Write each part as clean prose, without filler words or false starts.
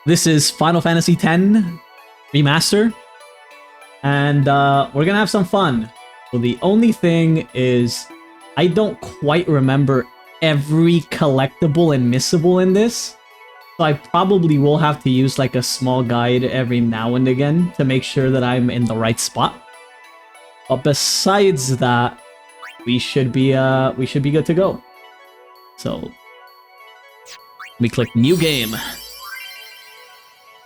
This is Final Fantasy X Remaster, and we're gonna have some fun. So the only thing is, I don't quite remember every collectible and missable in this, so I probably will have to use like a small guide every now and again to make sure that I'm in the right spot. But besides that, we should be good to go. So we click New Game.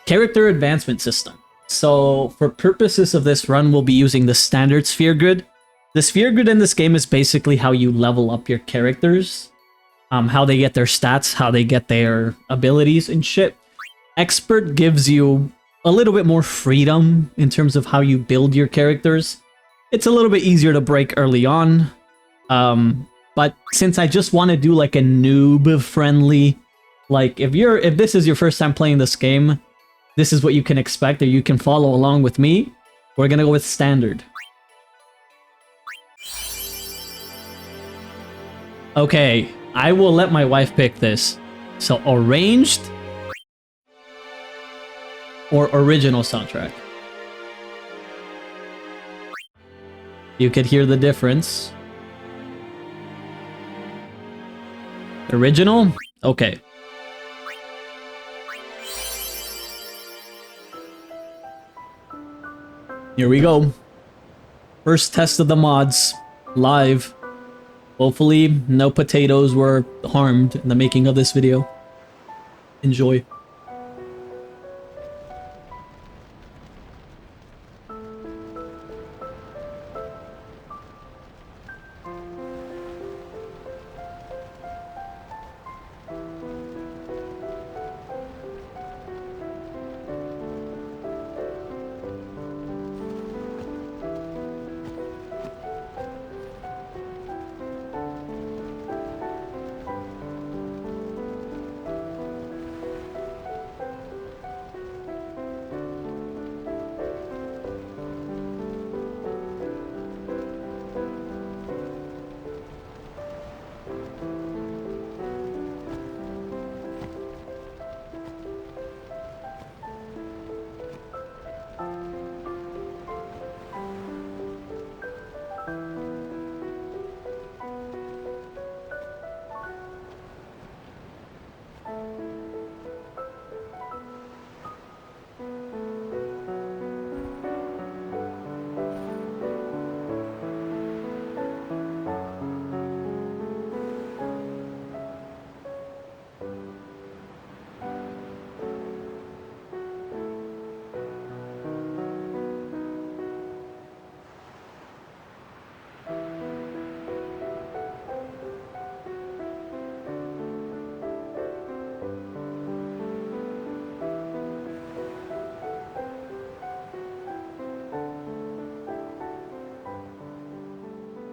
Character Advancement System. So for purposes of this run, we'll be using the standard sphere grid. The sphere grid in this game is basically how you level up your characters, how they get their stats, how they get their abilities and shit. Expert gives you a little bit more freedom in terms of how you build your characters. It's a little bit easier to break early on, but since I just want to do like a noob-friendly, like if this is your first time playing this game, this is what you can expect, or you can follow along with me. We're gonna go with standard. Okay, I will let my wife pick this. So arranged or original soundtrack? You could hear the difference. Original? Okay. Here we go. First test of the mods. Live. Hopefully, no potatoes were harmed in the making of this video. Enjoy.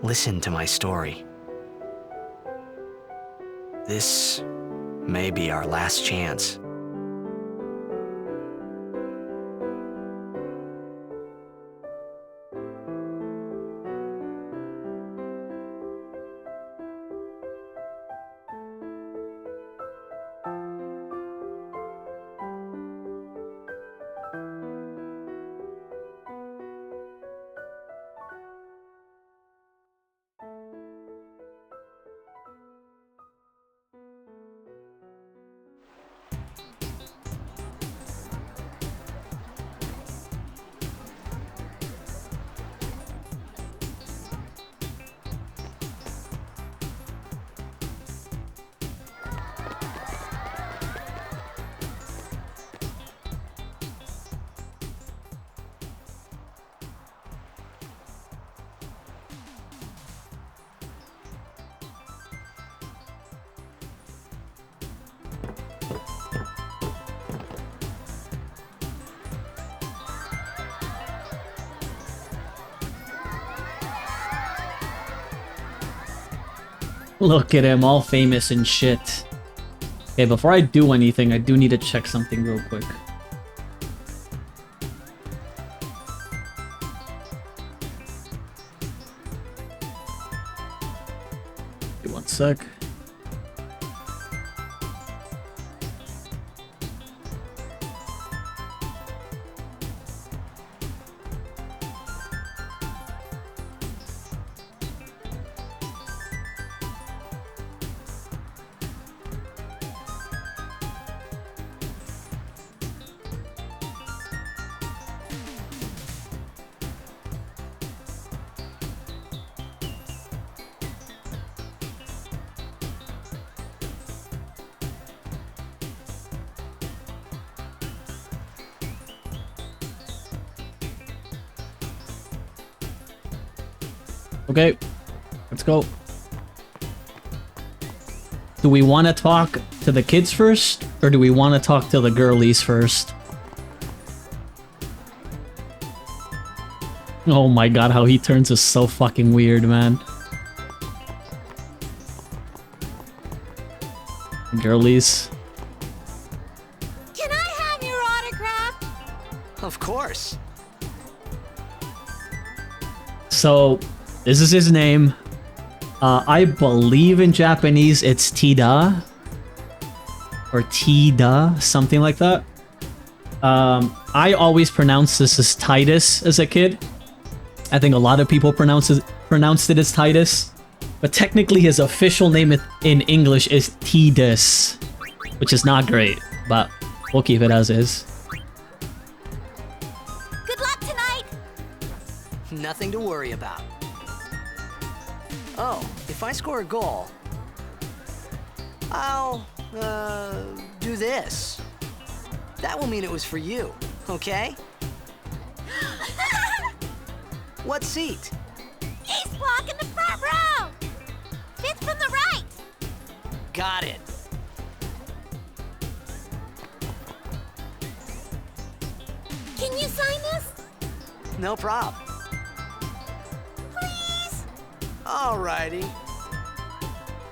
Listen to my story. This may be our last chance. Look at him, all famous and shit. Okay, before I do anything, I do need to check something real quick. Give me one sec. Okay, let's go. Do we want to talk to the kids first, or do we want to talk to the girlies first? Oh my god, how he turns is so fucking weird, man. Girlies. Can I have your autograph? Of course. So, this is his name. I believe in Japanese it's Tida. Or Tida, something like that. I always pronounced this as Titus as a kid. I think a lot of people pronounced it as Titus. But technically his official name in English is Tidus, which is not great, but we'll keep it as is. Good luck tonight! Nothing to worry about. Oh, if I score a goal, I'll, do this. That will mean it was for you, okay? What seat? East block in the front row! Fifth from the right! Got it. Can you sign this? No prob. Please? Alrighty.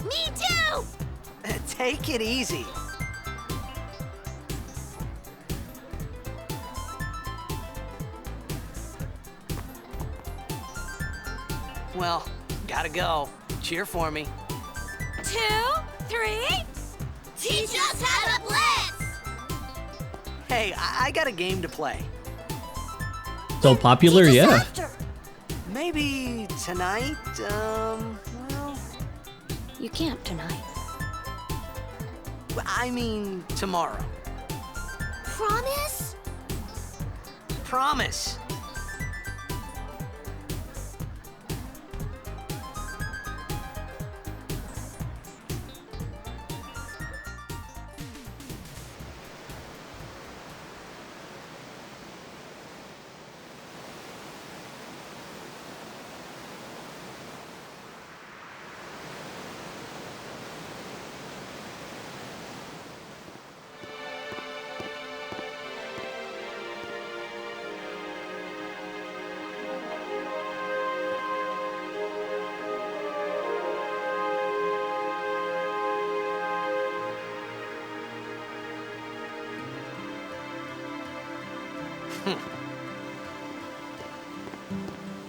Me too! Take it easy. Well, gotta go. Cheer for me. 2, 3... Teach us how to blitz! Hey, I got a game to play. So popular, Teach us yeah. after. Maybe tonight, well, You can't tonight. I mean tomorrow. Promise? Promise.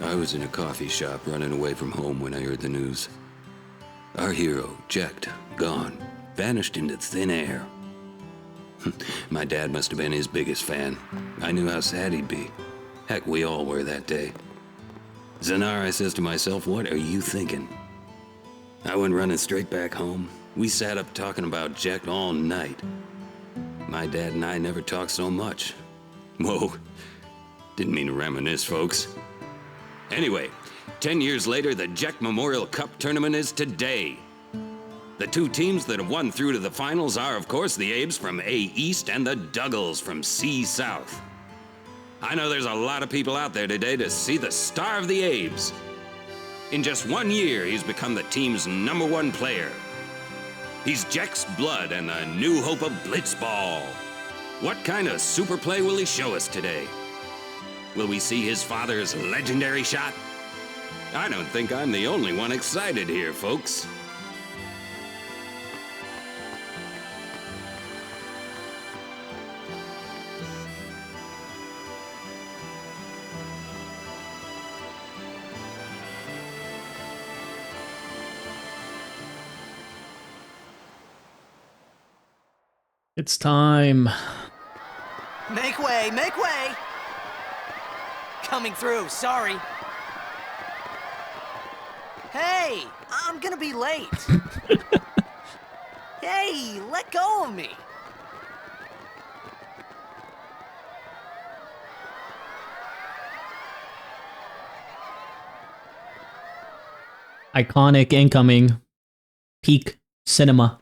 I was in a coffee shop running away from home when I heard the news. Our hero, Jecht, gone, vanished into thin air. My dad must have been his biggest fan. I knew how sad he'd be. Heck, we all were that day. Zanar, I says to myself, what are you thinking? I went running straight back home. We sat up talking about Jecht all night. My dad and I never talked so much. Whoa, didn't mean to reminisce, folks. Anyway, 10 years later, the Jecht Memorial Cup tournament is today. The two teams that have won through to the finals are, of course, the Abes from A East and the Duggles from C South. I know there's a lot of people out there today to see the star of the Abes. In just 1 year, he's become the team's #1 player. He's Jecht's blood and the new hope of Blitzball. What kind of super play will he show us today? Will we see his father's legendary shot? I don't think I'm the only one excited here, folks. It's time. Make way, make way! Coming through, sorry. Hey, I'm gonna be late. Hey, let go of me. Iconic incoming. Peak cinema.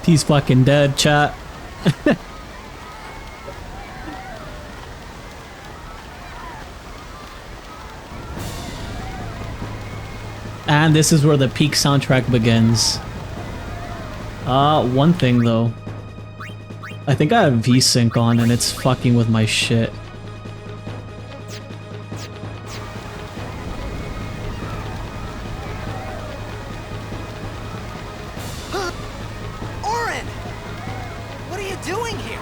He's fucking dead, chat. And this is where the peak soundtrack begins. One thing though. I think I have VSync on and it's fucking with my shit. Oren! What are you doing here?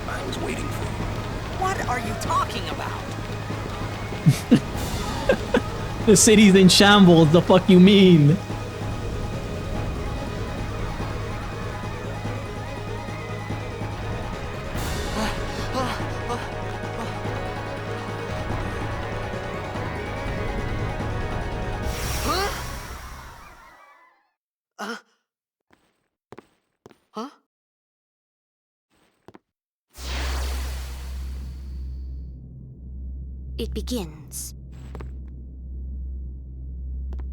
I was waiting for you. What are you talking about? The city's in shambles, the fuck you mean? Huh? It begins.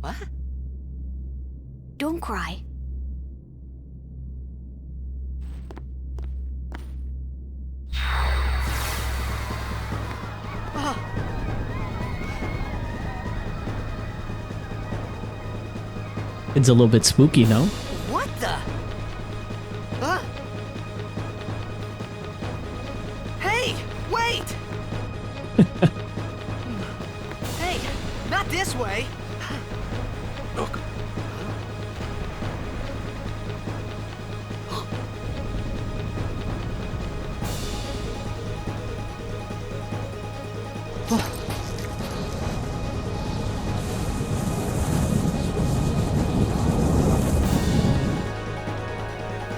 What? Don't cry. It's a little bit spooky, no? What the? Huh? Hey, wait! Hey, not this way. Look.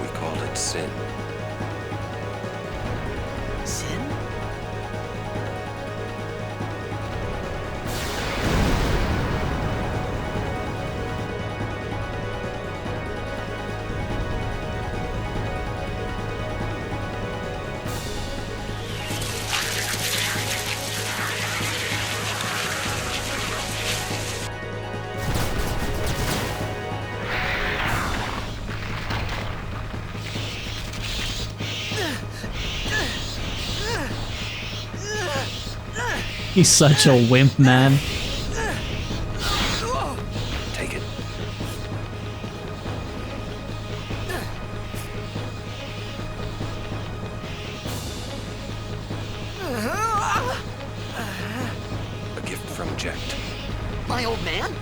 We called it sin. Sin? He's such a wimp, man. Take it. A gift from Jekt. My old man?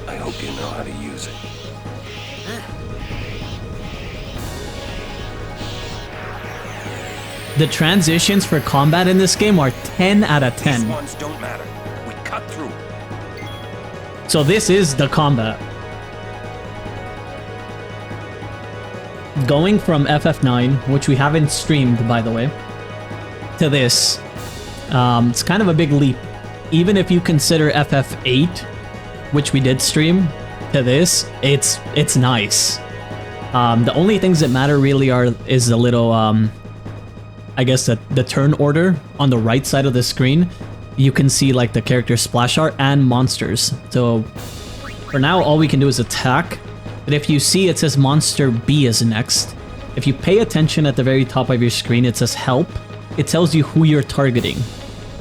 I hope you know how to use it. The transitions for combat in this game are 10 out of 10. These ones don't matter. We cut through. So this is the combat. Going from FF9, which we haven't streamed by the way, to this, it's kind of a big leap. Even if you consider FF8, which we did stream, to this, it's nice. The only things that matter really is the little, I guess the turn order on the right side of the screen. You can see like the character splash art and monsters. So for now, all we can do is attack. But if you see, it says monster B is next. If you pay attention at the very top of your screen, it says help. It tells you who you're targeting.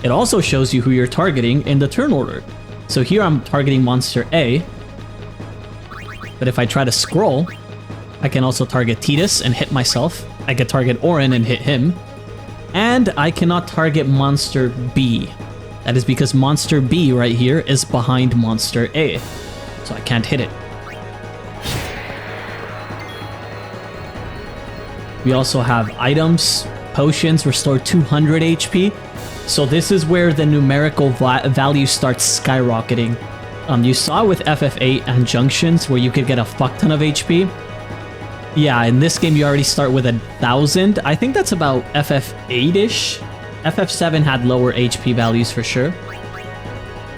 It also shows you who you're targeting in the turn order. So here I'm targeting monster A. But if I try to scroll, I can also target Titus and hit myself. I can target Oren and hit him. And I cannot target monster B. That is because monster B right here is behind monster A. So I can't hit it. We also have items, potions, restore 200 HP. So this is where the numerical value starts skyrocketing. You saw with FF8 and Junctions where you could get a fuck ton of HP. Yeah, in this game you already start with 1,000. I think that's about FF8-ish. FF7 had lower HP values for sure.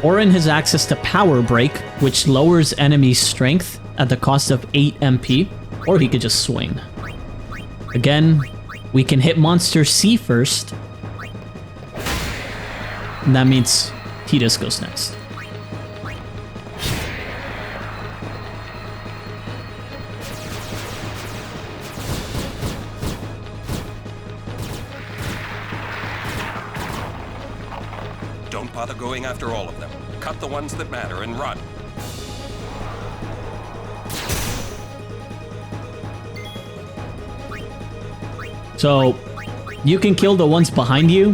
Oren has access to Power Break, which lowers enemy strength at the cost of 8 MP, or he could just swing. Again, we can hit monster C first. And that means Tidus goes next. Don't bother going after all of them. Cut the ones that matter and run. So, you can kill the ones behind you,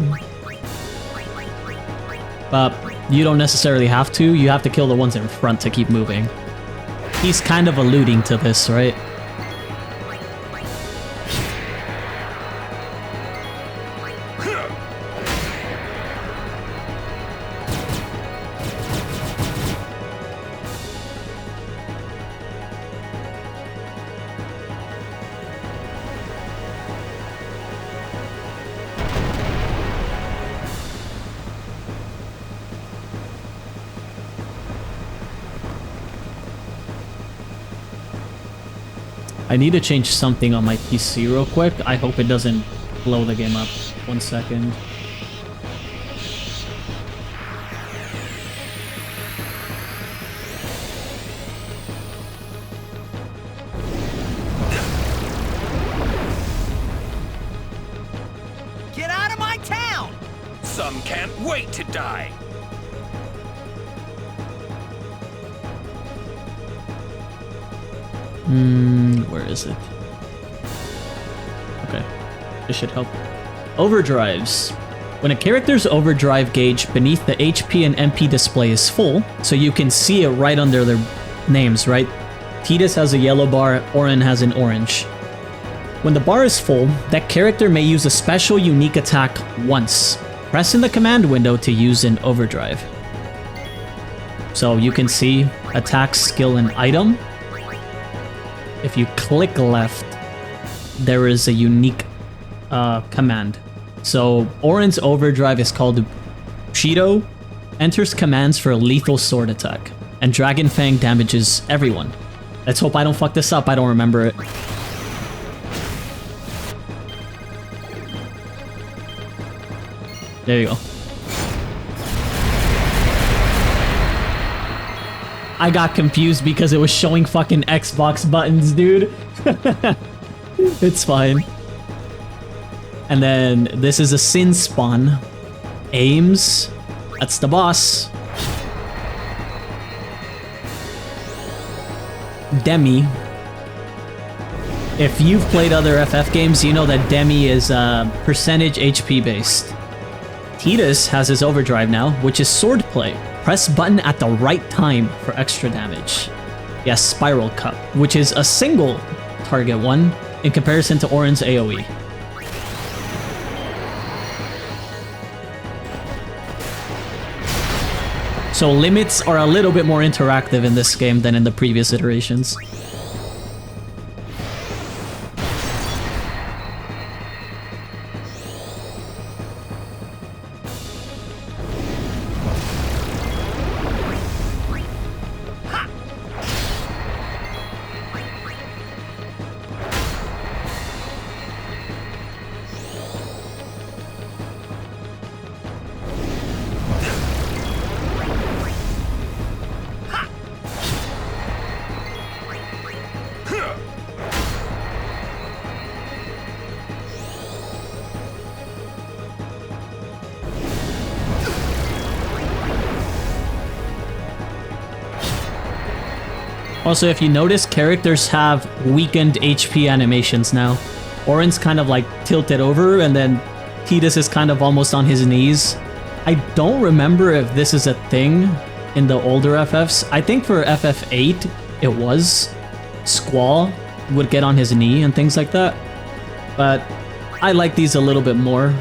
but you don't necessarily have to. You have to kill the ones in front to keep moving. He's kind of alluding to this, right? I need to change something on my PC real quick. I hope it doesn't blow the game up. 1 second. Get out of my town! Some can't wait to die. Where is it? Okay, this should help. Overdrives. When a character's overdrive gauge beneath the HP and MP display is full, so you can see it right under their names, right? Tidus has a yellow bar, Auron has an orange. When the bar is full, that character may use a special unique attack once. Press in the command window to use an overdrive. So you can see attack, skill, and item. If you click left, there is a unique command. So Auron's overdrive is called Bushido, enters commands for a lethal sword attack, and Dragon Fang damages everyone. Let's hope I don't fuck this up, I don't remember it. There you go. I got confused because it was showing fucking Xbox buttons, dude. It's fine. And then this is a Sin Spawn. Aims. That's the boss. Demi. If you've played other FF games, you know that Demi is percentage HP based. Tidus has his overdrive now, which is swordplay. Press button at the right time for extra damage. Yes, Spiral Cup, which is a single target one in comparison to Auron's AoE. So limits are a little bit more interactive in this game than in the previous iterations. Also, if you notice, characters have weakened HP animations now. Auron's kind of like tilted over, and then Tidus is kind of almost on his knees. I don't remember if this is a thing in the older FFs. I think for FF8, it was. Squall would get on his knee and things like that. But I like these a little bit more.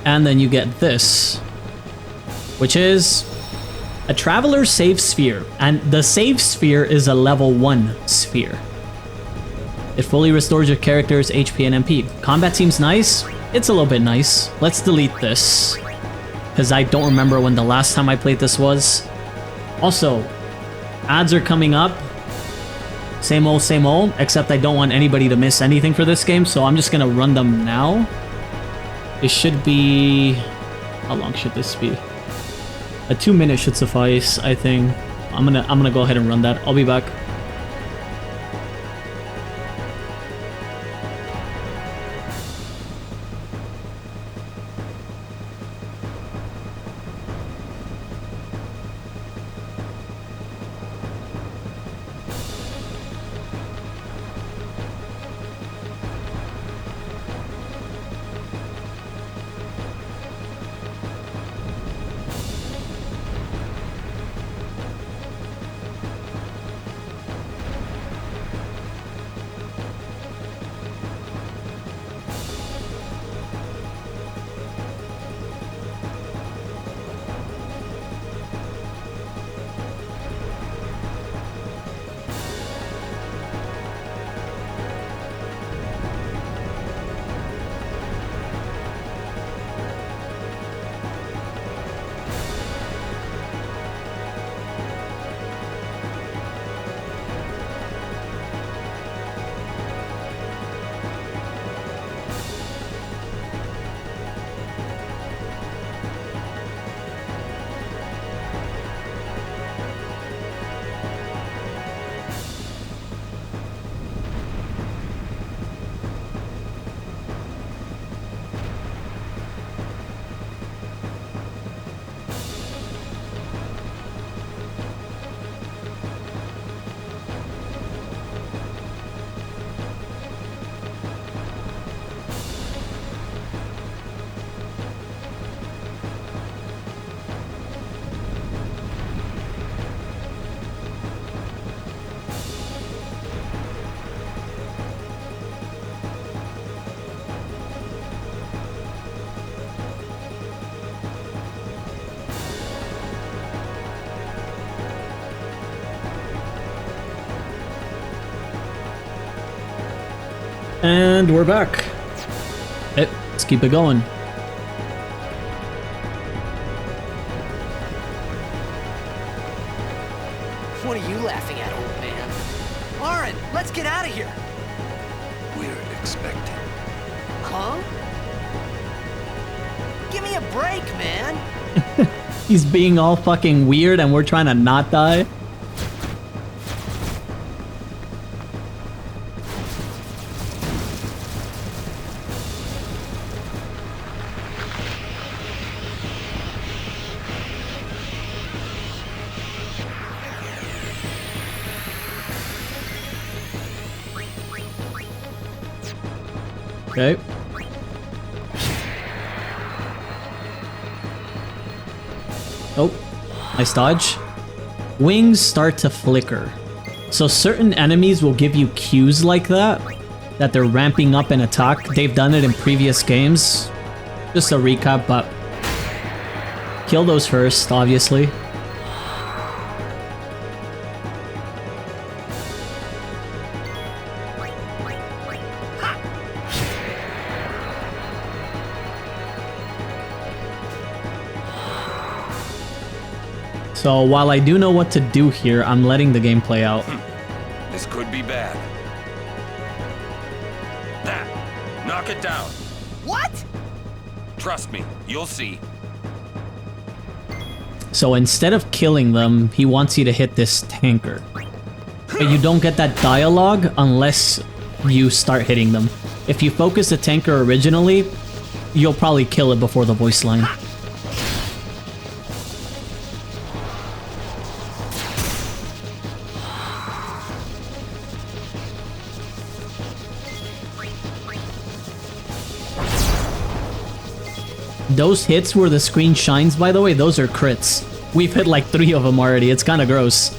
And then you get this, which is A Traveler's Save Sphere, and the Save Sphere is a level 1 sphere. It fully restores your character's HP and MP. Combat seems nice. It's a little bit nice. Let's delete this, because I don't remember when the last time I played this was. Also, ads are coming up. Same old, except I don't want anybody to miss anything for this game, so I'm just gonna run them now. It should be... How long should this be? A 2-minute should suffice, I think. I'm gonna go ahead and run that. I'll be back. And we're back. Okay, let's keep it going. What are you laughing at, old man? Lauren, let's get out of here. We're expecting. Huh? Give me a break, man. He's being all fucking weird and we're trying to not die. Okay. Oh, nice dodge. Wings start to flicker. So certain enemies will give you cues like that they're ramping up an attack. They've done it in previous games. Just a recap, but kill those first, obviously. So while I do know what to do here, I'm letting the game play out. This could be bad. That! Knock it down! What? Trust me, you'll see. So instead of killing them, he wants you to hit this tanker. But you don't get that dialogue unless you start hitting them. If you focus the tanker originally, you'll probably kill it before the voice line. Those hits where the screen shines, by the way, those are crits. We've hit like 3 of them already. It's kind of gross.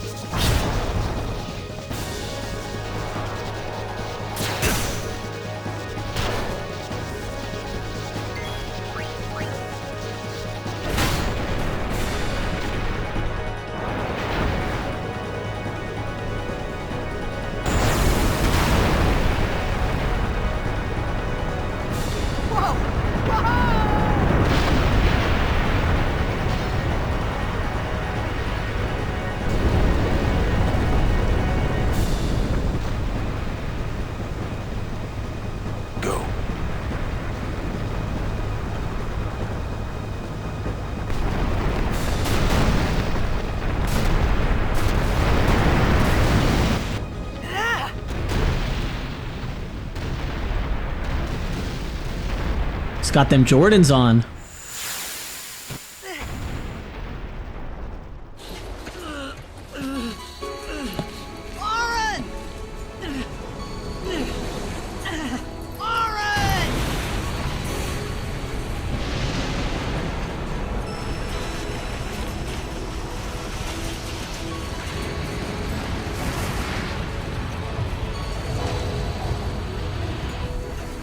It's got them Jordans on.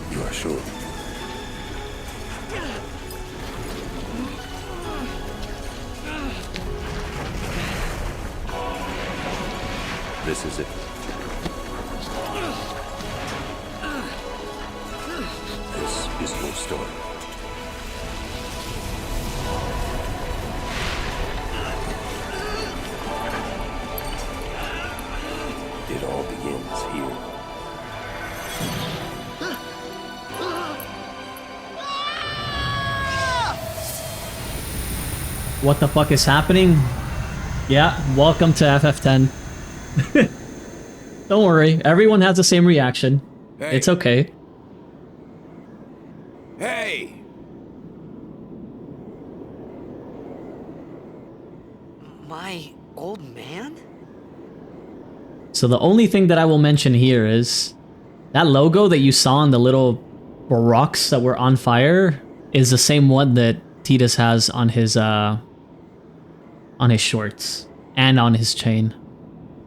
You are sure? This is it. This is your story. It all begins here. What the fuck is happening? Yeah, welcome to FF10. Don't worry, everyone has the same reaction. Hey. It's okay. Hey! My old man? So the only thing that I will mention here is that logo that you saw on the little rocks that were on fire is the same one that Titus has on his shorts and on his chain.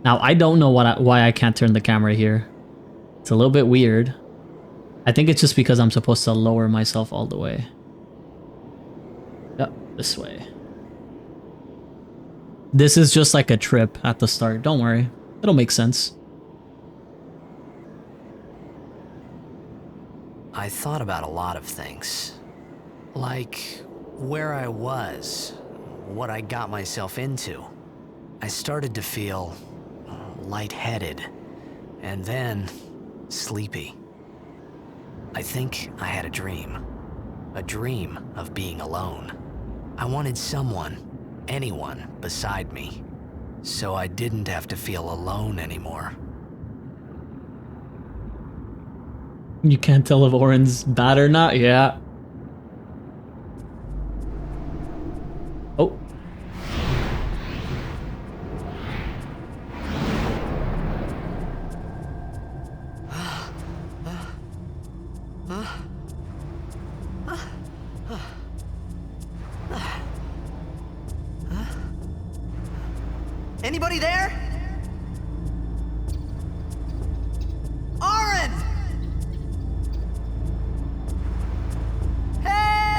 Now I don't know why I can't turn the camera here. It's a little bit weird. I think it's just because I'm supposed to lower myself all the way. Yep, this way. This is just like a trip at the start. Don't worry. It'll make sense. I thought about a lot of things. Like where I was, what I got myself into. I started to feel lightheaded, and then sleepy. I think I had a dream of being alone. I wanted someone, anyone beside me, so I didn't have to feel alone anymore. You can't tell if Oren's bad or not? Yeah. Oh. Anybody there? Oren! Hey!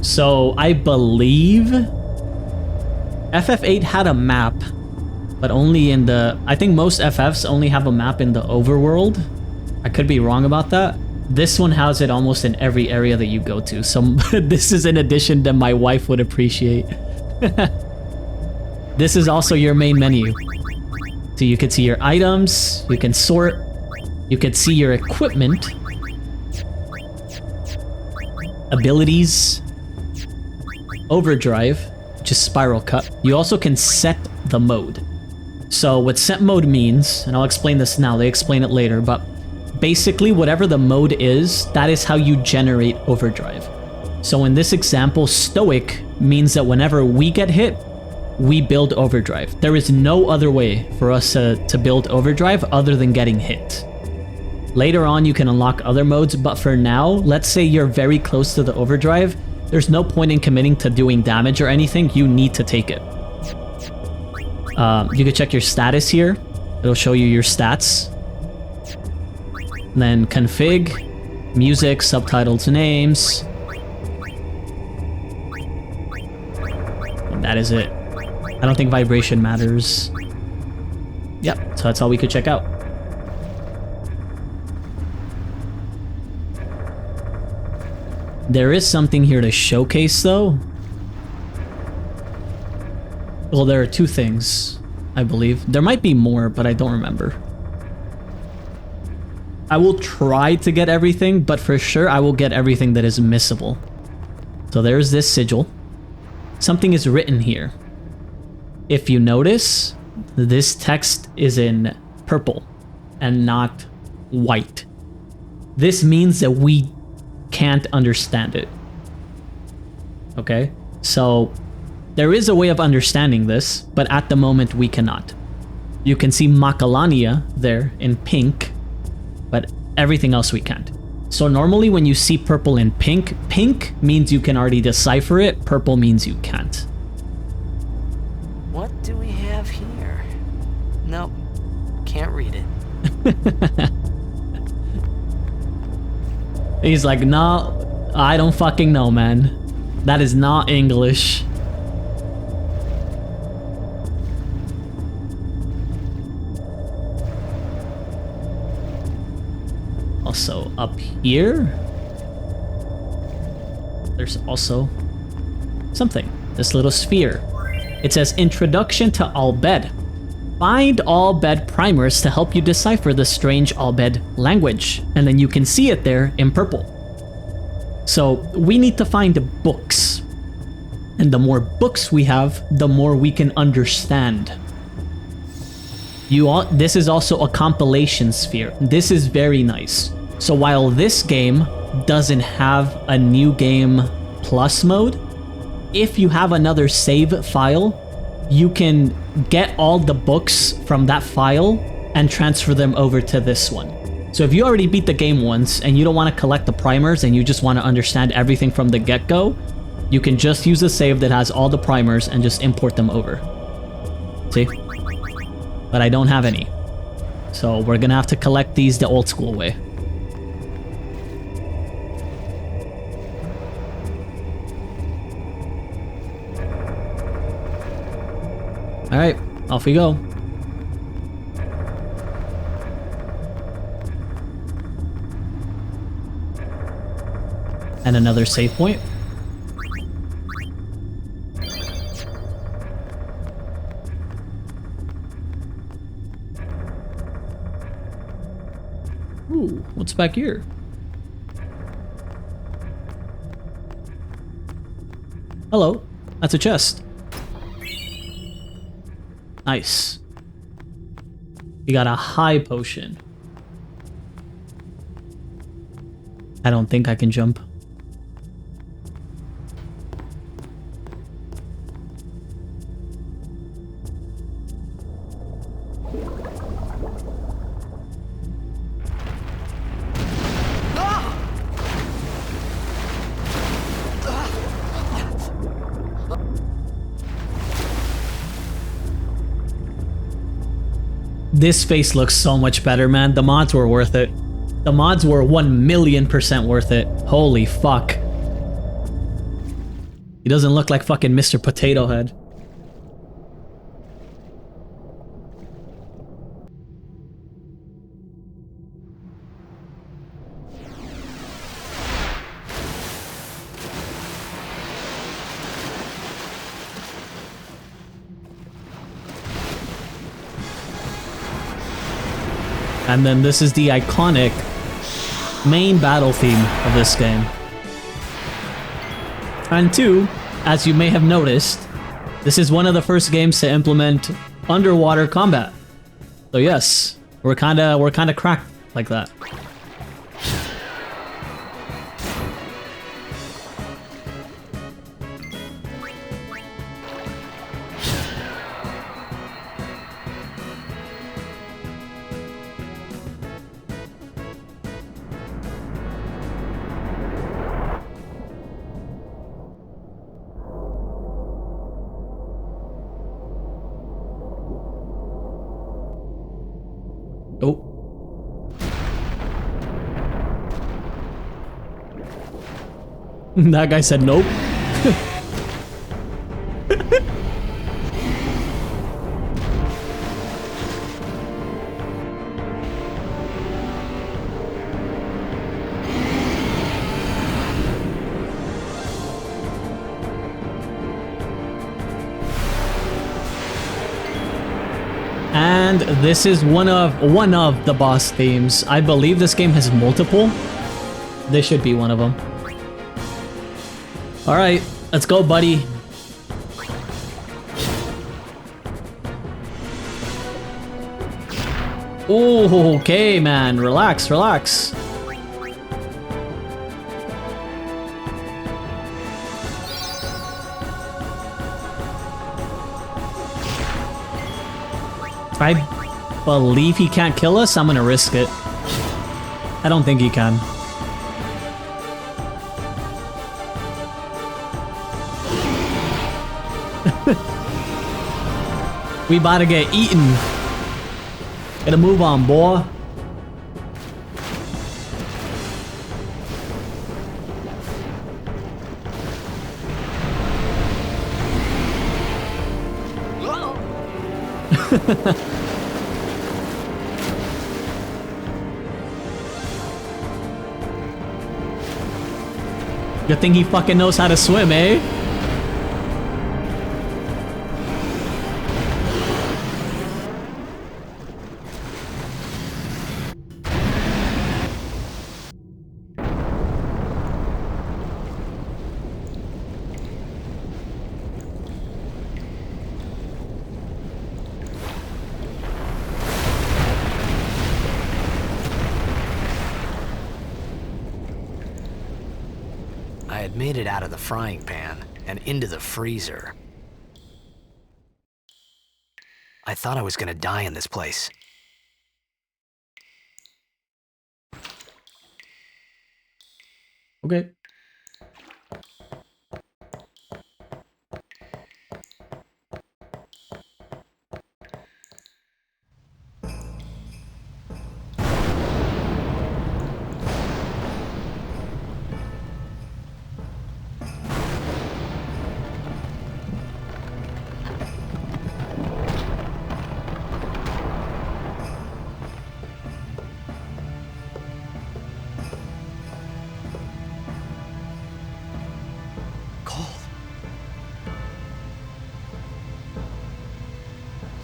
So I believe FF8 had a map, but only in the... I think most FFs only have a map in the overworld. I could be wrong about that. This one has it almost in every area that you go to. So this is an addition that my wife would appreciate. This is also your main menu. So you can see your items, you can sort, you can see your equipment, abilities, overdrive, which is spiral cut. You also can set the mode. So what set mode means, and I'll explain this now, they explain it later, but basically whatever the mode is, that is how you generate overdrive. So in this example, stoic means that whenever we get hit, we build overdrive. There is no other way for us to build overdrive other than getting hit. Later on, you can unlock other modes, but for now, let's say you're very close to the overdrive, there's no point in committing to doing damage or anything, you need to take it. You can check your status here. It'll show you your stats. And then config, music, subtitles, names. And that is it. I don't think vibration matters. Yep, so that's all we could check out. There is something here to showcase though. Well, there are two things, I believe. There might be more, but I don't remember. I will try to get everything, but for sure I will get everything that is missable. So there's this sigil. Something is written here. If you notice, this text is in purple and not white. This means that we can't understand it. Okay? So there is a way of understanding this, but at the moment we cannot. You can see Macalania there in pink, but everything else we can't. So normally when you see purple and pink, pink means you can already decipher it, purple means you can't. What do we have here? Nope, can't read it. He's like, no, I don't fucking know, man. That is not English. Also, up here, there's also something. This little sphere. It says, Introduction to Albed. Find Albed primers to help you decipher the strange Albed language. And then you can see it there in purple. So we need to find books. And the more books we have, the more we can understand. This is also a compilation sphere. This is very nice. So while this game doesn't have a new game plus mode, if you have another save file, you can get all the books from that file and transfer them over to this one. So if you already beat the game once and you don't want to collect the primers and you just want to understand everything from the get-go, you can just use a save that has all the primers and just import them over. See? But I don't have any. So we're gonna have to collect these the old school way. Alright, off we go. And another save point. Ooh, what's back here? Hello, that's a chest. Nice. You got a high potion. I don't think I can jump. This face looks so much better, man. The mods were worth it. The mods were 1,000,000% worth it. Holy fuck. He doesn't look like fucking Mr. Potato Head. And then this is the iconic main battle theme of this game. And two, as you may have noticed, this is one of the first games to implement underwater combat. So yes, we're kinda cracked like that. Oh. That guy said nope. And this is one of the boss themes. I believe this game has multiple. This should be one of them. Alright, let's go, buddy. Oh, okay, man. Relax, relax. If I believe he can't kill us, I'm gonna risk it. I don't think he can. We about to get eaten. Gotta move on, boy. Good thing he fucking knows how to swim, eh? I had made it out of the frying pan and into the freezer. I thought I was gonna die in this place. Okay.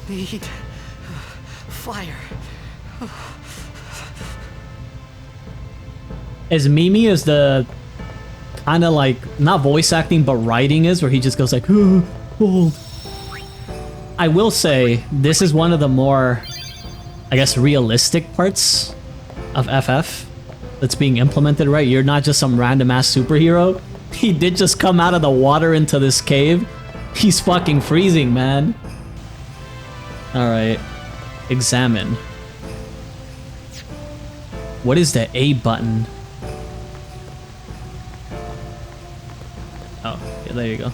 Need fire. As Mimi as the kind of like not voice acting but writing is, where he just goes like, "Hold." I will say this is one of the more, I guess, realistic parts of FF that's being implemented right. You're not just some random ass superhero. He did just come out of the water into this cave. He's fucking freezing, man. Alright. Examine. What is the A button? Oh, yeah, there you go.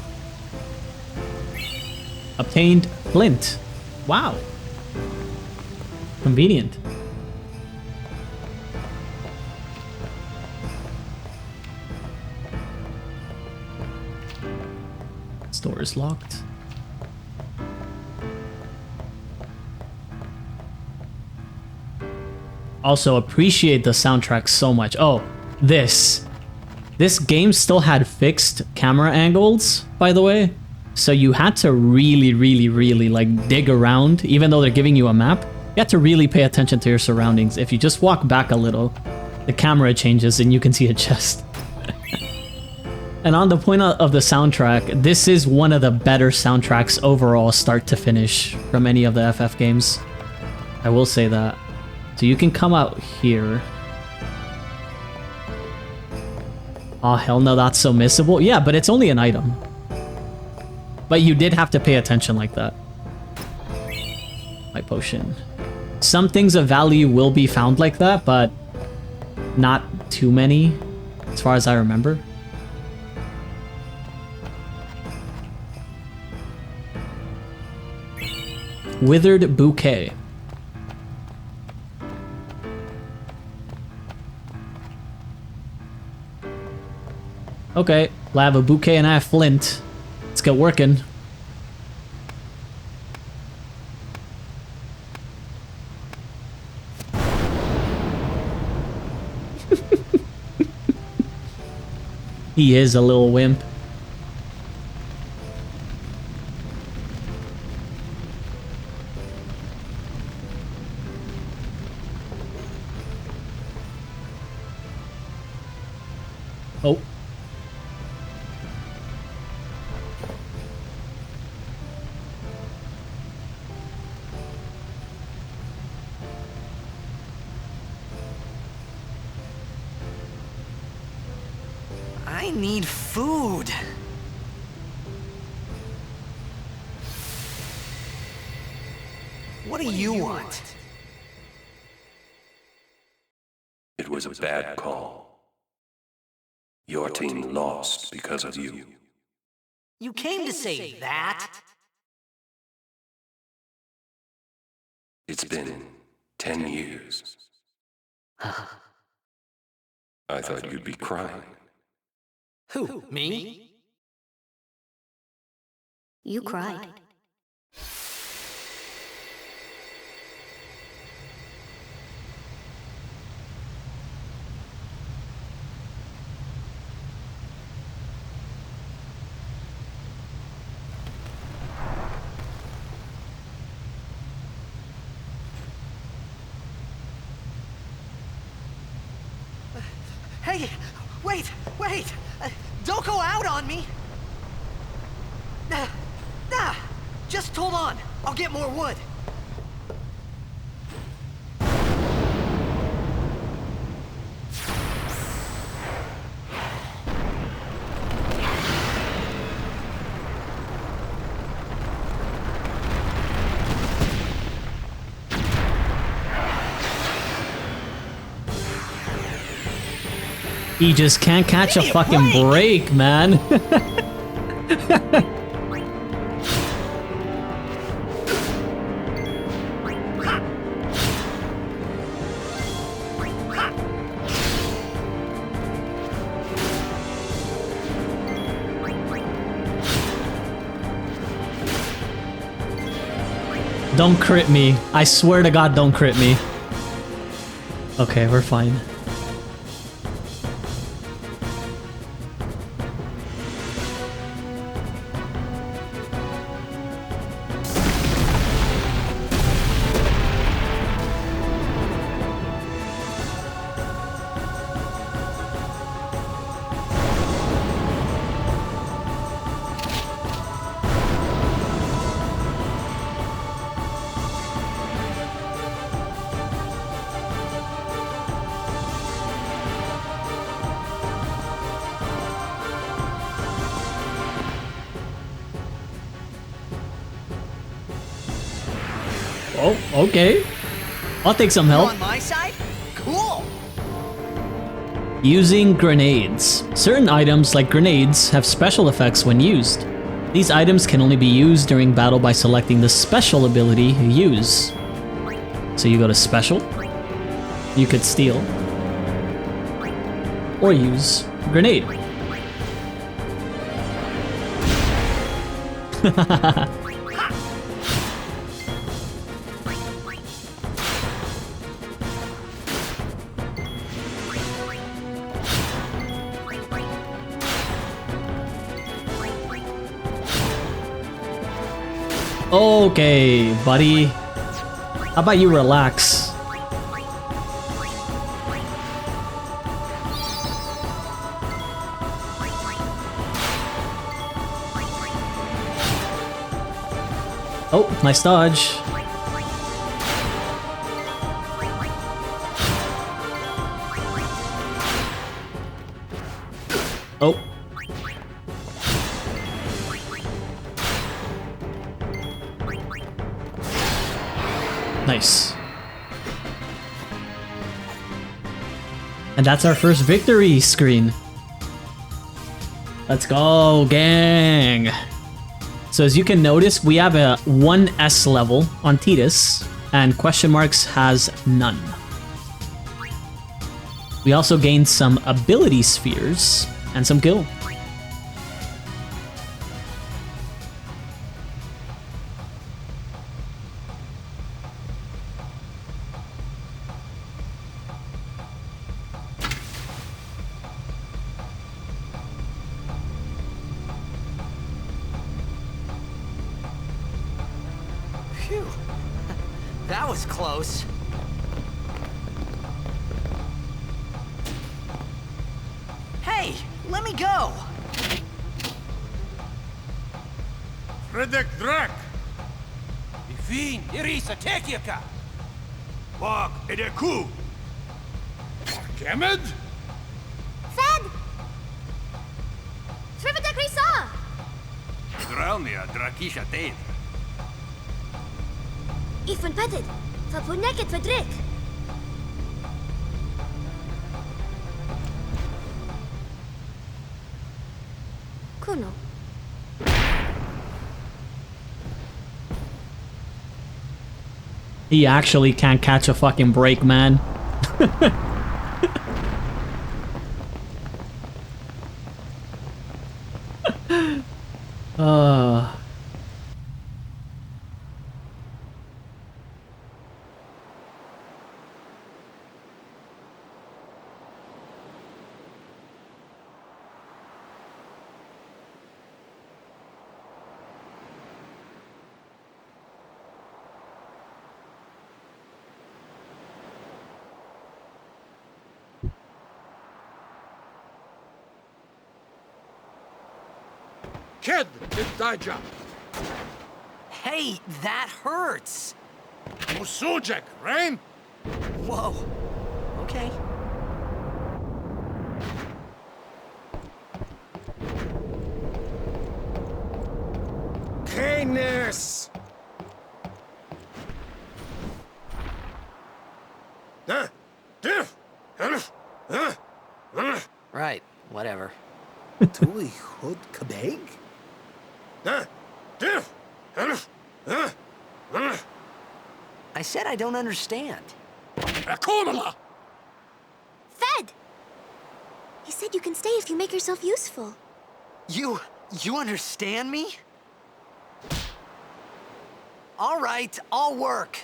Obtained flint. Wow. Convenient. Store is locked. Also appreciate the soundtrack so much. Oh, this game still had fixed camera angles, by the way. So you had to really like dig around, even though they're giving you a map. You have to really pay attention to your surroundings. If you just walk back a little, the camera changes and you can see a chest. And on the point of the soundtrack, this is one of the better soundtracks overall, start to finish, from any of the FF games. I will say that. So you can come out here. Oh, hell no, that's so missable. Yeah, but it's only an item. But you did have to pay attention like that. My potion. Some things of value will be found like that, but not too many, as far as I remember. Withered bouquet. Okay, I have a bouquet and I have flint. Let's get working. He is a little wimp. Oh. I need food. What do you want? It was a bad call. Your team lost because of you. You came to say that? It's been 10 years. I thought you'd be crying. Who, me? You cried. Hey, wait! Don't go out on me! Just hold on. I'll get more wood. He just can't catch a fucking break, man. Don't crit me. I swear to God, don't crit me. Okay, we're fine. Oh, okay. I'll take some help. On my side? Cool. Using grenades. Certain items, like grenades, have special effects when used. These items can only be used during battle by selecting the special ability you use. So you go to special. You could steal. Or use grenade. Okay, buddy. How about you relax? Oh, nice dodge. Oh. Nice. And that's our first victory screen. Let's go, gang! So as you can notice, we have a 1S level on Titus, and question marks has none. We also gained some ability spheres and some gil. Phew. That was close. Hey, let me go! Fredek Drak! Ifin, Irisa, Tekiaka! Wag Edeku! Kemed? Fed! Risa! Draunia Drakisha Tate. Ifan Petted. Fapuneket Fedrik. Kuno. He actually can't catch a fucking break, man. uh Kid, it's Daija. Hey, that hurts! Musujek, Rain? Whoa. Okay. Canis! Right, whatever. Tui Hud Kabeg? I said I don't understand. Akumala! Fed! He said you can stay if you make yourself useful. You understand me? All right, I'll work.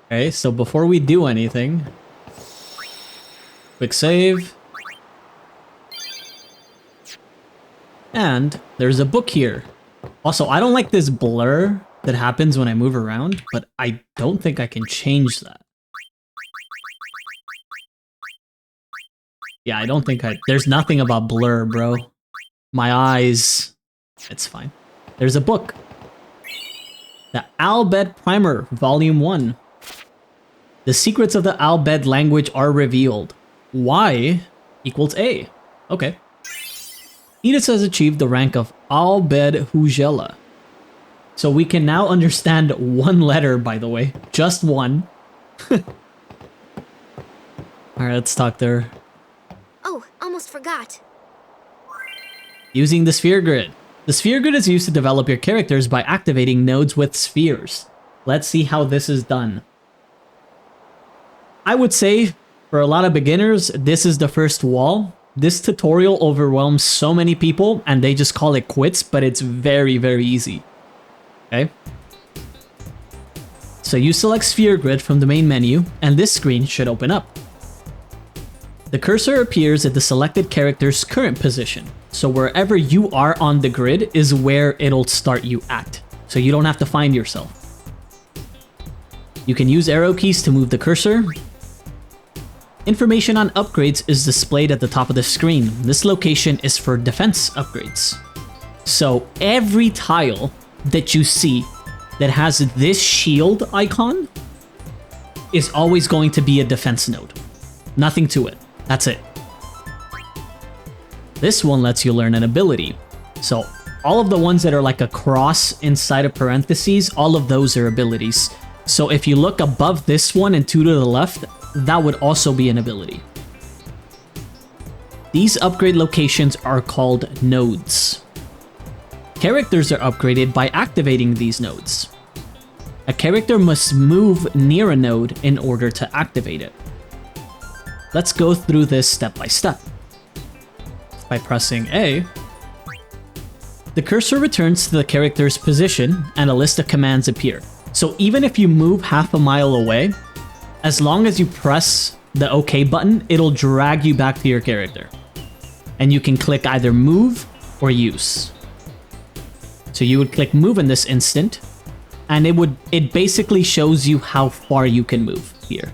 Okay, so before we do anything, quick save. And there's a book here. Also, I don't like this blur that happens when I move around, but I don't think I can change that. Yeah, I don't think there's nothing about blur, bro. My eyes, it's fine. There's a book. The Albed Primer, Volume 1. The secrets of the Albed language are revealed. Y equals A. Okay. Edith has achieved the rank of Albed Hujela. So we can now understand one letter, by the way. Just one. Alright, let's talk there. Oh, almost forgot. Using the sphere grid. The sphere grid is used to develop your characters by activating nodes with spheres. Let's see how this is done. I would say, for a lot of beginners, this is the first wall. This tutorial overwhelms so many people, and they just call it quits, but it's very, very easy. Okay? So you select sphere grid from the main menu, and this screen should open up. The cursor appears at the selected character's current position. So wherever you are on the grid is where it'll start you at. So you don't have to find yourself. You can use arrow keys to move the cursor. Information on upgrades is displayed at the top of the screen. This location is for defense upgrades. So every tile that you see that has this shield icon is always going to be a defense node. Nothing to it. That's it. This one lets you learn an ability. So all of the ones that are like a cross inside of parentheses, all of those are abilities. So if you look above this one and two to the left, that would also be an ability. These upgrade locations are called nodes. Characters are upgraded by activating these nodes. A character must move near a node in order to activate it. Let's go through this step by step. By pressing A, the cursor returns to the character's position and a list of commands appear. So even if you move half a mile away, as long as you press the OK button, it'll drag you back to your character. And you can click either move or use. So you would click move in this instant, and it basically shows you how far you can move here.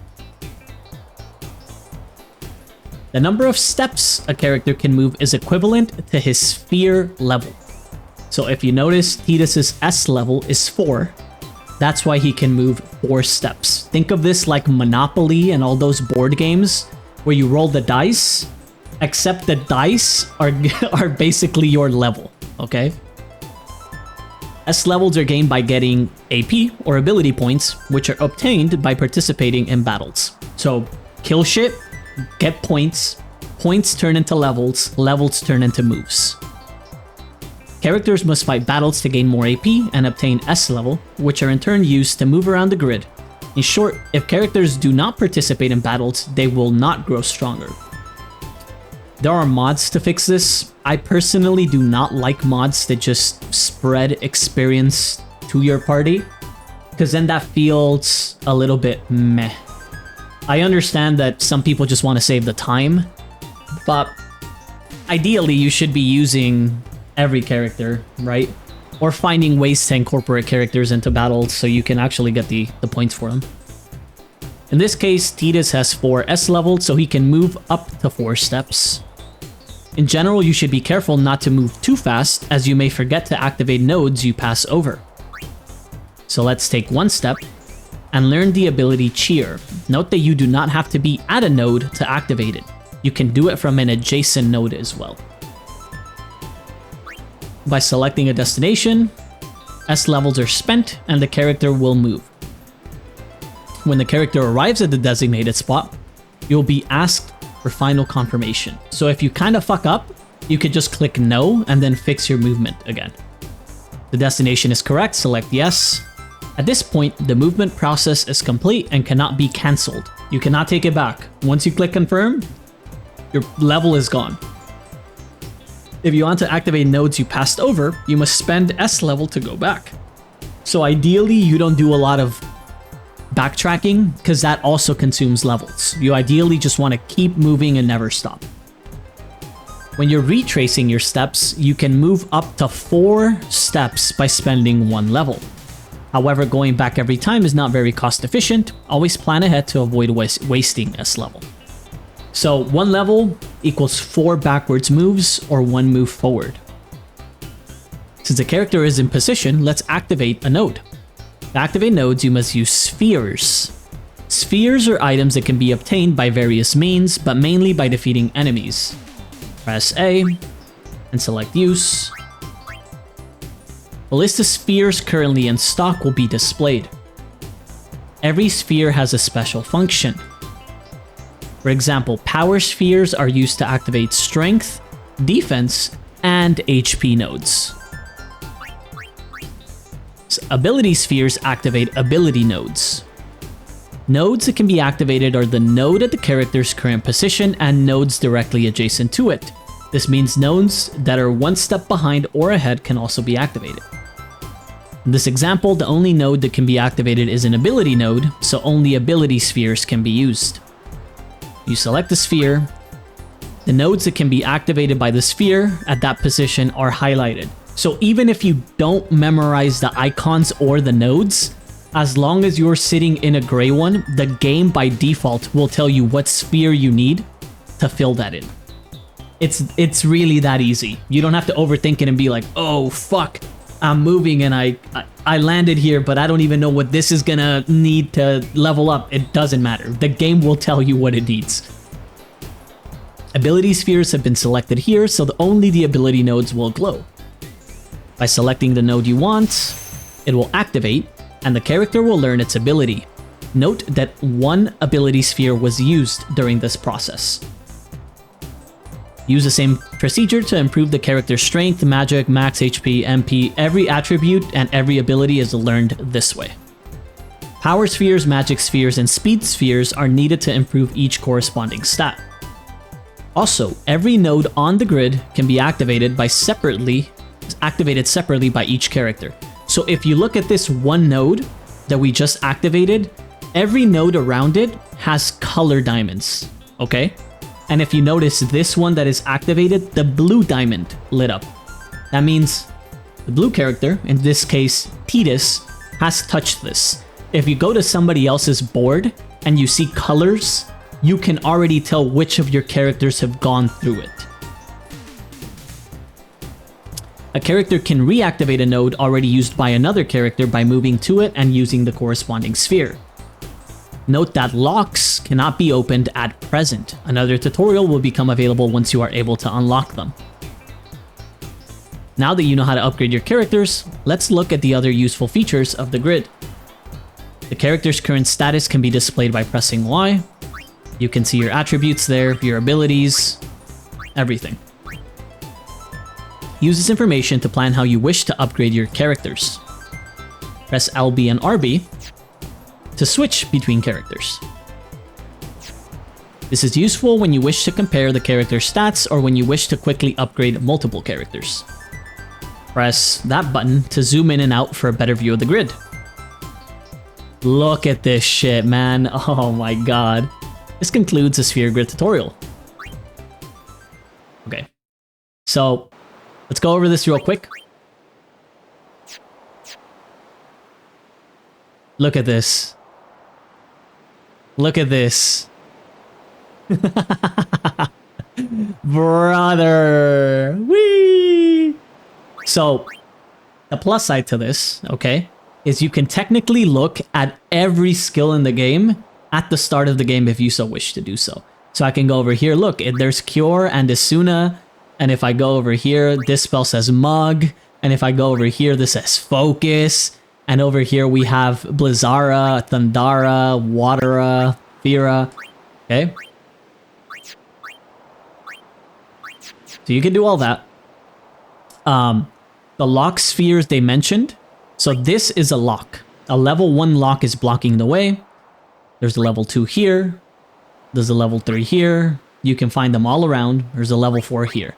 The number of steps a character can move is equivalent to his sphere level. So if you notice, Tidus's S level is 4. That's why he can move 4 steps. Think of this like Monopoly and all those board games. where you roll the dice, except the dice are basically your level, okay? S levels are gained by getting AP or ability points, which are obtained by participating in battles. So, kill shit, get points, points turn into levels, levels turn into moves. Characters must fight battles to gain more AP and obtain S level, which are in turn used to move around the grid. In short, if characters do not participate in battles, they will not grow stronger. There are mods to fix this. I personally do not like mods that just spread experience to your party, because then that feels a little bit meh. I understand that some people just want to save the time, but ideally you should be using every character, right? Or finding ways to incorporate characters into battles so you can actually get the points for them. In this case, Tidus has 4 S levels, so he can move up to 4 steps. In general, you should be careful not to move too fast, as you may forget to activate nodes you pass over. So let's take 1 step and learn the ability Cheer. Note that you do not have to be at a node to activate it. You can do it from an adjacent node as well. By selecting a destination, S levels are spent and the character will move. When the character arrives at the designated spot, you'll be asked for final confirmation. So if you kind of fuck up, you could just click no and then fix your movement again. The destination is correct, select yes. At this point, the movement process is complete and cannot be cancelled. You cannot take it back. Once you click confirm, your level is gone. If you want to activate nodes you passed over, you must spend S level to go back. So ideally, you don't do a lot of backtracking, because that also consumes levels. You ideally just want to keep moving and never stop. When you're retracing your steps, you can move up to 4 steps by spending 1 level. However, going back every time is not very cost efficient. Always plan ahead to avoid wasting S level. So 1 level equals 4 backwards moves or 1 move forward. Since the character is in position, let's activate a node. To activate nodes, you must use spheres. Spheres are items that can be obtained by various means, but mainly by defeating enemies. Press A and select use. A list of spheres currently in stock will be displayed. Every sphere has a special function. For example, power spheres are used to activate strength, defense, and HP nodes. Ability spheres activate ability nodes. Nodes that can be activated are the node at the character's current position and nodes directly adjacent to it. This means nodes that are 1 step behind or ahead can also be activated. In this example, the only node that can be activated is an ability node, so only ability spheres can be used. You select the sphere. The nodes that can be activated by the sphere at that position are highlighted. So even if you don't memorize the icons or the nodes, as long as you're sitting in a gray one, the game by default will tell you what sphere you need to fill that in. It's really that easy. You don't have to overthink it and be like, oh fuck, I'm moving and I landed here, but I don't even know what this is gonna need to level up. It doesn't matter. The game will tell you what it needs. Ability spheres have been selected here, so only the ability nodes will glow. By selecting the node you want, it will activate, and the character will learn its ability. Note that 1 ability sphere was used during this process. Use the same procedure to improve the character's strength, magic, max HP, MP. Every attribute and every ability is learned this way. Power spheres, magic spheres, and speed spheres are needed to improve each corresponding stat. Also, every node on the grid can be activated separately by each character. So if you look at this 1 node that we just activated, every node around it has color diamonds, okay? And if you notice this one that is activated, the blue diamond lit up. That means the blue character, in this case Tidus, has touched this. If you go to somebody else's board and you see colors, you can already tell which of your characters have gone through it. A character can reactivate a node already used by another character by moving to it and using the corresponding sphere. Note that locks cannot be opened at present. Another tutorial will become available once you are able to unlock them. Now that you know how to upgrade your characters, let's look at the other useful features of the grid. The character's current status can be displayed by pressing Y. You can see your attributes there, your abilities, everything. Use this information to plan how you wish to upgrade your characters. Press LB and RB to switch between characters. This is useful when you wish to compare the character's stats or when you wish to quickly upgrade multiple characters. Press that button to zoom in and out for a better view of the grid. Look at this shit, man. Oh my god. This concludes the Sphere Grid tutorial. Okay. So, let's go over this real quick. Look at this. Look at this. Brother. Whee! So, the plus side to this, okay, is you can technically look at every skill in the game at the start of the game if you so wish to do so. So I can go over here, look, there's Cure and Asuna, and if I go over here, this spell says Mug, and if I go over here, this says Focus, and over here we have Blizzara, Thundara, Watera, Thera, okay? So you can do all that. The lock spheres they mentioned. So this is a lock. A level 1 lock is blocking the way. There's a level 2 here. There's a level 3 here. You can find them all around. There's a level 4 here.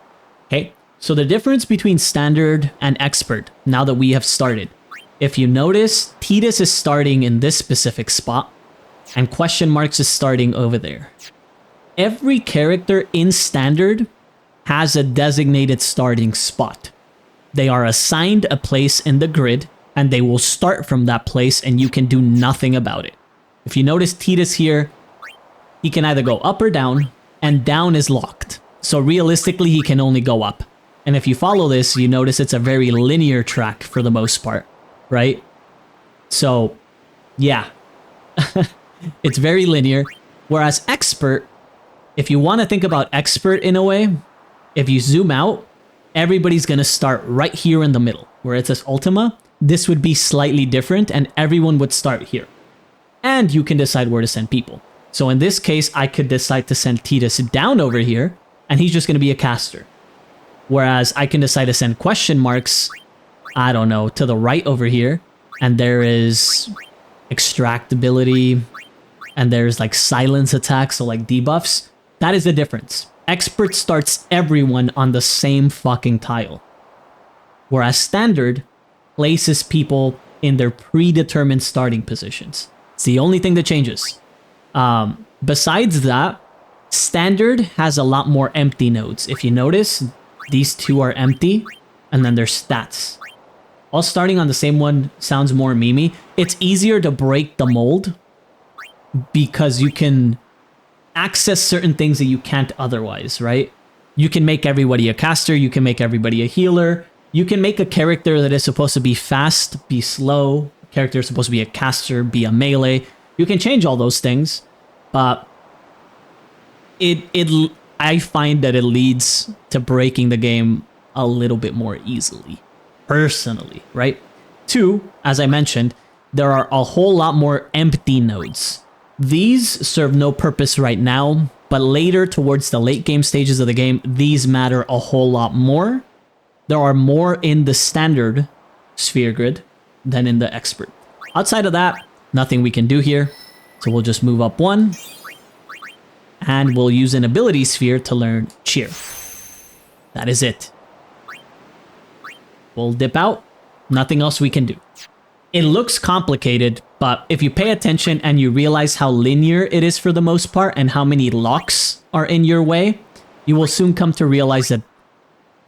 Okay, so the difference between standard and expert, now that we have started. If you notice, Tidus is starting in this specific spot, and question marks is starting over there. Every character in standard has a designated starting spot. They are assigned a place in the grid, and they will start from that place, and you can do nothing about it. If you notice Tidus here, he can either go up or down, and down is locked. So realistically, he can only go up. And if you follow this, you notice it's a very linear track for the most part, right? So, yeah. It's very linear. Whereas expert, if you want to think about expert in a way, if you zoom out, everybody's going to start right here in the middle. Where it says Ultima, this would be slightly different and everyone would start here. And you can decide where to send people. So in this case, I could decide to send Tidus down over here, and he's just going to be a caster. Whereas I can decide to send question marks, I don't know, to the right over here, and there is extractability, and there's like silence attacks, so like debuffs. That is the difference. Expert starts everyone on the same fucking tile. Whereas standard places people in their predetermined starting positions. It's the only thing that changes. Besides that, standard has a lot more empty nodes. If you notice, these two are empty, and then there's stats. All starting on the same one sounds more memey. It's easier to break the mold because you can access certain things that you can't otherwise, right? You can make everybody a caster, you can make everybody a healer, you can make a character that is supposed to be fast, be slow, a character is supposed to be a caster, be a melee. You can change all those things, but I find that it leads to breaking the game a little bit more easily, personally, right? 2, as I mentioned, there are a whole lot more empty nodes. These serve no purpose right now, but later towards the late game stages of the game, these matter a whole lot more. There are more in the standard sphere grid than in the expert. Outside of that, nothing we can do here. So we'll just move up 1. And we'll use an ability sphere to learn cheer. That is it. We'll dip out. Nothing else we can do. It looks complicated, but if you pay attention and you realize how linear it is for the most part and how many locks are in your way, you will soon come to realize that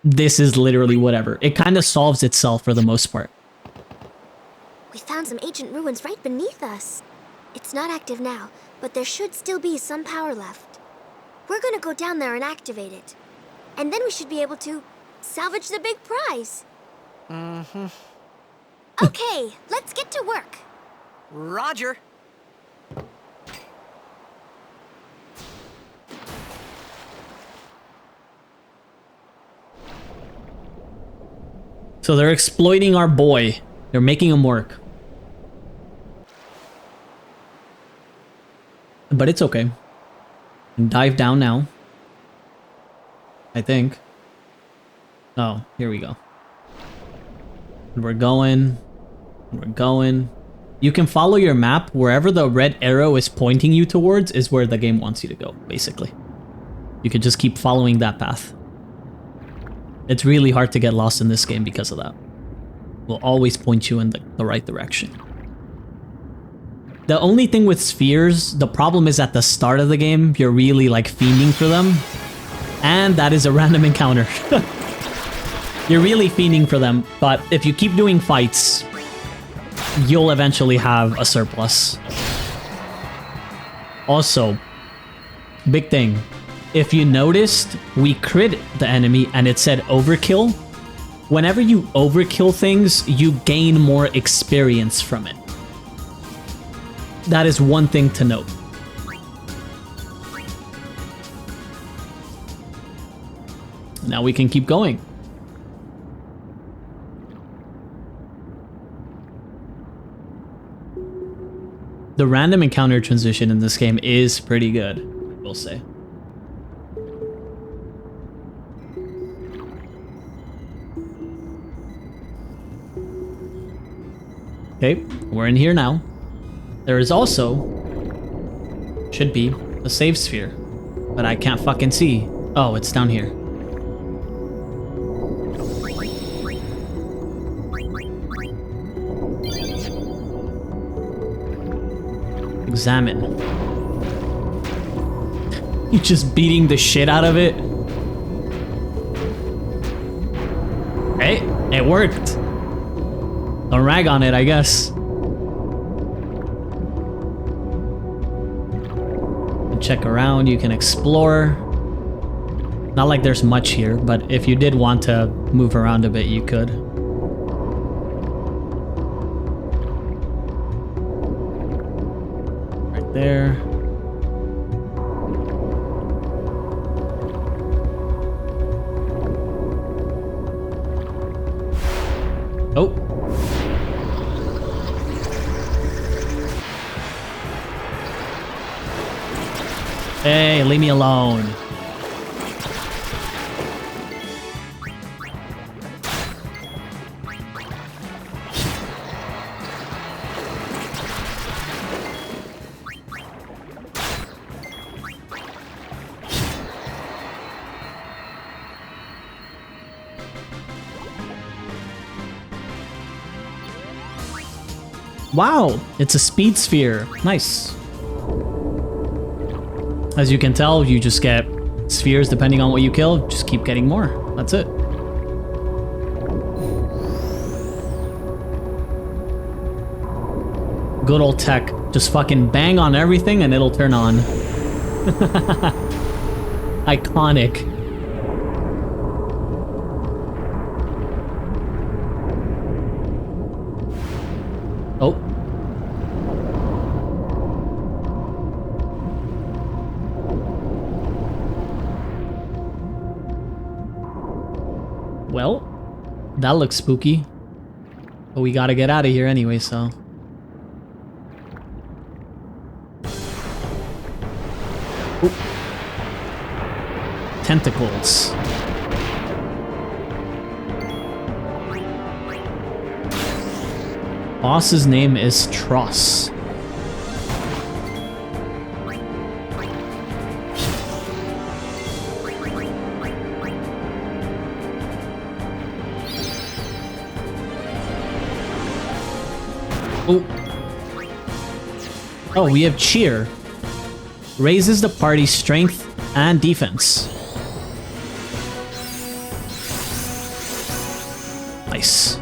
this is literally whatever. It kind of solves itself for the most part. We found some ancient ruins right beneath us. It's not active now, but there should still be some power left. We're gonna go down there and activate it. And then we should be able to salvage the big prize. Mm-hmm. Okay, let's get to work. Roger. So they're exploiting our boy. They're making him work. But it's okay. Dive down now. I think. Oh, here we go. And we're going. We're going. You can follow your map. Wherever the red arrow is pointing you towards is where the game wants you to go, basically. You could just keep following that path. It's really hard to get lost in this game because of that. Will always point you in the right direction. The only thing with spheres, the problem is at the start of the game, you're really like fiending for them. And that is a random encounter. You're really fiending for them, but if you keep doing fights, you'll eventually have a surplus. Also, big thing. If you noticed, we crit the enemy and it said overkill. Whenever you overkill things, you gain more experience from it. That is one thing to note. Now we can keep going. The random encounter transition in this game is pretty good, we'll say. Okay, we're in here now. There is also, should be, a save sphere, but I can't fucking see. Oh, it's down here. Examine. You're just beating the shit out of it. Hey, it worked. Don't rag on it, I guess. Check around, you can explore. Not like there's much here, but if you did want to move around a bit, you could. Right there. Oh. Hey, leave me alone. Wow, it's a speed sphere. Nice. As you can tell, you just get spheres depending on what you kill. Just keep getting more. That's it. Good old tech. Just fucking bang on everything and it'll turn on. Iconic. Oh. Well, that looks spooky. But we gotta get out of here anyway, so. Ooh. Tentacles. Boss's name is Tross. Oh. Oh, we have Cheer. Raises the party's strength and defense. Nice.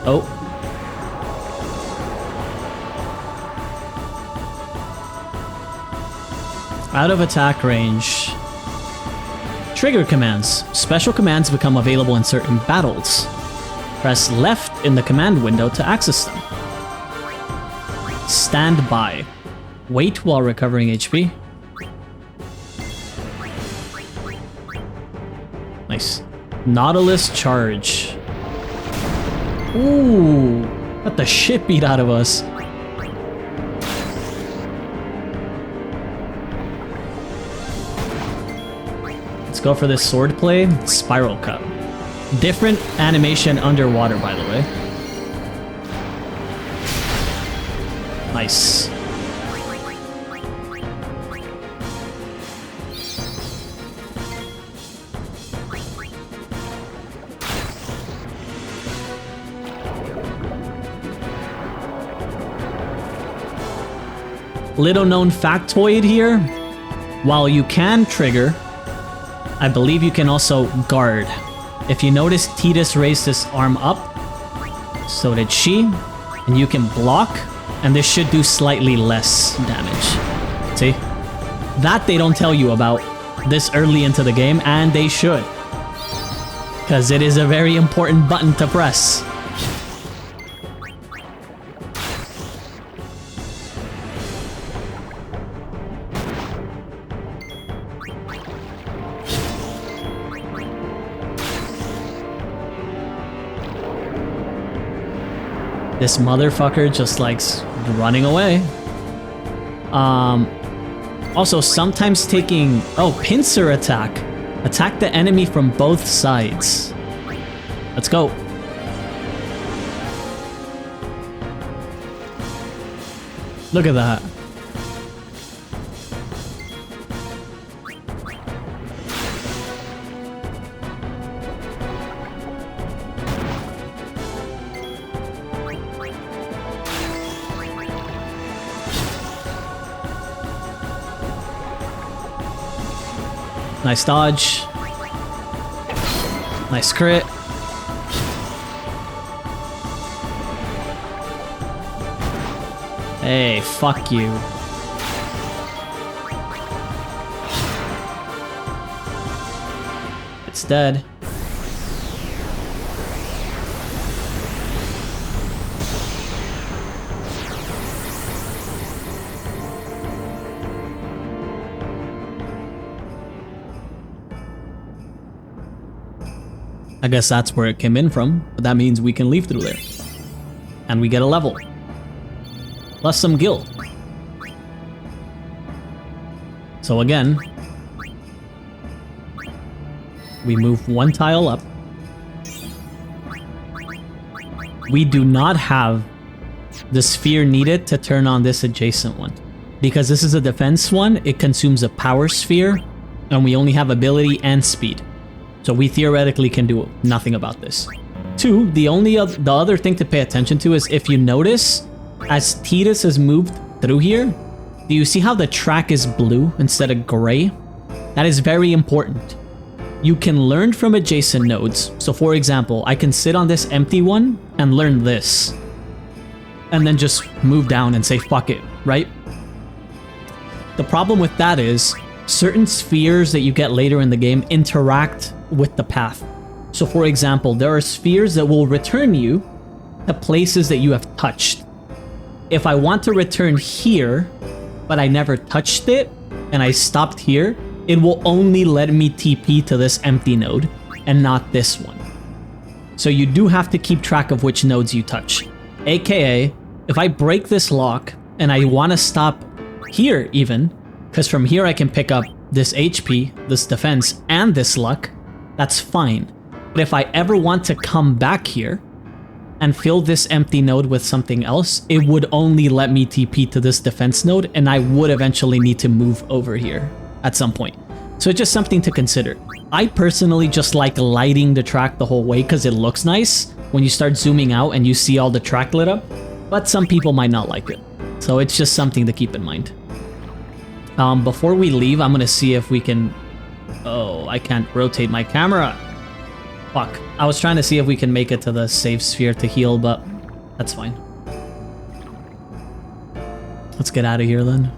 Oh. Out of attack range. Trigger commands. Special commands become available in certain battles. Press left in the command window to access them. Stand by. Wait while recovering HP. Nautilus charge. Ooh, got the shit beat out of us. Let's go for this sword play. Spiral cut. Different animation underwater, by the way. Nice. Little known factoid here. While you can trigger, I believe you can also guard. If you notice, Tidus raised his arm up. So did she. And you can block. And this should do slightly less damage. See? That they don't tell you about this early into the game, and they should. Because it is a very important button to press. This motherfucker just likes running away. Also, sometimes taking... Oh, pincer attack. Attack the enemy from both sides. Let's go. Look at that. Nice dodge. Nice crit. Hey, fuck you. It's dead. I guess that's where it came in from, but that means we can leave through there. And we get a level. Plus some gil. So again, we move one tile up. We do not have the sphere needed to turn on this adjacent one. Because this is a defense one, it consumes a power sphere, and we only have ability and speed. So we theoretically can do nothing about this. Two, the other thing to pay attention to is if you notice, as Tidus has moved through here, do you see how the track is blue instead of gray? That is very important. You can learn from adjacent nodes. So for example, I can sit on this empty one and learn this. And then just move down and say fuck it, right? The problem with that is, certain spheres that you get later in the game interact with the path. So for example, there are spheres that will return you to places that you have touched. If I want to return here, but I never touched it, and I stopped here, it will only let me TP to this empty node, and not this one. So you do have to keep track of which nodes you touch. AKA, if I break this lock, and I want to stop here even, because from here I can pick up this HP, this defense, and this luck, that's fine. But if I ever want to come back here and fill this empty node with something else, it would only let me TP to this defense node, and I would eventually need to move over here at some point. So it's just something to consider. I personally just like lighting the track the whole way because it looks nice when you start zooming out and you see all the track lit up, but some people might not like it. So it's just something to keep in mind. Before we leave, I'm gonna see if we can... Oh, I can't rotate my camera. Fuck. I was trying to see if we can make it to the save sphere to heal, but that's fine. Let's get out of here then.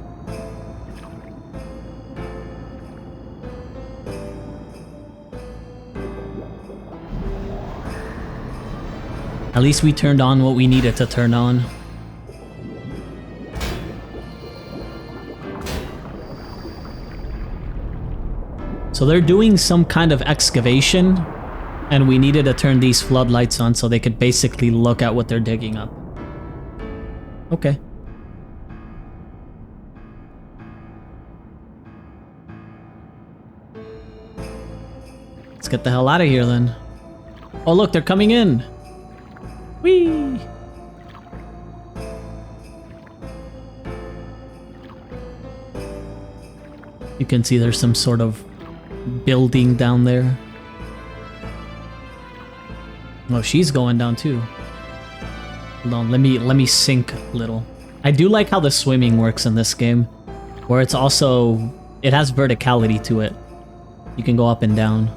At least we turned on what we needed to turn on. So they're doing some kind of excavation And we needed to turn these floodlights on so they could basically look at what they're digging up. Okay. Let's get the hell out of here then. Oh look, they're coming in. Whee! You can see there's some sort of building down there. Oh, she's going down too. Hold on, let me sink a little. I do like how the swimming works in this game, where it's also, it has verticality to it. You can go up and down.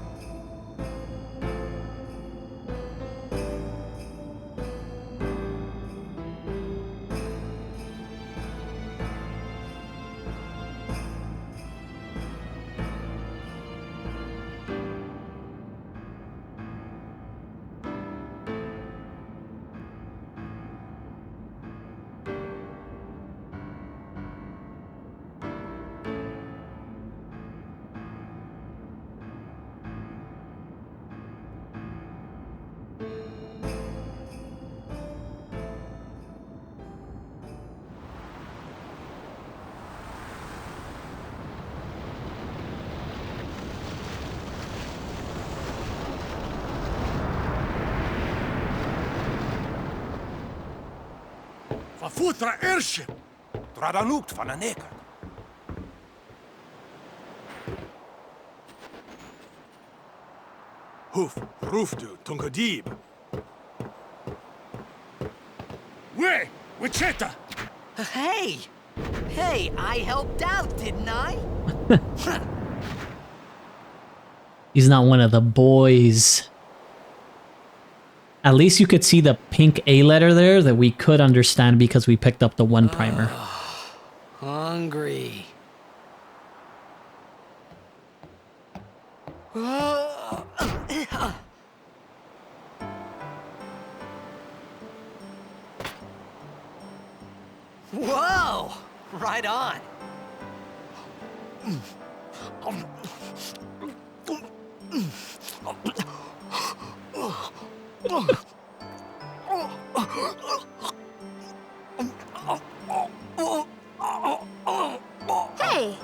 Futra airship! Tradanukt van een neker. Hoof, roofdu, tungadib. Way, Wichita! Hey! Hey, I helped out, didn't I? He's not one of the boys. At least you could see the pink A letter there that we could understand because we picked up the one primer. Hungry. Whoa! Right on. Hey!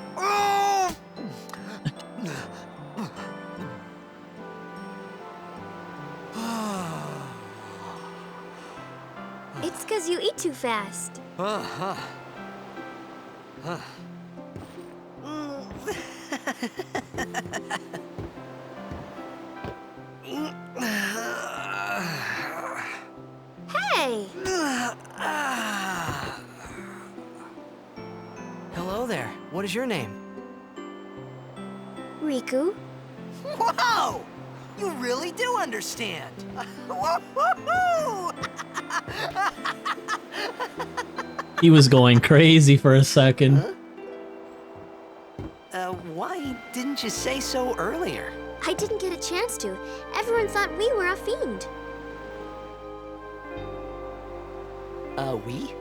It's because you eat too fast. Hey! Hello there. What is your name? Riku? Whoa! You really do understand. Woo-hoo-hoo! He was going crazy for a second. Why didn't you say so earlier? I didn't get a chance to. Everyone thought we were a fiend. We?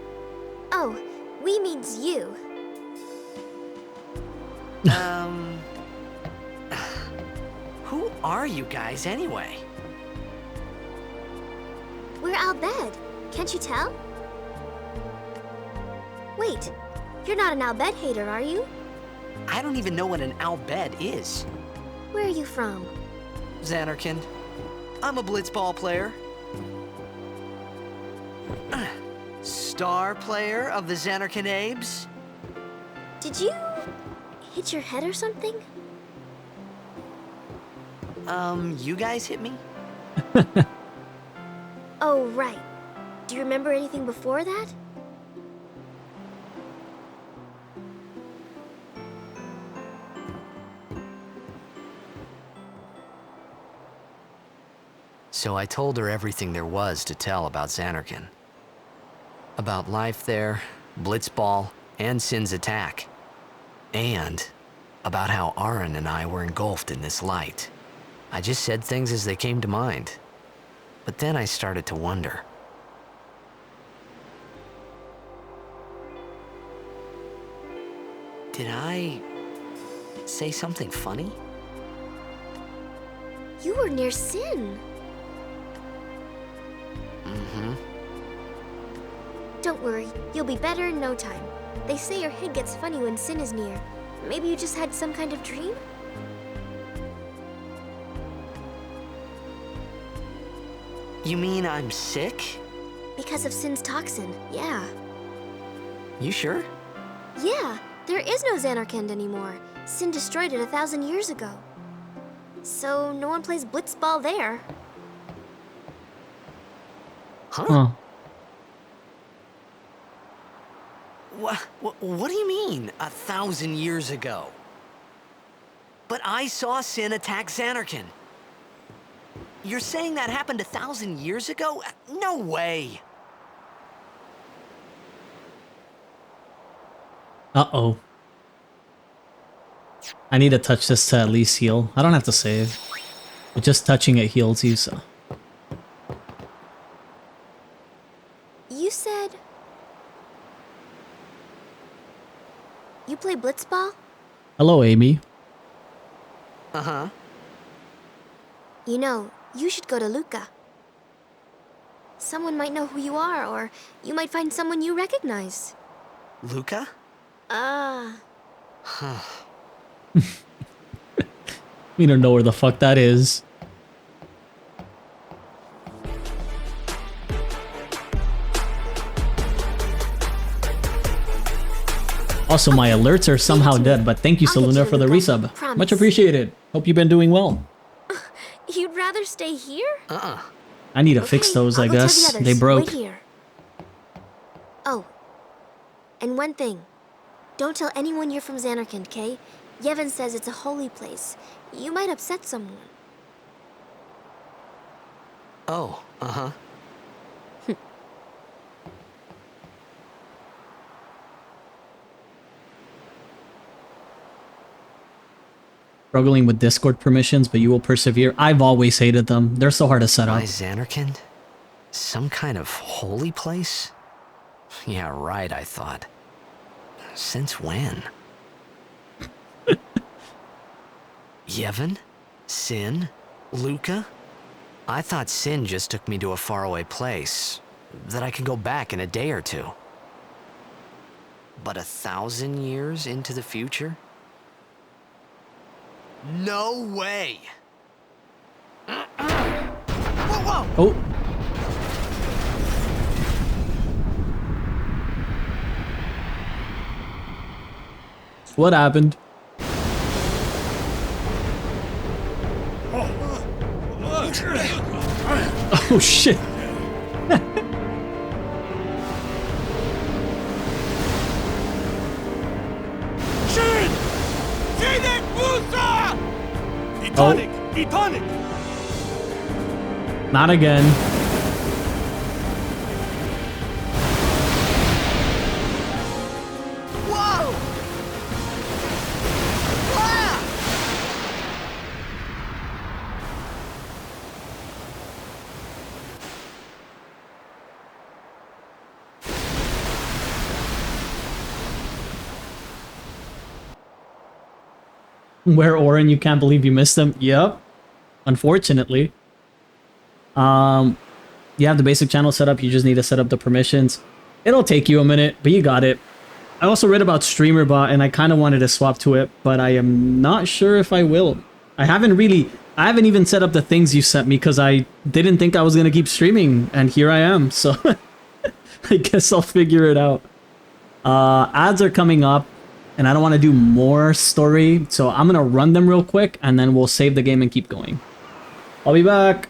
Oh, we means you. Who are you guys anyway? We're Albed. Can't you tell? Wait, you're not an Albed hater, are you? I don't even know what an Albed is. Where are you from? Xanarkand. I'm a blitzball player. Star player of the Xanarkand Abes. Did you hit your head or something? You guys hit me? Oh, right. Do you remember anything before that? So I told her everything there was to tell about Xanarkand. About life there, Blitzball, and Sin's attack. And about how Aaron and I were engulfed in this light. I just said things as they came to mind. But then I started to wonder. Did I say something funny? You were near Sin. Mm-hmm. Don't worry, you'll be better in no time. They say your head gets funny when Sin is near. Maybe you just had some kind of dream? You mean I'm sick? Because of Sin's toxin, yeah. You sure? Yeah, there is no Xanarkand anymore. Sin destroyed it 1,000 years ago. So no one plays blitzball there. Huh? Huh. What do you mean, 1,000 years ago? But I saw Sin attack Xanarkand. You're saying that happened 1,000 years ago? No way! Uh-oh. I need to touch this to at least heal. I don't have to save. But just touching it heals you, so... You said... You play blitzball? Hello, Amy. Uh-huh. You know, you should go to Luca. Someone might know who you are, or you might find someone you recognize. Luca? We don't know where the fuck that is. Also, my alerts are somehow dead, but thank you, I'll get Seluna, you, for the Luca. resub. Promise. Much appreciated. Hope you've been doing well. You'd rather stay here? I need to fix those, I'll I go tell the guess. others. They broke. Wait here. Oh, and one thing. Don't tell anyone you're from Xanarkand, Kay? Yevon says it's a holy place. You might upset someone. Oh, uh-huh. Struggling with Discord permissions, but you will persevere. I've always hated them. They're so hard to set Why up. Xanarkand? Some kind of holy place? Yeah, right, I thought. Since when? Yevon? Sin? Luca? I thought Sin just took me to a faraway place, that I could go back in a day or two. But 1,000 years into the future? No way! Whoa! Oh. What happened? Oh shit. Shin! Sinek Musa! Etonic! Etonic! Not again. Whoa! Ah! Where Orin, you can't believe you missed them. Yep. Unfortunately. You have the basic channel set up, you just need to set up the permissions. It'll take you a minute, but you got it. I also read about StreamerBot and I kind of wanted to swap to it, but I am not sure if I will. I haven't even set up the things you sent me because I didn't think I was going to keep streaming, and here I am, so I guess I'll figure it out. Ads are coming up, and I don't want to do more story, so I'm going to run them real quick, and then we'll save the game and keep going. I'll be back.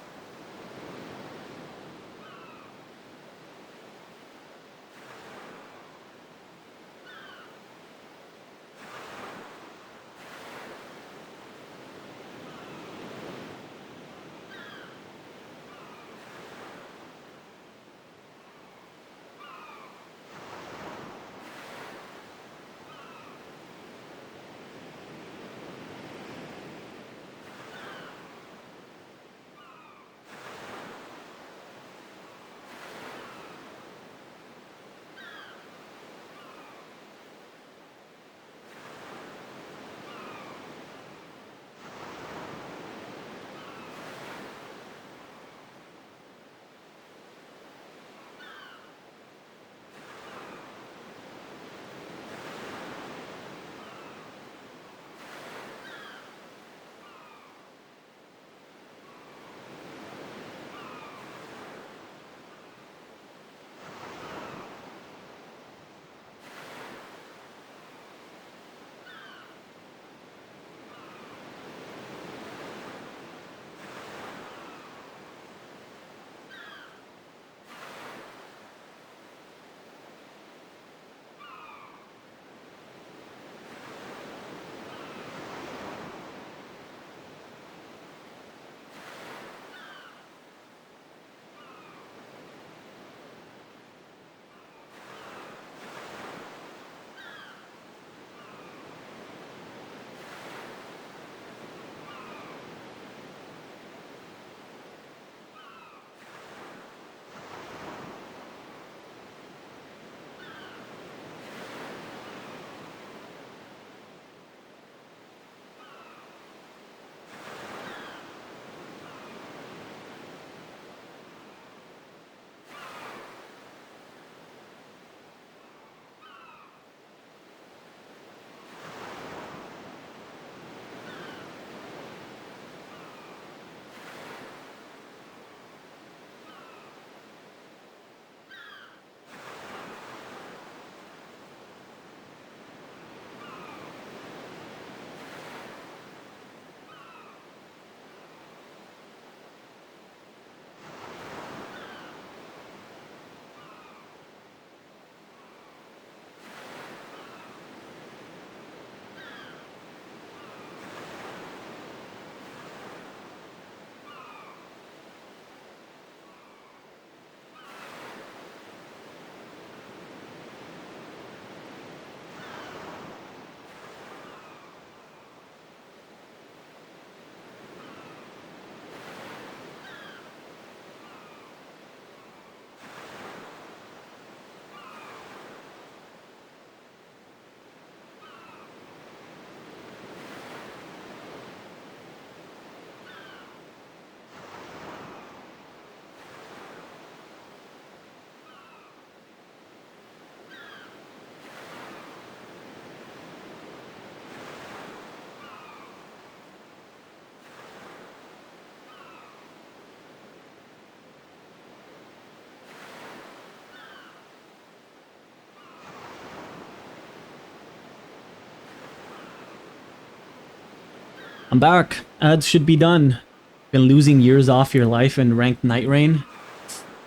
I'm back. Ads should be done. Been losing years off your life in ranked Night Rain.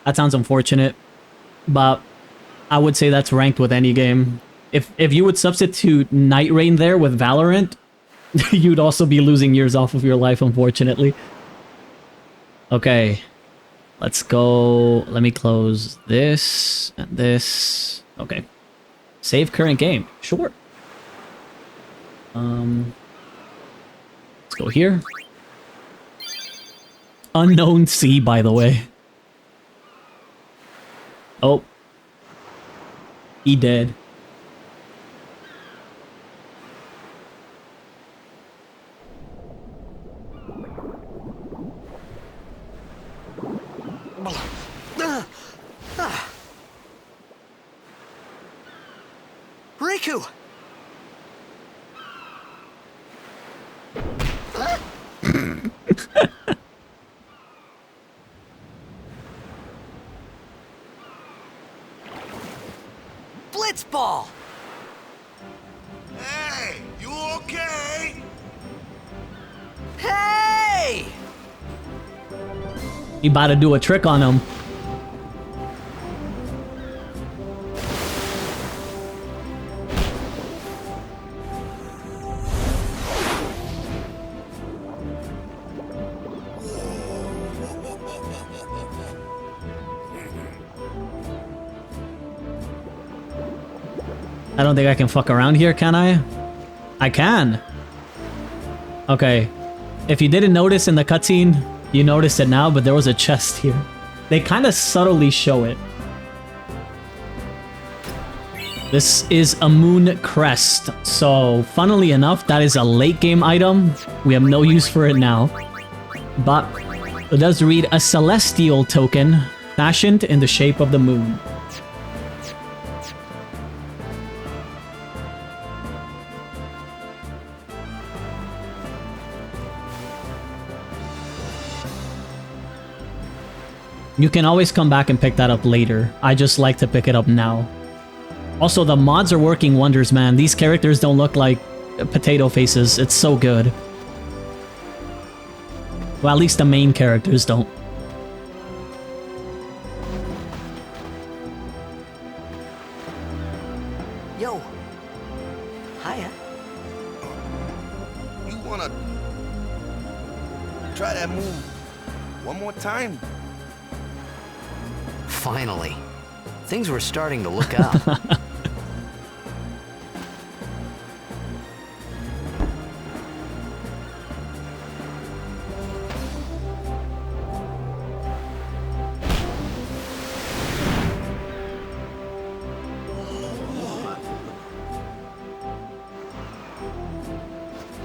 That sounds unfortunate, but I would say that's ranked with any game. If you would substitute Night Rain there with Valorant, you'd also be losing years off of your life, unfortunately. Okay. Let's go. Let me close this and this. Okay. Save current game. Sure. Let's go here. Unknown sea, by the way. Oh. He dead. Riku! Blitzball! Hey, you okay? Hey! You about to do a trick on him. I don't think I can fuck around here, can I? I can. Okay. If you didn't notice in the cutscene, you noticed it now, but there was a chest here. They kind of subtly show it. This is a moon crest. So, funnily enough, that is a late game item. We have no use for it now. But it does read a celestial token fashioned in the shape of the moon. You can always come back and pick that up later. I just like to pick it up now. Also, the mods are working wonders, man. These characters don't look like potato faces. It's so good. Well, at least the main characters don't. Yo. Hiya. You wanna try that move one more time? Finally. Things were starting to look up.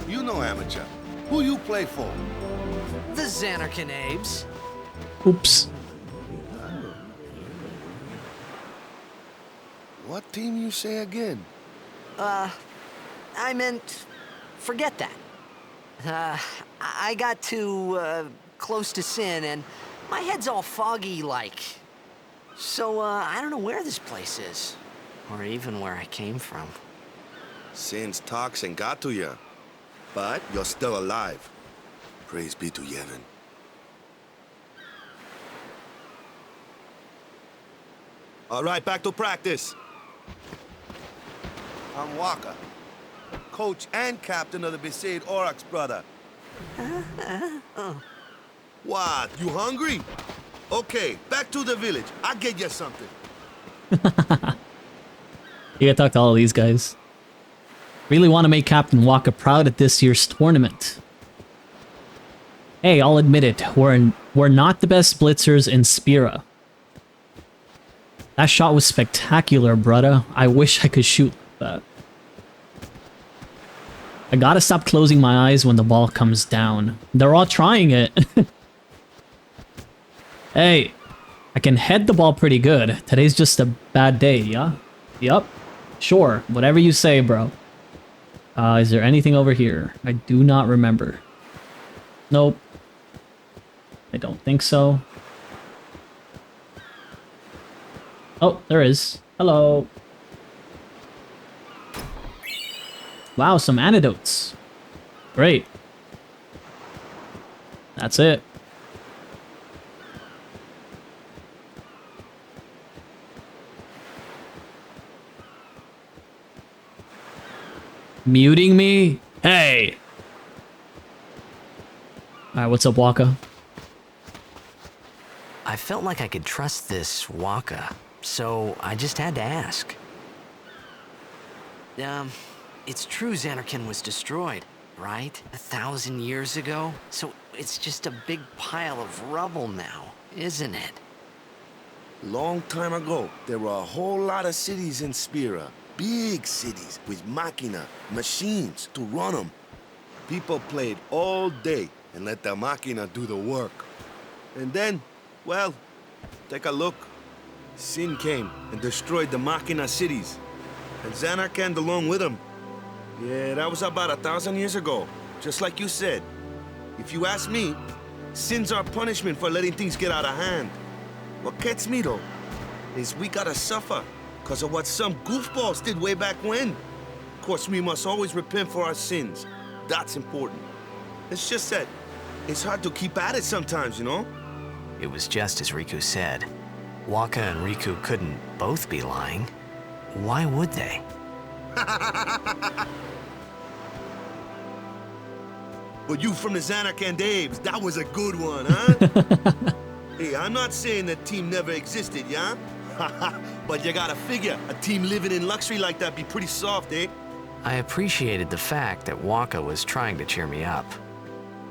You know, amateur. Who you play for? The Xanarkin Abes. Oops. What team you say again? I meant, forget that. I got too, close to Sin, and my head's all foggy like. So, I don't know where this place is. Or even where I came from. Sin's toxin got to you. But you're still alive. Praise be to Yevon. All right, back to practice. I'm Waka, coach and captain of the Besaid Aurochs, brother. What, you hungry? Okay, back to the village. I'll get you something. You gotta talk to all of these guys. Really want to make Captain Waka proud at this year's tournament. Hey, I'll admit it, we're not the best blitzers in Spira. That shot was spectacular, brother. I wish I could shoot that. I gotta stop closing my eyes when the ball comes down. They're all trying it. Hey, I can head the ball pretty good. Today's just a bad day, yeah? Yup. Sure, whatever you say, bro. Is there anything over here? I do not remember. Nope. I don't think so. Oh, there is. Hello. Wow, some antidotes. Great. That's it. Muting me? Hey! Alright, what's up, Waka? I felt like I could trust this Waka, so I just had to ask. It's true Xanarkand was destroyed, right? 1,000 years ago? So it's just a big pile of rubble now, isn't it? Long time ago, there were a whole lot of cities in Spira. Big cities with machina, machines to run them. People played all day and let the machina do the work. And then, well, take a look. Sin came and destroyed the machina cities. And Xanarkand along with them. Yeah, that was about 1,000 years ago. Just like you said. If you ask me, Sin's our punishment for letting things get out of hand. What gets me though, is we gotta suffer because of what some goofballs did way back when. Of course, we must always repent for our sins. That's important. It's just that it's hard to keep at it sometimes, you know? It was just as Riku said. Waka and Riku couldn't both be lying. Why would they? But you from the Xanarkand Daves, that was a good one, huh? Hey, I'm not saying that team never existed, yeah? But you gotta figure, a team living in luxury like that be pretty soft, eh? I appreciated the fact that Waka was trying to cheer me up.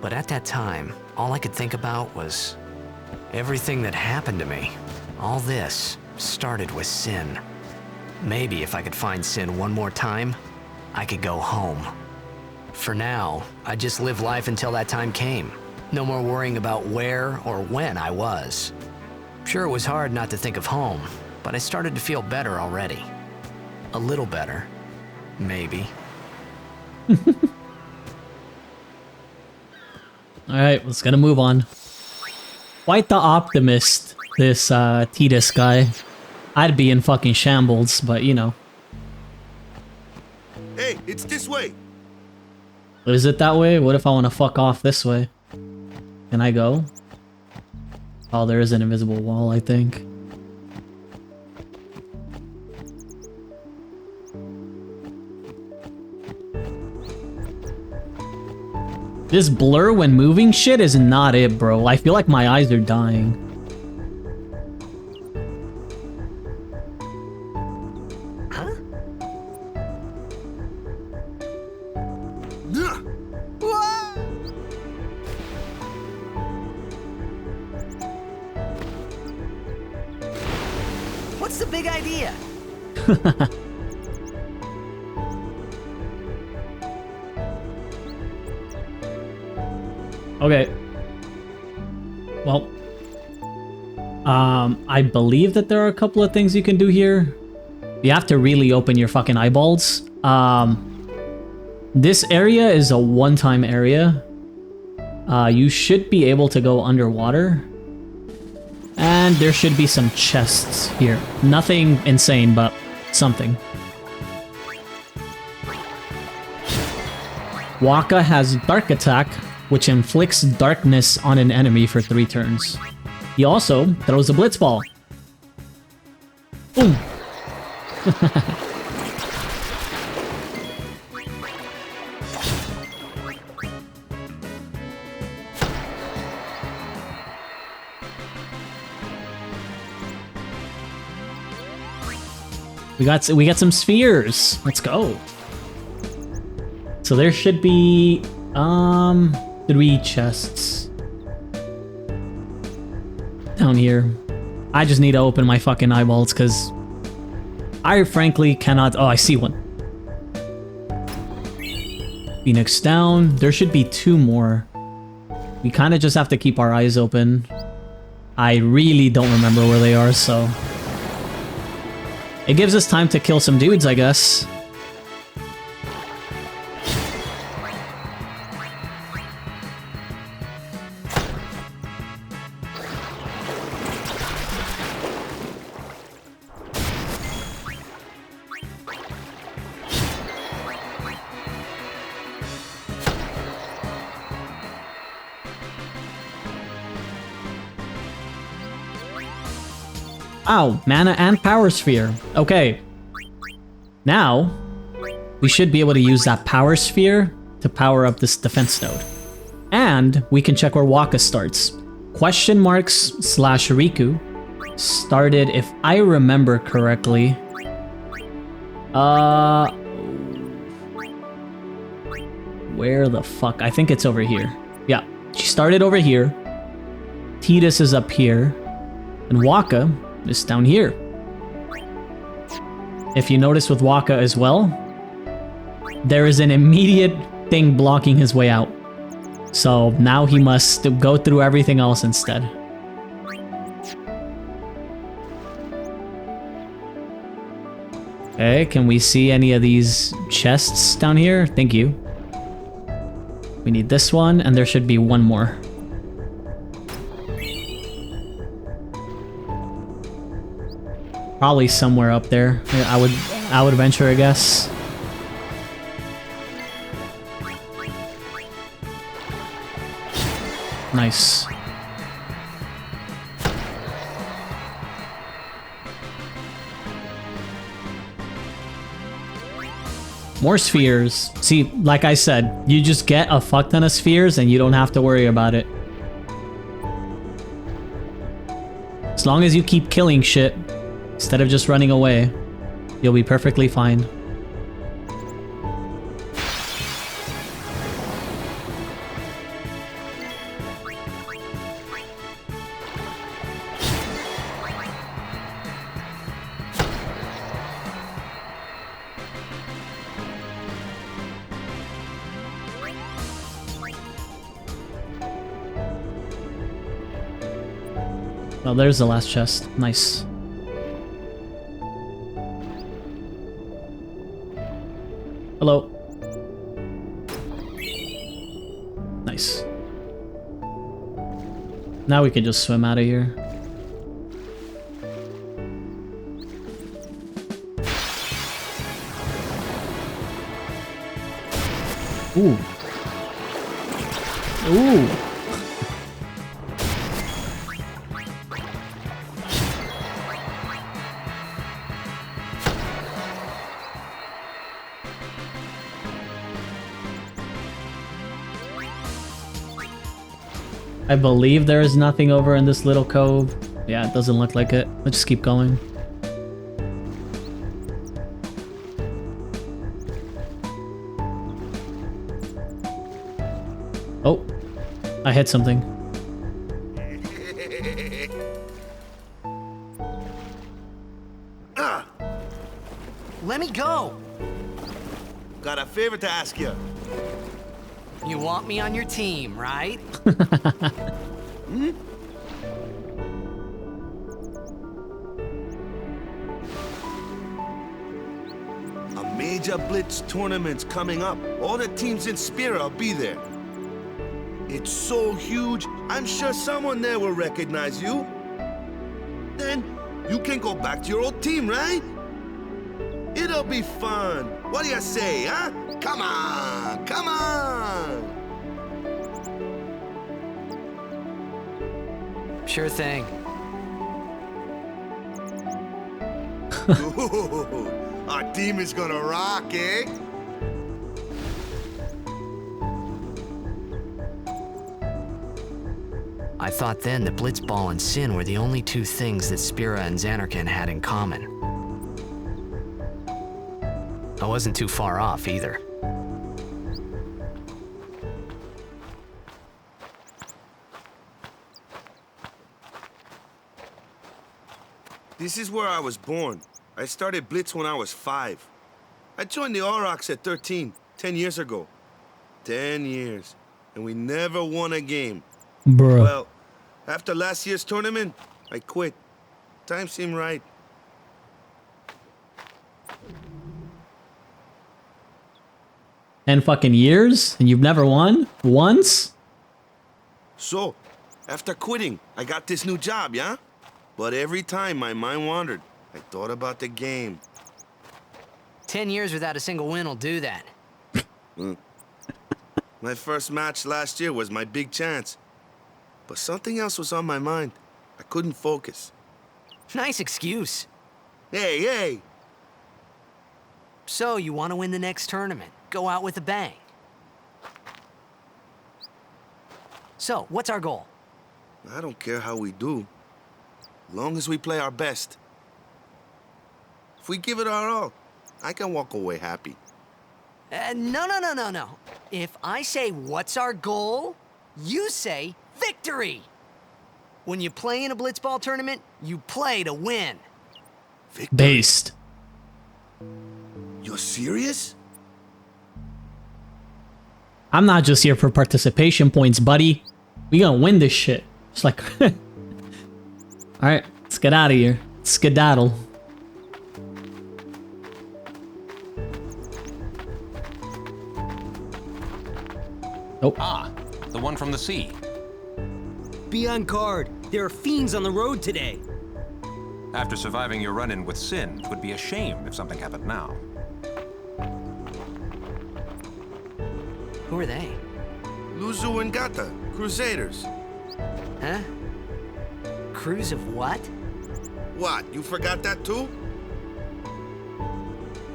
But at that time, all I could think about was everything that happened to me. All this started with Sin. Maybe if I could find Sin one more time, I could go home. For now, I just live life until that time came. No more worrying about where or when I was. Sure, it was hard not to think of home, but I started to feel better already. A little better. Maybe. Alright, let's gonna move on. Quite the optimist, this Tidus guy. I'd be in fucking shambles, but you know. Hey, it's this way. Is it that way? What if I want to fuck off this way? Can I go? Oh, there is an invisible wall, I think. This blur when moving shit is not it, bro. I feel like my eyes are dying. What's the big idea? Okay. Well, I believe that there are a couple of things you can do here. You have to really open your fucking eyeballs. This area is a one-time area. You should be able to go underwater. And there should be some chests here. Nothing insane, but something. Waka has Dark Attack, which inflicts darkness on an enemy for 3 turns. He also throws a Blitz Ball. Boom! We got some spheres. Let's go. So there should be 3 chests down here. I just need to open my fucking eyeballs because I frankly cannot. Oh, I see one. Phoenix down. There should be 2 more. We kind of just have to keep our eyes open. I really don't remember where they are, so it gives us time to kill some dudes, I guess. Ow, mana and power sphere. Okay. Now, we should be able to use that power sphere to power up this defense node. And we can check where Waka starts. Question marks / Riku started, if I remember correctly. Where the fuck? I think it's over here. Yeah, she started over here. Tidus is up here. And Waka is down here. If you notice with Waka as well, there is an immediate thing blocking his way out. So now he must go through everything else instead. Okay, can we see any of these chests down here? Thank you. We need this one, and there should be one more. Probably somewhere up there. I would venture a guess. Nice. More spheres. See, like I said, you just get a fuck ton of spheres and you don't have to worry about it. As long as you keep killing shit, instead of just running away, you'll be perfectly fine. Oh, there's the last chest. Nice. Hello. Nice. Now we can just swim out of here. Ooh. Ooh. I believe there is nothing over in this little cove. Yeah, it doesn't look like it. Let's just keep going. Oh, I hit something. Let me go! Got a favor to ask you. You want me on your team, right? Hmm? A major blitz tournament's coming up. All the teams in Spira will be there. It's so huge, I'm sure someone there will recognize you. Then you can go back to your old team, right? It'll be fun. What do you say, huh? Come on, come on! Sure thing. Ooh, our team is gonna rock, eh? I thought then that Blitzball and Sin were the only two things that Spira and Xanarkand had in common. I wasn't too far off either. This is where I was born. I started Blitz when I was 5. I joined the Aurochs at 13, 10 years ago. 10 years, and we never won a game. Bruh. Well, after last year's tournament, I quit. Time seemed right. And fucking years? And you've never won? Once? So, after quitting, I got this new job, yeah? But every time my mind wandered, I thought about the game. 10 years without a single win will do that. My first match last year was my big chance. But something else was on my mind. I couldn't focus. Nice excuse. Hey, hey! So, you want to win the next tournament? Go out with a bang. So, what's our goal? I don't care how we do. Long as we play our best. If we give it our all, I can walk away happy. No. If I say, what's our goal? You say, victory! When you play in a blitzball tournament, you play to win. Victor, Based. you're serious? I'm not just here for participation points, buddy. We gonna win this shit. It's like... Alright, let's get out of here. Skedaddle. Oh. Ah, the one from the sea. Be on guard. There are fiends on the road today. After surviving your run-in with Sin, it would be a shame if something happened now. Who are they? Luzu and Gata, Crusaders. Huh? Crews of what? What, you forgot that too?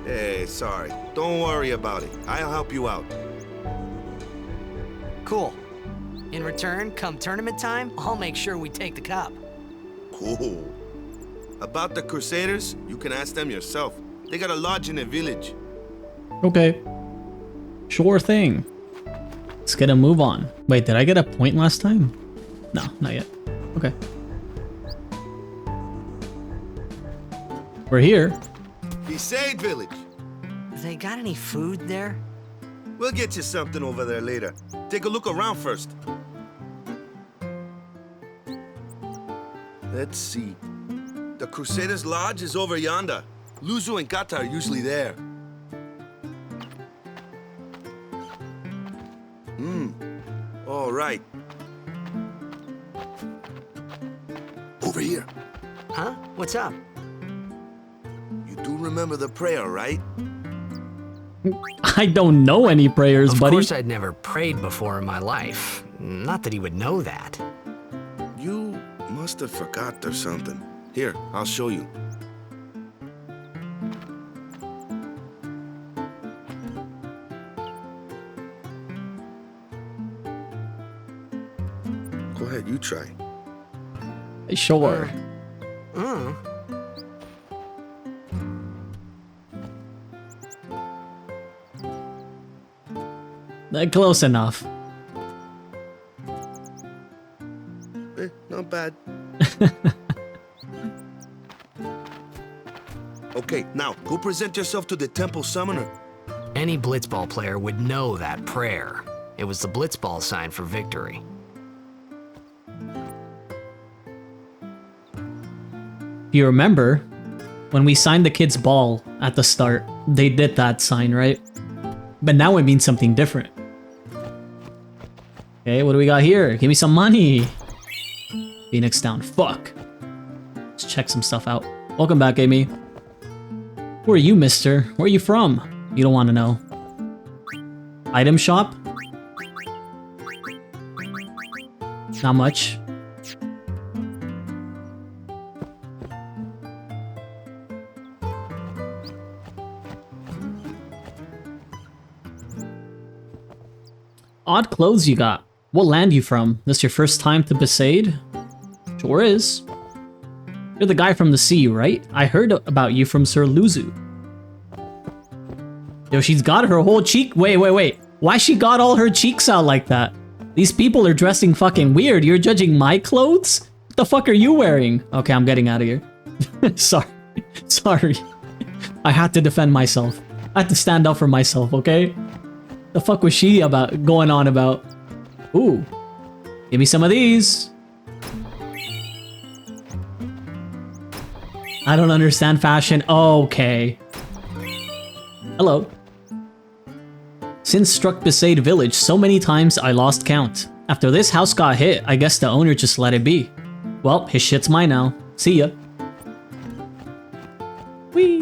Hey, sorry. Don't worry about it. I'll help you out. Cool. In return, come tournament time, I'll make sure we take the cup. Cool. About the Crusaders, you can ask them yourself. They got a lodge in a village. Okay. Sure thing. Let's get a move on. Wait, did I get a point last time? No, not yet. Okay. We're here. Beside village. They got any food there? We'll get you something over there later. Take a look around first. Let's see. The Crusaders' Lodge is over yonder. Luzu and Gata are usually there. All right. Over here. Huh? What's up? You do remember the prayer, right? I don't know any prayers, buddy. Of course I'd never prayed before in my life. Not that he would know that. You must have forgot or something. Here, I'll show you. Go ahead, you try. Sure. Close enough. Not bad. Okay, now, go present yourself to the temple summoner. Any blitzball player would know that prayer. It was the blitzball sign for victory. If you remember, when we signed the kid's ball at the start, they did that sign, right? But now it means something different. Okay, what do we got here? Give me some money. Phoenix down. Fuck. Let's check some stuff out. Welcome back, Amy. Who are you, mister? Where are you from? You don't want to know. Item shop? Not much. Odd clothes you got. What land you from? This your first time to Besaid? Sure is. You're the guy from the sea, right? I heard about you from Sir Luzu. Yo, she's got her whole cheek. Wait. Why she got all her cheeks out like that? These people are dressing fucking weird. You're judging my clothes? What the fuck are you wearing? Okay, I'm getting out of here. Sorry. I had to defend myself. I had to stand up for myself, okay? The fuck was she going on about? Ooh. Give me some of these. I don't understand fashion. Okay. Hello. Since struck Besaid village so many times I lost count. After this house got hit, I guess the owner just let it be. Well, his shit's mine now. See ya. Whee!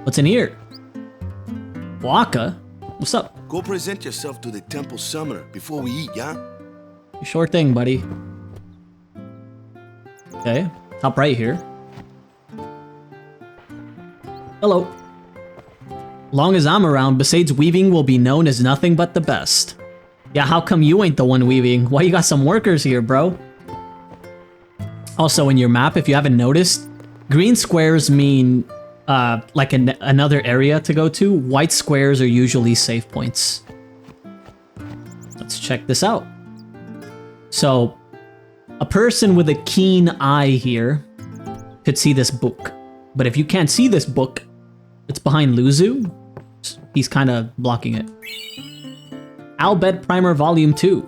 What's in here? Waka? What's up? Go present yourself to the temple summoner before we eat, yeah? Sure thing, buddy. Okay, top right here. Hello. Long as I'm around, Besaid's weaving will be known as nothing but the best. Yeah, how come you ain't the one weaving? Why you got some workers here, bro? Also, in your map, if you haven't noticed, green squares mean like another area to go to. White squares are usually save points. Let's check this out. So, a person with a keen eye here could see this book. But if you can't see this book, it's behind Luzu. He's kind of blocking it. Albed Primer Volume 2.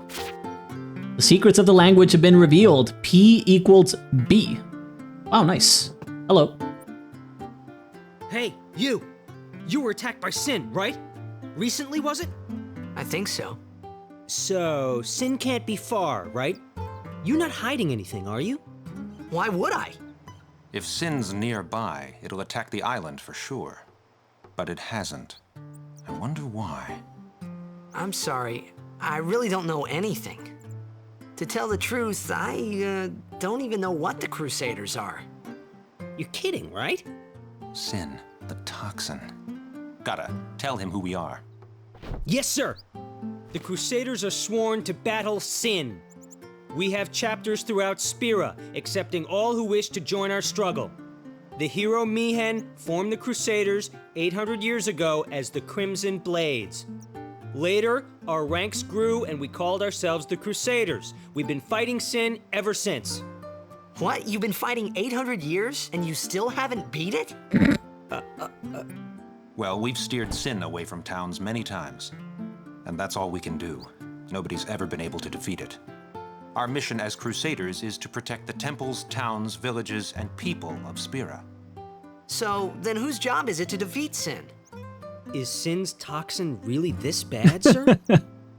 The secrets of the language have been revealed. P equals B. Wow, nice. Hello. Hey, you! You were attacked by Sin, right? Recently, was it? I think so. So, Sin can't be far, right? You're not hiding anything, are you? Why would I? If Sin's nearby, it'll attack the island for sure. But it hasn't. I wonder why. I'm sorry. I really don't know anything. To tell the truth, I don't even know what the Crusaders are. You're kidding, right? Sin, the toxin. Gotta tell him who we are. Yes, sir! The Crusaders are sworn to battle Sin. We have chapters throughout Spira, accepting all who wish to join our struggle. The hero Mihen formed the Crusaders 800 years ago as the Crimson Blades. Later, our ranks grew and we called ourselves the Crusaders. We've been fighting Sin ever since. What? You've been fighting 800 years and you still haven't beat it? Well, we've steered Sin away from towns many times. And that's all we can do. Nobody's ever been able to defeat it. Our mission as Crusaders is to protect the temples, towns, villages, and people of Spira. So, then whose job is it to defeat Sin? Is Sin's toxin really this bad, sir?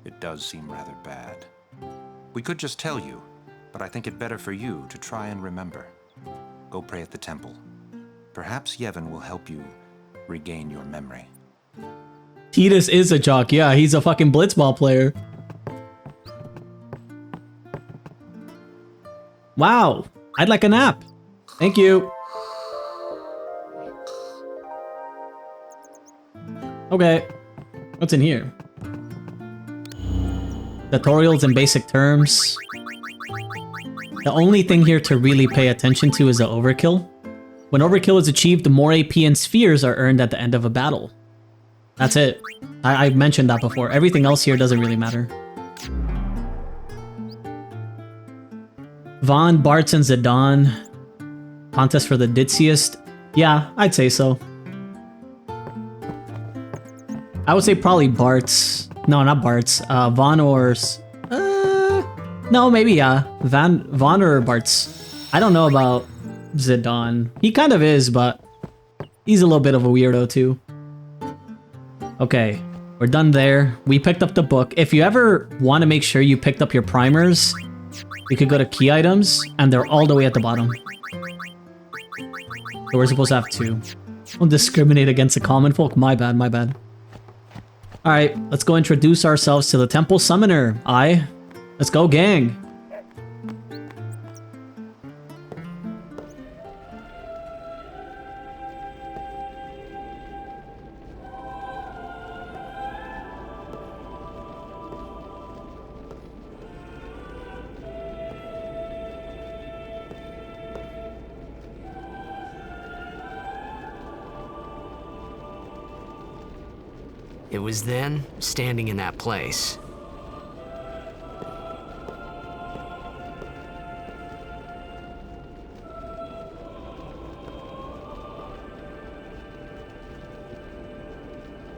It does seem rather bad. We could just tell you, but I think it better for you to try and remember. Go pray at the temple. Perhaps Yevon will help you regain your memory. Tidus is a jock, yeah, he's a fucking blitzball player. Wow, I'd like a nap. Thank you. Okay, what's in here? Tutorials in basic terms. The only thing here to really pay attention to is the overkill. When overkill is achieved, more AP and spheres are earned at the end of a battle. That's it. I mentioned that before. Everything else here doesn't really matter. Vaughn, Bartz, and Zidane. Contest for the ditziest? Yeah, I'd say so. I would say probably Bartz. No, not Bartz. Vaughn or... no, maybe yeah. Vaughn or Bartz. I don't know about Zidane. He kind of is, but he's a little bit of a weirdo too. Okay, we're done there. We picked up the book. If you ever want to make sure you picked up your primers, you could go to key items, and they're all the way at the bottom. So we're supposed to have 2. Don't discriminate against the common folk. My bad, my bad. Alright, let's go introduce ourselves to the Temple Summoner. Let's go, gang. It was then, standing in that place.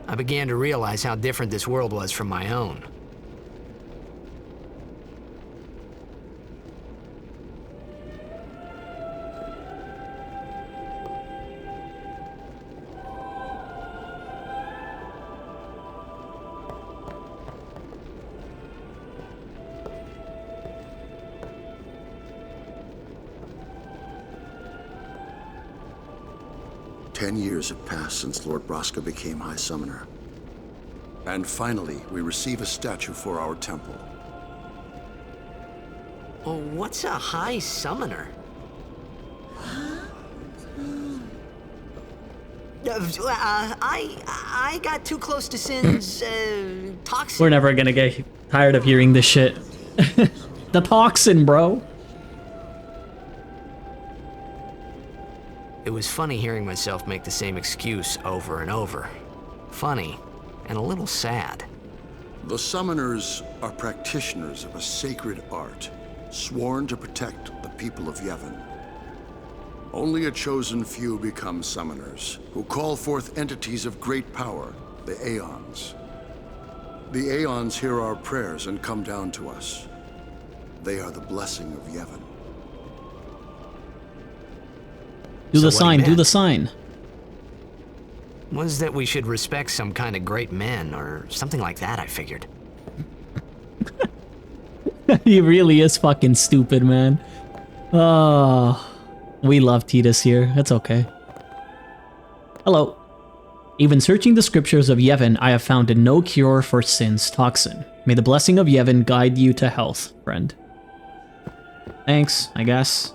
I began to realize how different this world was from my own. Ten years have passed since Lord Braska became High Summoner. And finally, we receive a statue for our temple. Well, what's a High Summoner? I got too close to Sin's toxin. We're never gonna get tired of hearing this shit. The toxin, bro. It was funny hearing myself make the same excuse over and over. Funny, and a little sad. The summoners are practitioners of a sacred art, sworn to protect the people of Yevon. Only a chosen few become summoners, who call forth entities of great power, the Aeons. The Aeons hear our prayers and come down to us. They are the blessing of Yevon. Do the So what sign, he do meant the sign. was that we should respect some kind of great men, or something like that, I figured. He really is fucking stupid, man. Oh, we love Titus here. It's okay. Hello. Even searching the scriptures of Yevon, I have found no cure for Sin's toxin. May the blessing of Yevon guide you to health, friend. Thanks, I guess.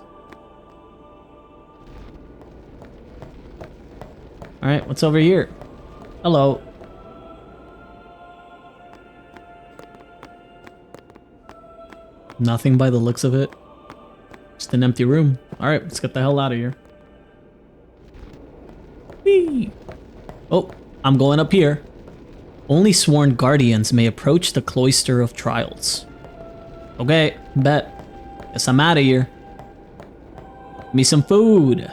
Alright, what's over here? Hello. Nothing by the looks of it. Just an empty room. Alright, let's get the hell out of here. Whee! Oh, I'm going up here. Only sworn guardians may approach the Cloister of Trials. Okay, bet. Guess I'm out of here. Give me some food.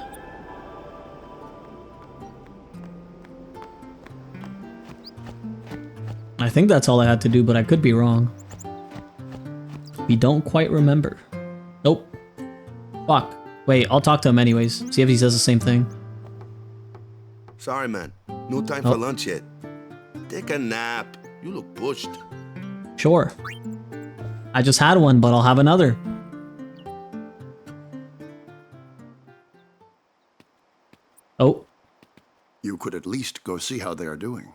I think that's all I had to do, but I could be wrong. We don't quite remember. Nope. Fuck. Wait, I'll talk to him anyways. See if he says the same thing. Sorry, man. No time for lunch yet. Take a nap. You look pushed. Sure. I just had one, but I'll have another. Oh. You could at least go see how they are doing.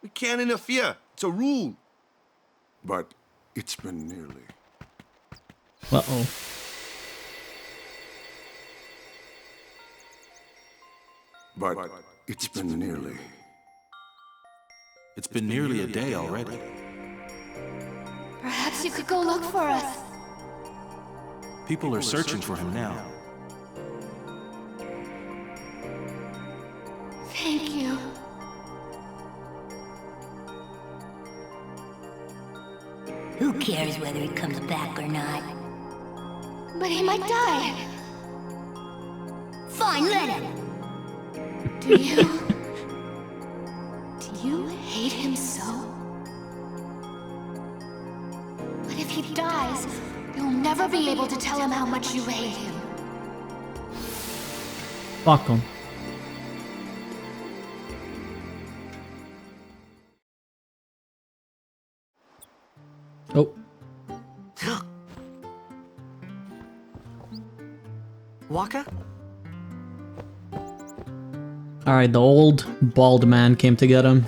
We can't interfere. It's a rule. But it's been nearly. Uh-oh. But it's been nearly. It's been nearly a day already. Perhaps you could go look for us. People are searching for him now. Thank you. Who cares whether he comes back or not? But he might die. Fine, let him. Do you hate him so? But if he dies, you'll never be able to tell him how much you hate him. Fuck him. Oh. Waka? Alright, the old bald man came to get him.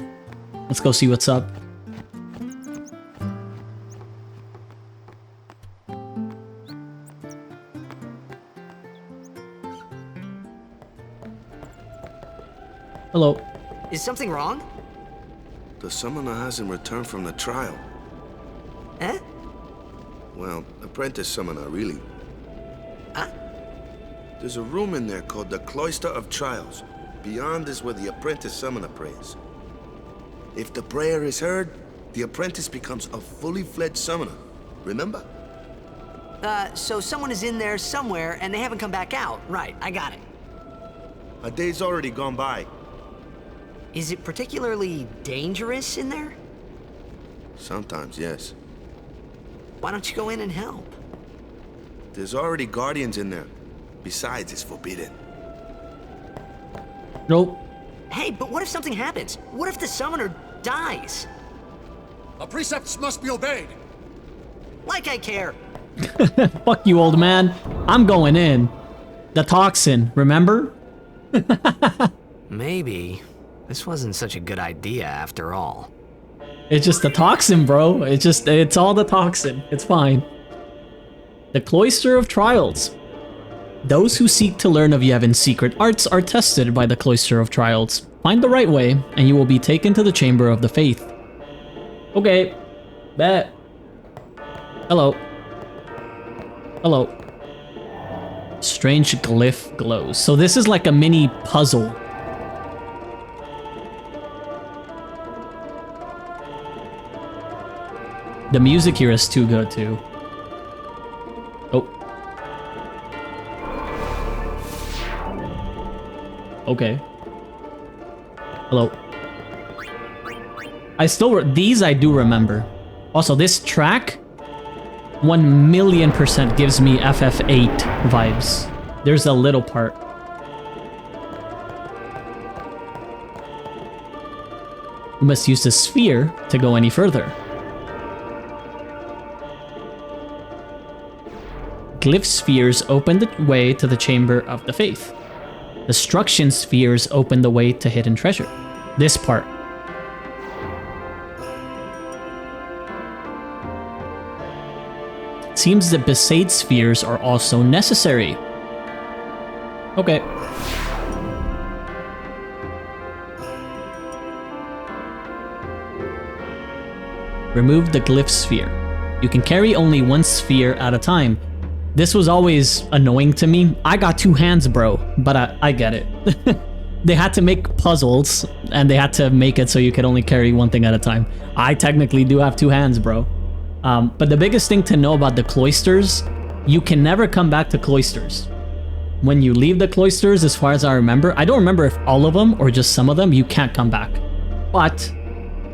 Let's go see what's up. Hello. Is something wrong? The summoner hasn't returned from the trial. Eh? Well, apprentice summoner, really. Huh? There's a room in there called the Cloister of Trials. Beyond is where the apprentice summoner prays. If the prayer is heard, the apprentice becomes a fully fledged summoner. Remember? So someone is in there somewhere and they haven't come back out. Right, I got it. A day's already gone by. Is it particularly dangerous in there? Sometimes, yes. Why don't you go in and help? There's already guardians in there. Besides, it's forbidden. Nope. Hey, but what if something happens? What if the summoner dies? Our precepts must be obeyed. Like I care. Fuck you, old man. I'm going in. The toxin, remember? Maybe this wasn't such a good idea after all. It's just the toxin, bro. It's all the toxin. It's fine. The Cloister of Trials. Those who seek to learn of Yevon's secret arts are tested by the Cloister of Trials. Find the right way, and you will be taken to the Chamber of the Faith. Okay. Bet. Hello. Hello. Strange glyph glows. So this is like a mini puzzle. The music here is too good too. Oh. Okay. Hello. These I do remember. Also, this track 1,000,000% gives me FF8 vibes. There's a little part. You must use the sphere to go any further. Glyph spheres open the way to the Chamber of the Faith. Destruction spheres open the way to hidden treasure. This part. Seems that Besaid spheres are also necessary. Okay. Remove the glyph sphere. You can carry only one sphere at a time. This was always annoying to me. I got 2 hands, bro, but I get it. They had to make puzzles, and they had to make it so you could only carry one thing at a time. I technically do have 2 hands, bro. But the biggest thing to know about the cloisters, you can never come back to cloisters. When you leave the cloisters, as far as I remember, I don't remember if all of them or just some of them, you can't come back. But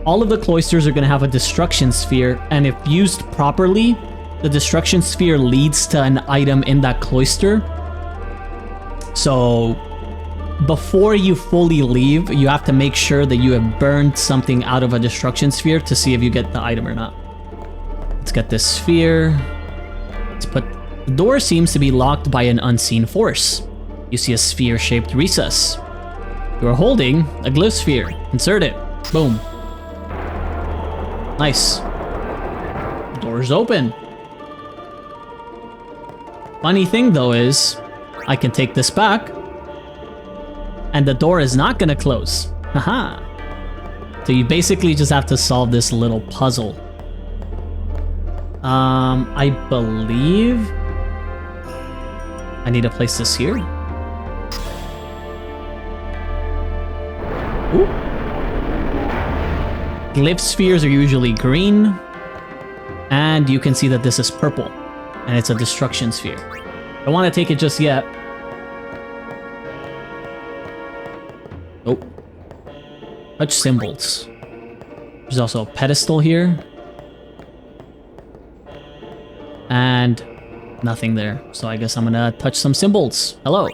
all of the cloisters are going to have a destruction sphere, and if used properly, the destruction sphere leads to an item in that cloister. So before you fully leave, you have to make sure that you have burned something out of a destruction sphere to see if you get the item or not. Let's get this sphere. Let's put... The door seems to be locked by an unseen force. You see a sphere-shaped recess. You are holding a glyph sphere. Insert it. Boom. Nice. Door's open. Funny thing though is, I can take this back, and the door is not gonna close. Haha. So you basically just have to solve this little puzzle. I believe I need to place this here. Ooh. Glyph spheres are usually green, and you can see that this is purple, and it's a destruction sphere. Don't want to take it just yet. Oh. Touch symbols. There's also a pedestal here. And nothing there. So I guess I'm gonna touch some symbols. Hello.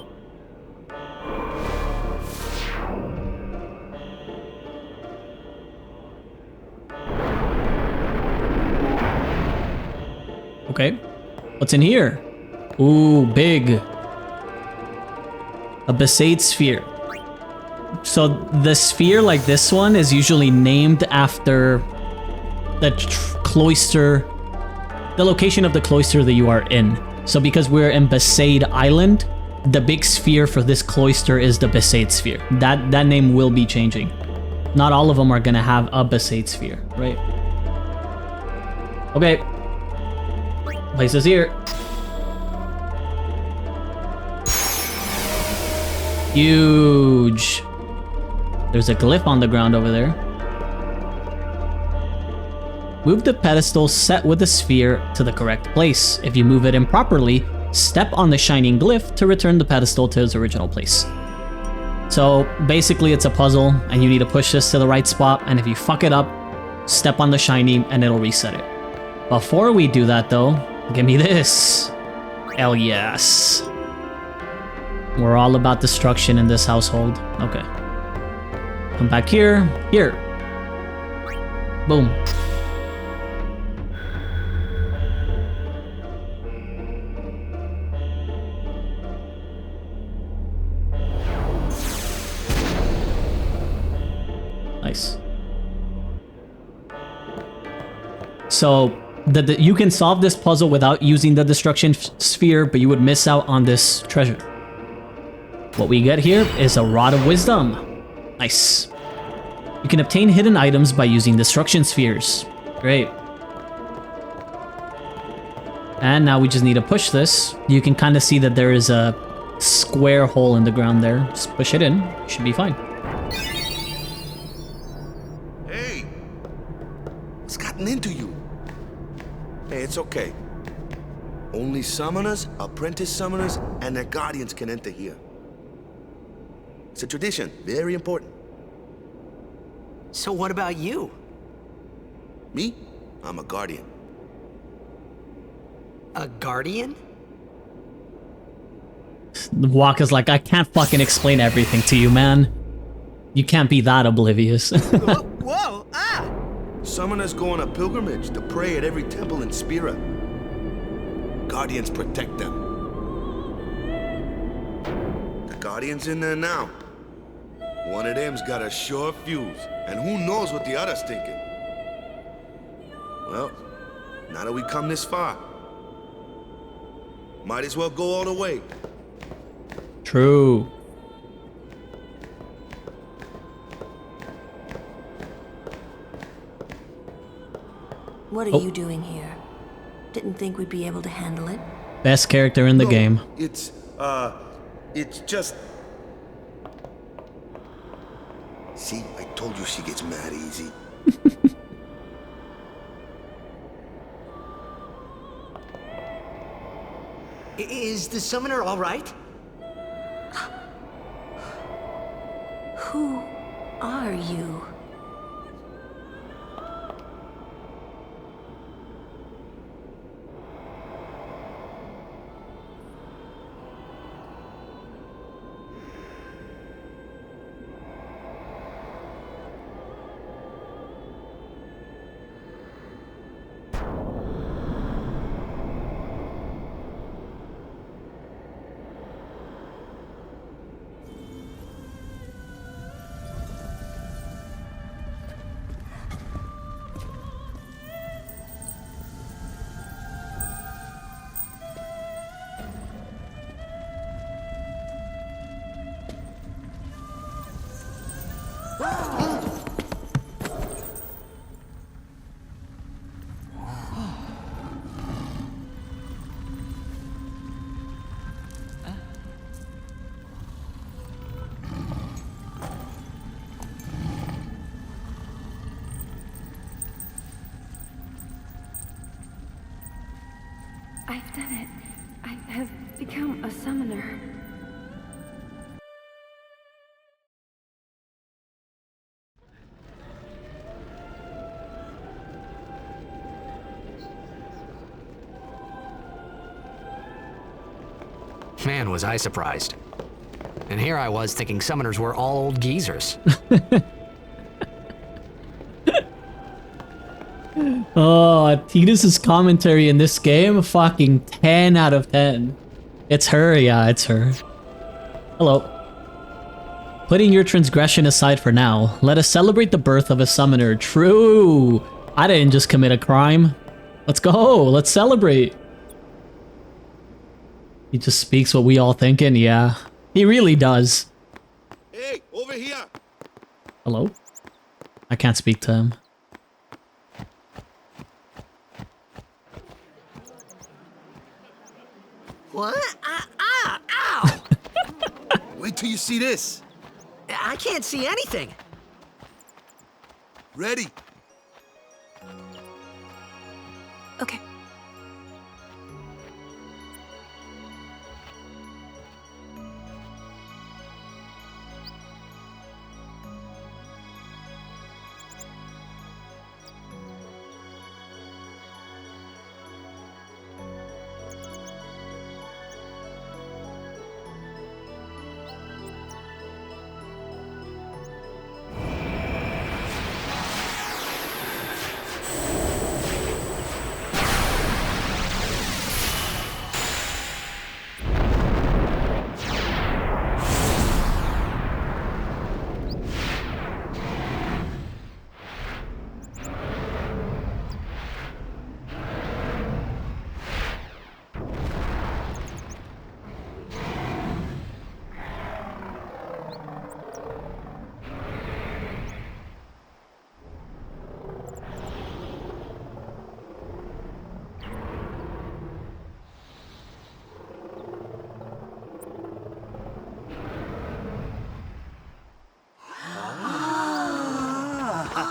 Okay. What's in here? Ooh, big. A Besaid sphere. So the sphere like this one is usually named after the cloister, the location of the cloister that you are in. So because we're in Besaid Island, the big sphere for this cloister is the Besaid sphere. That name will be changing. Not all of them are gonna have a Besaid sphere, right? Okay. Place is here. Huge. There's a glyph on the ground over there. Move the pedestal set with the sphere to the correct place. If you move it improperly, step on the shining glyph to return the pedestal to its original place. So basically it's a puzzle and you need to push this to the right spot, and if you fuck it up, step on the shiny and it'll reset it. Before we do that though, give me this. Hell yes. We're all about destruction in this household. Okay. Come back here. Here. Boom. Nice. So that you can solve this puzzle without using the destruction sphere, but you would miss out on this treasure. What we get here is a Rod of Wisdom. Nice. You can obtain hidden items by using destruction spheres. Great. And now we just need to push this. You can kind of see that there is a square hole in the ground there. Just push it in. Should be fine. Hey! What's gotten into you? Hey, it's okay. Only summoners, apprentice summoners, and their guardians can enter here. It's a tradition, very important. So what about you? Me? I'm a guardian. A guardian? Waka's like, I can't fucking explain everything to you, man. You can't be that oblivious. Whoa! Ah! Summoners go on a pilgrimage to pray at every temple in Spira. Guardians protect them. The Guardian's in there now. One of them's got a sure fuse, and who knows what the other's thinking. Well, now that we come this far, might as well go all the way. True. What are you doing here? Didn't think we'd be able to handle it. Best character in the game. It's just... See, I told you she gets mad easy. Is the summoner all right? Who are you? I've done it. I have become a summoner. Man, was I surprised. And here I was thinking summoners were all old geezers. Oh, Tidus's commentary in this game, fucking 10 out of 10. It's her, yeah, it's her. Hello. Putting your transgression aside for now, let us celebrate the birth of a summoner. True! I didn't just commit a crime. Let's go, let's celebrate. He just speaks what we all thinking, yeah. He really does. Hey, over here! Hello? I can't speak to him. What? Ow! Wait till you see this. I can't see anything. Ready? Okay.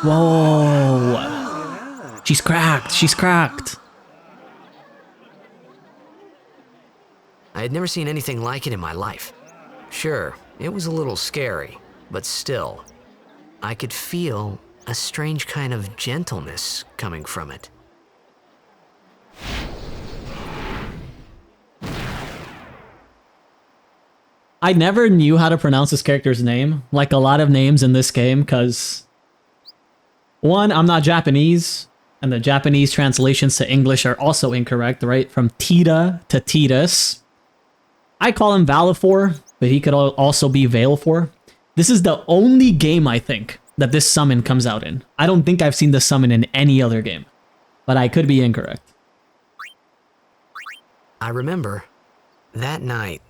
Whoa. She's cracked. She's cracked. I had never seen anything like it in my life. Sure, it was a little scary, but still, I could feel a strange kind of gentleness coming from it. I never knew how to pronounce this character's name, like a lot of names in this game, because one, I'm not Japanese, and the Japanese translations to English are also incorrect, right? From Tita to Titus. I call him Valifor, but he could also be Valefor. This is the only game, I think, that this summon comes out in. I don't think I've seen this summon in any other game, but I could be incorrect. I remember that night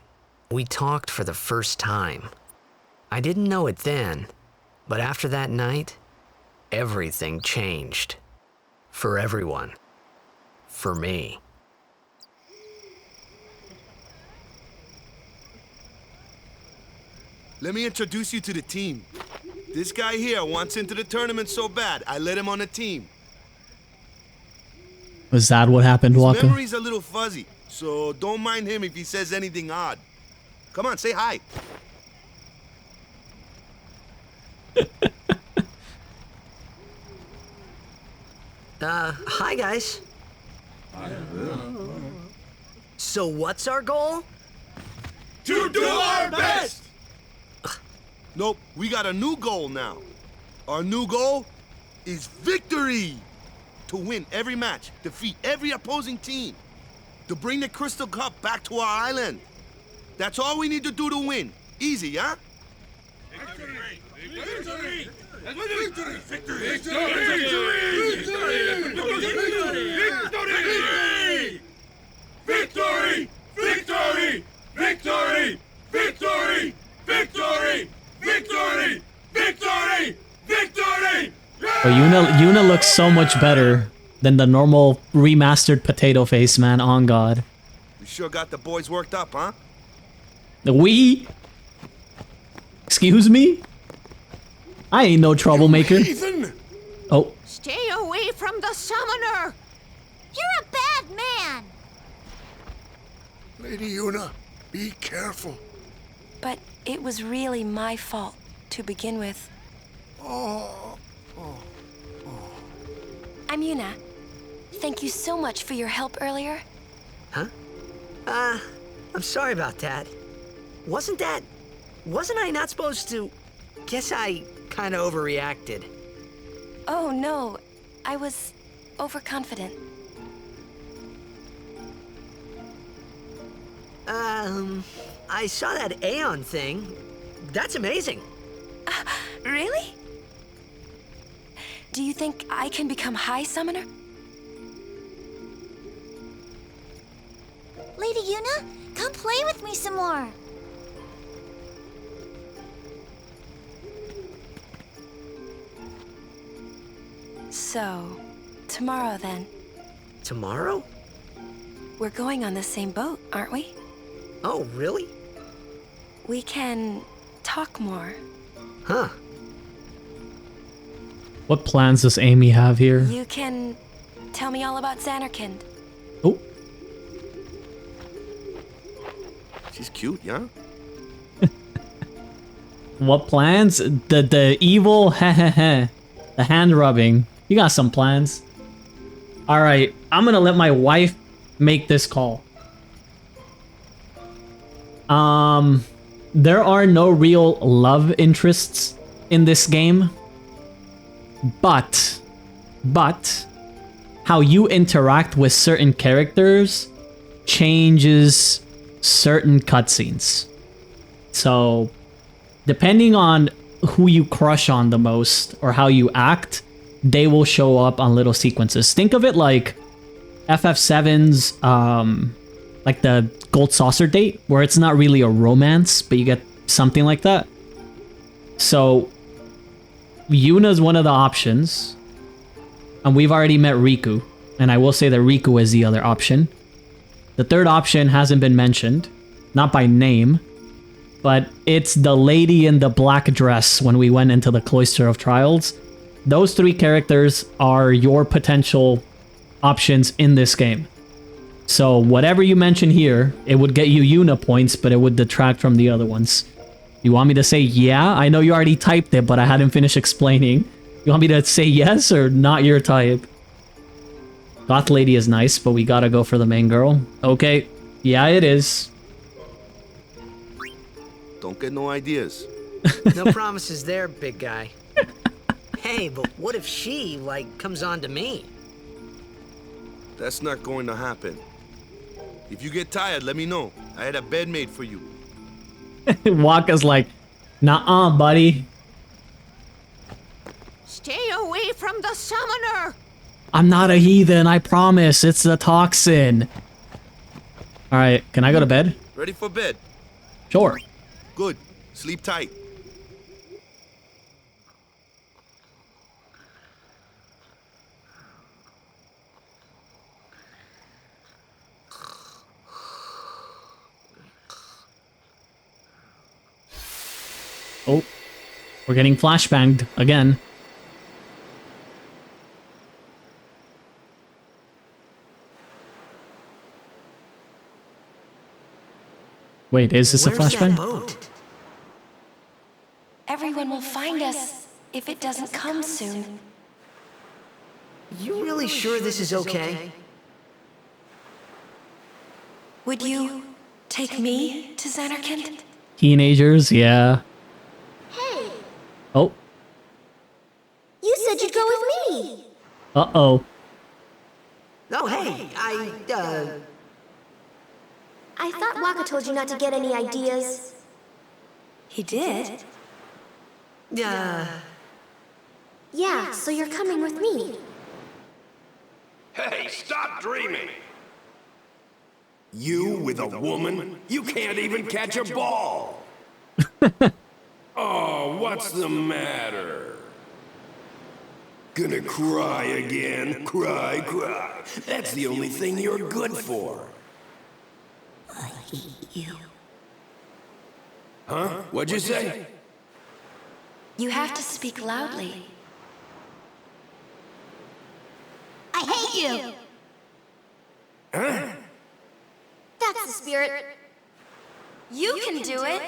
we talked for the first time. I didn't know it then, but after that night, everything changed. For everyone. For me. Let me introduce you to the team. This guy here wants into the tournament so bad, I let him on the team. Was that what happened, His Walker? memory's a little fuzzy, so don't mind him if he says anything odd. Come on, say hi. Hi guys. So what's our goal? To do our best! Nope, we got a new goal now. Our new goal is victory! To win every match, defeat every opposing team, to bring the Crystal Cup back to our island. That's all we need to do to win. Easy, huh? Victory! Victory! Victory! Victory! Victory! Victory! Victory! Victory! Victory! Victory! Victory! Victory! But Yuna looks so much better than the normal remastered potato face, man. On God. We sure got the boys worked up, huh? We? Excuse me? I ain't no troublemaker. Ethan! Oh. Stay away from the summoner! You're a bad man! Lady Yuna, be careful. But it was really my fault to begin with. I'm Yuna. Thank you so much for your help earlier. Huh? I'm sorry about that. Wasn't I not supposed to? Guess I kind of overreacted. Oh no, I was overconfident. I saw that Aeon thing. That's amazing. Really? Do you think I can become High Summoner? Lady Yuna, come play with me some more. So, tomorrow then. Tomorrow? We're going on the same boat, aren't we? Oh, really? We can talk more. Huh. What plans does Amy have here? You can tell me all about Xanarkand. Oh. She's cute, yeah? What plans? The evil the hand rubbing. You got some plans. Alright, I'm gonna let my wife make this call. There are no real love interests in this game. But how you interact with certain characters changes certain cutscenes. So, depending on who you crush on the most or how you act, they will show up on little sequences. Think of it like FF7's, like the Gold Saucer date, where it's not really a romance, but you get something like that. So, Yuna's one of the options, and we've already met Riku, and I will say that Riku is the other option. The third option hasn't been mentioned, not by name, but it's the lady in the black dress when we went into the Cloister of Trials. those 3 characters are your potential options in this game. So whatever you mention here, it would get you Una points, but it would detract from the other ones. You want me to say yeah? I know you already typed it, but I hadn't finished explaining. You want me to say yes or not your type? Goth lady is nice, but we gotta go for the main girl. Okay, yeah it is. Don't get no ideas. No promises there, big guy. Hey, but what if she, like, comes on to me? That's not going to happen. If you get tired, let me know. I had a bed made for you. Waka's like, nah, buddy. Stay away from the summoner! I'm not a heathen, I promise. It's the toxin. Alright, can I go to bed? Ready for bed? Sure. Good. Sleep tight. Oh, we're getting flashbanged again. Wait, is this a flashbang? Everyone will find us if it doesn't come soon. You really sure this is okay? Would you take me to Xanarkand? Teenagers, yeah. Hey, Oh, you said you'd go with me. uh-oh. Oh, hey, I thought Waka told you not to get any ideas. He did? Yeah, so you're coming with me. Hey, stop dreaming! You with a woman? You can't even catch a ball! Oh, what's the matter? Gonna cry again? Cry, cry. That's the only thing you're good for. I hate you. Huh? What'd you say? You have to speak loudly. I hate you! Huh? That's the spirit. You can do it!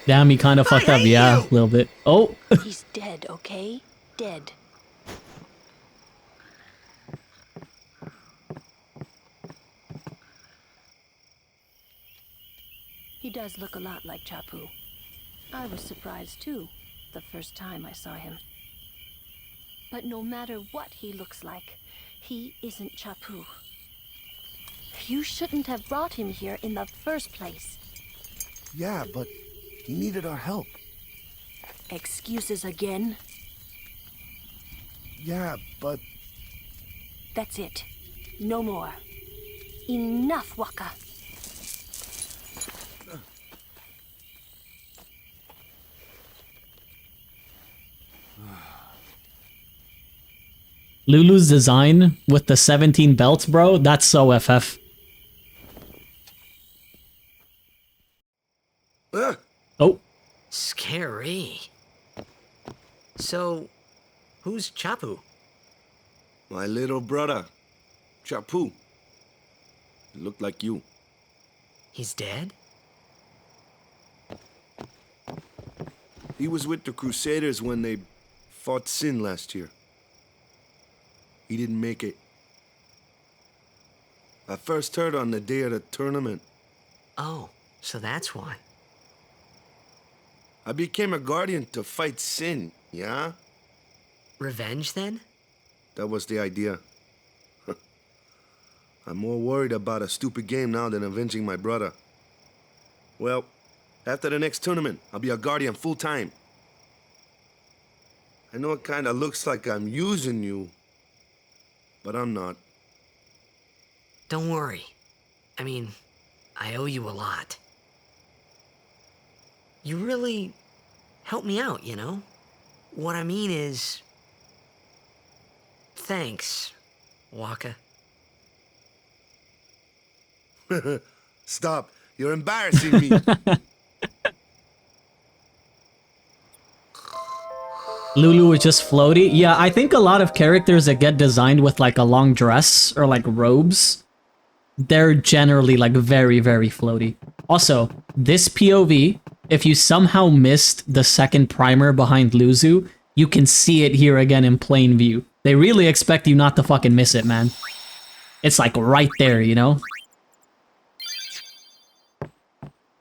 Damn, he kind of fucked up, yeah, a little bit. Oh! He's dead, okay? Dead. He does look a lot like Chapu. I was surprised too, the first time I saw him. But no matter what he looks like, he isn't Chapu. You shouldn't have brought him here in the first place. Yeah, but he needed our help. Excuses again? Yeah, but... That's it. No more. Enough, Waka. Lulu's design with the 17 belts, bro, that's so FF. Oh. Scary. So, who's Chapu? My little brother, Chapu. He looked like you. He's dead? He was with the Crusaders when they fought Sin last year. He didn't make it. I first heard on the day of the tournament. Oh, so that's why. I became a guardian to fight Sin, yeah? Revenge, then? That was the idea. I'm more worried about a stupid game now than avenging my brother. Well, after the next tournament, I'll be a guardian full-time. I know it kinda looks like I'm using you, but I'm not. Don't worry. I mean, I owe you a lot. You really helped me out, you know? What I mean is... Thanks, Waka. Stop. You're embarrassing me. Lulu is just floaty. Yeah, I think a lot of characters that get designed with like a long dress or like robes, they're generally like very, very floaty. Also, this POV, if you somehow missed the second primer behind Luzu, you can see it here again in plain view. They really expect you not to fucking miss it, man. It's like right there, you know?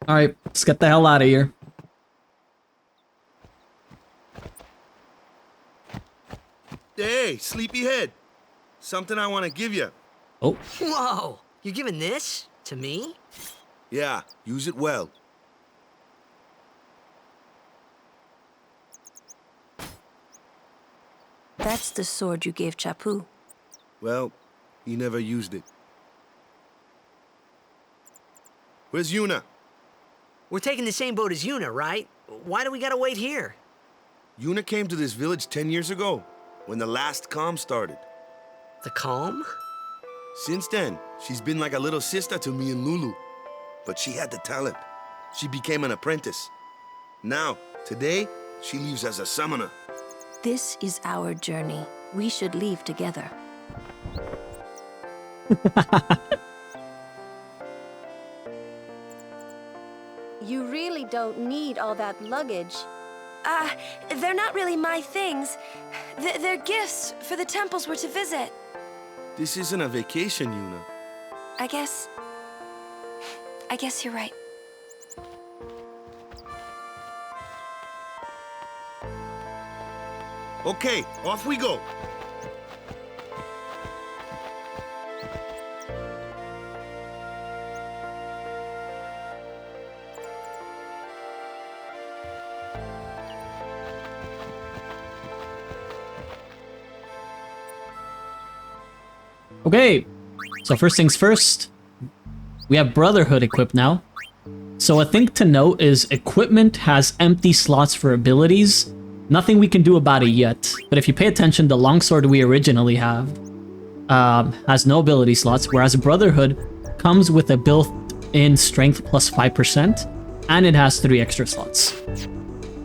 Alright, let's get the hell out of here. Hey, sleepyhead. Something I want to give you. Oh. Whoa! You're giving this to me? Yeah, use it well. That's the sword you gave Chapu. Well, he never used it. Where's Yuna? We're taking the same boat as Yuna, right? Why do we gotta wait here? Yuna came to this village 10 years ago, when the last calm started. The calm? Since then, she's been like a little sister to me and Lulu. But she had the talent. She became an apprentice. Now, today, she leaves as a summoner. This is our journey. We should leave together. You really don't need all that luggage. They're not really my things. They're gifts for the temples we're to visit. This isn't a vacation, Yuna. I guess you're right. Okay, off we go. Okay, so first things first, we have Brotherhood equipped now. So a thing to note is equipment has empty slots for abilities. Nothing we can do about it yet, but if you pay attention, the longsword we originally have has no ability slots, whereas Brotherhood comes with a built-in strength plus 5%, and it has 3 extra slots.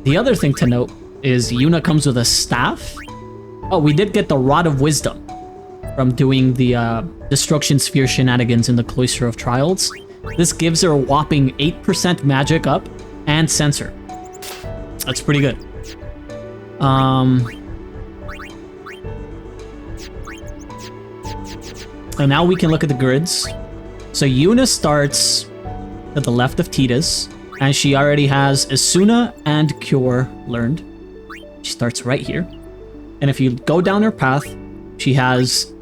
The other thing to note is Yuna comes with a staff. Oh, we did get the Rod of Wisdom from doing the Destruction Sphere shenanigans in the Cloister of Trials. This gives her a whopping 8% magic up and sensor. That's pretty good. And now we can look at the grids. So Yuna starts at the left of Tidus, and she already has Asuna and Cure learned. She starts right here. And if you go down her path, she has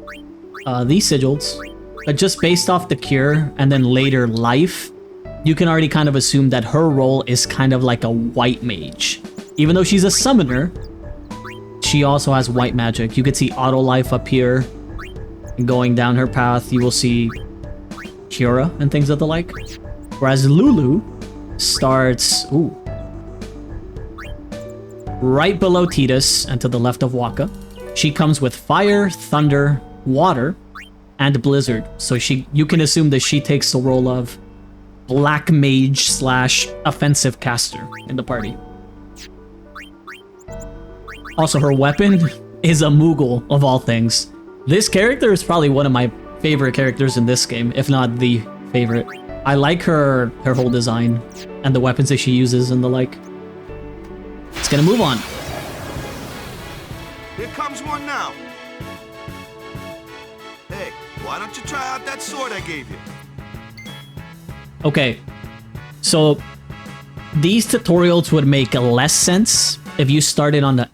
these sigils, but just based off the Cure and then later Life, you can already kind of assume that her role is kind of like a white mage. Even though she's a summoner, she also has white magic. You could see Auto Life up here. And going down her path, you will see Cura and things of the like. Whereas Lulu starts right below Tidus and to the left of Waka. She comes with Fire, Thunder, Water, and Blizzard. So you can assume that she takes the role of Black Mage / offensive caster in the party. Also, her weapon is a Moogle, of all things. This character is probably one of my favorite characters in this game, if not the favorite. I like her whole design and the weapons that she uses and the like. It's gonna move on. Here comes one now. Hey, why don't you try out that sword I gave you? Okay, so these tutorials would make less sense if you started on the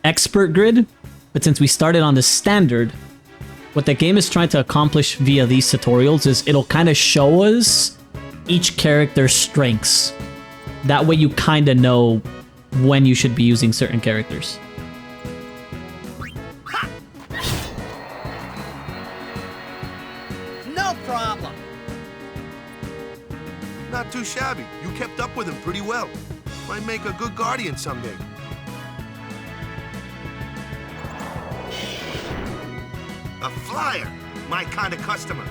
expert grid, but since we started on the standard, what the game is trying to accomplish via these tutorials is it'll kind of show us each character's strengths. That way you kind of know when you should be using certain characters. No problem. Not too shabby. You kept up with him pretty well. Might make a good guardian someday. A flyer. My kind of customer.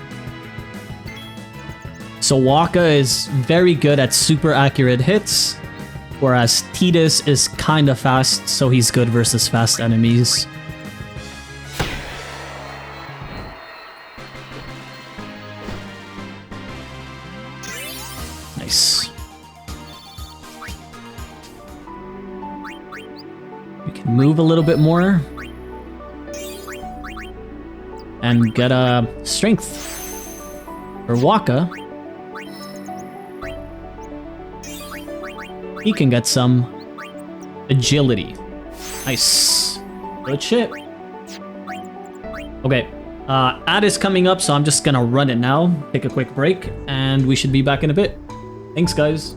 So Waka is very good at super accurate hits. Whereas Tidus is kinda fast, so he's good versus fast enemies. Nice. We can move a little bit more. And get a strength for Waka. He can get some agility. Nice. Good shit. Okay. Ad is coming up, so I'm just gonna run it now. Take a quick break, and we should be back in a bit. Thanks, guys.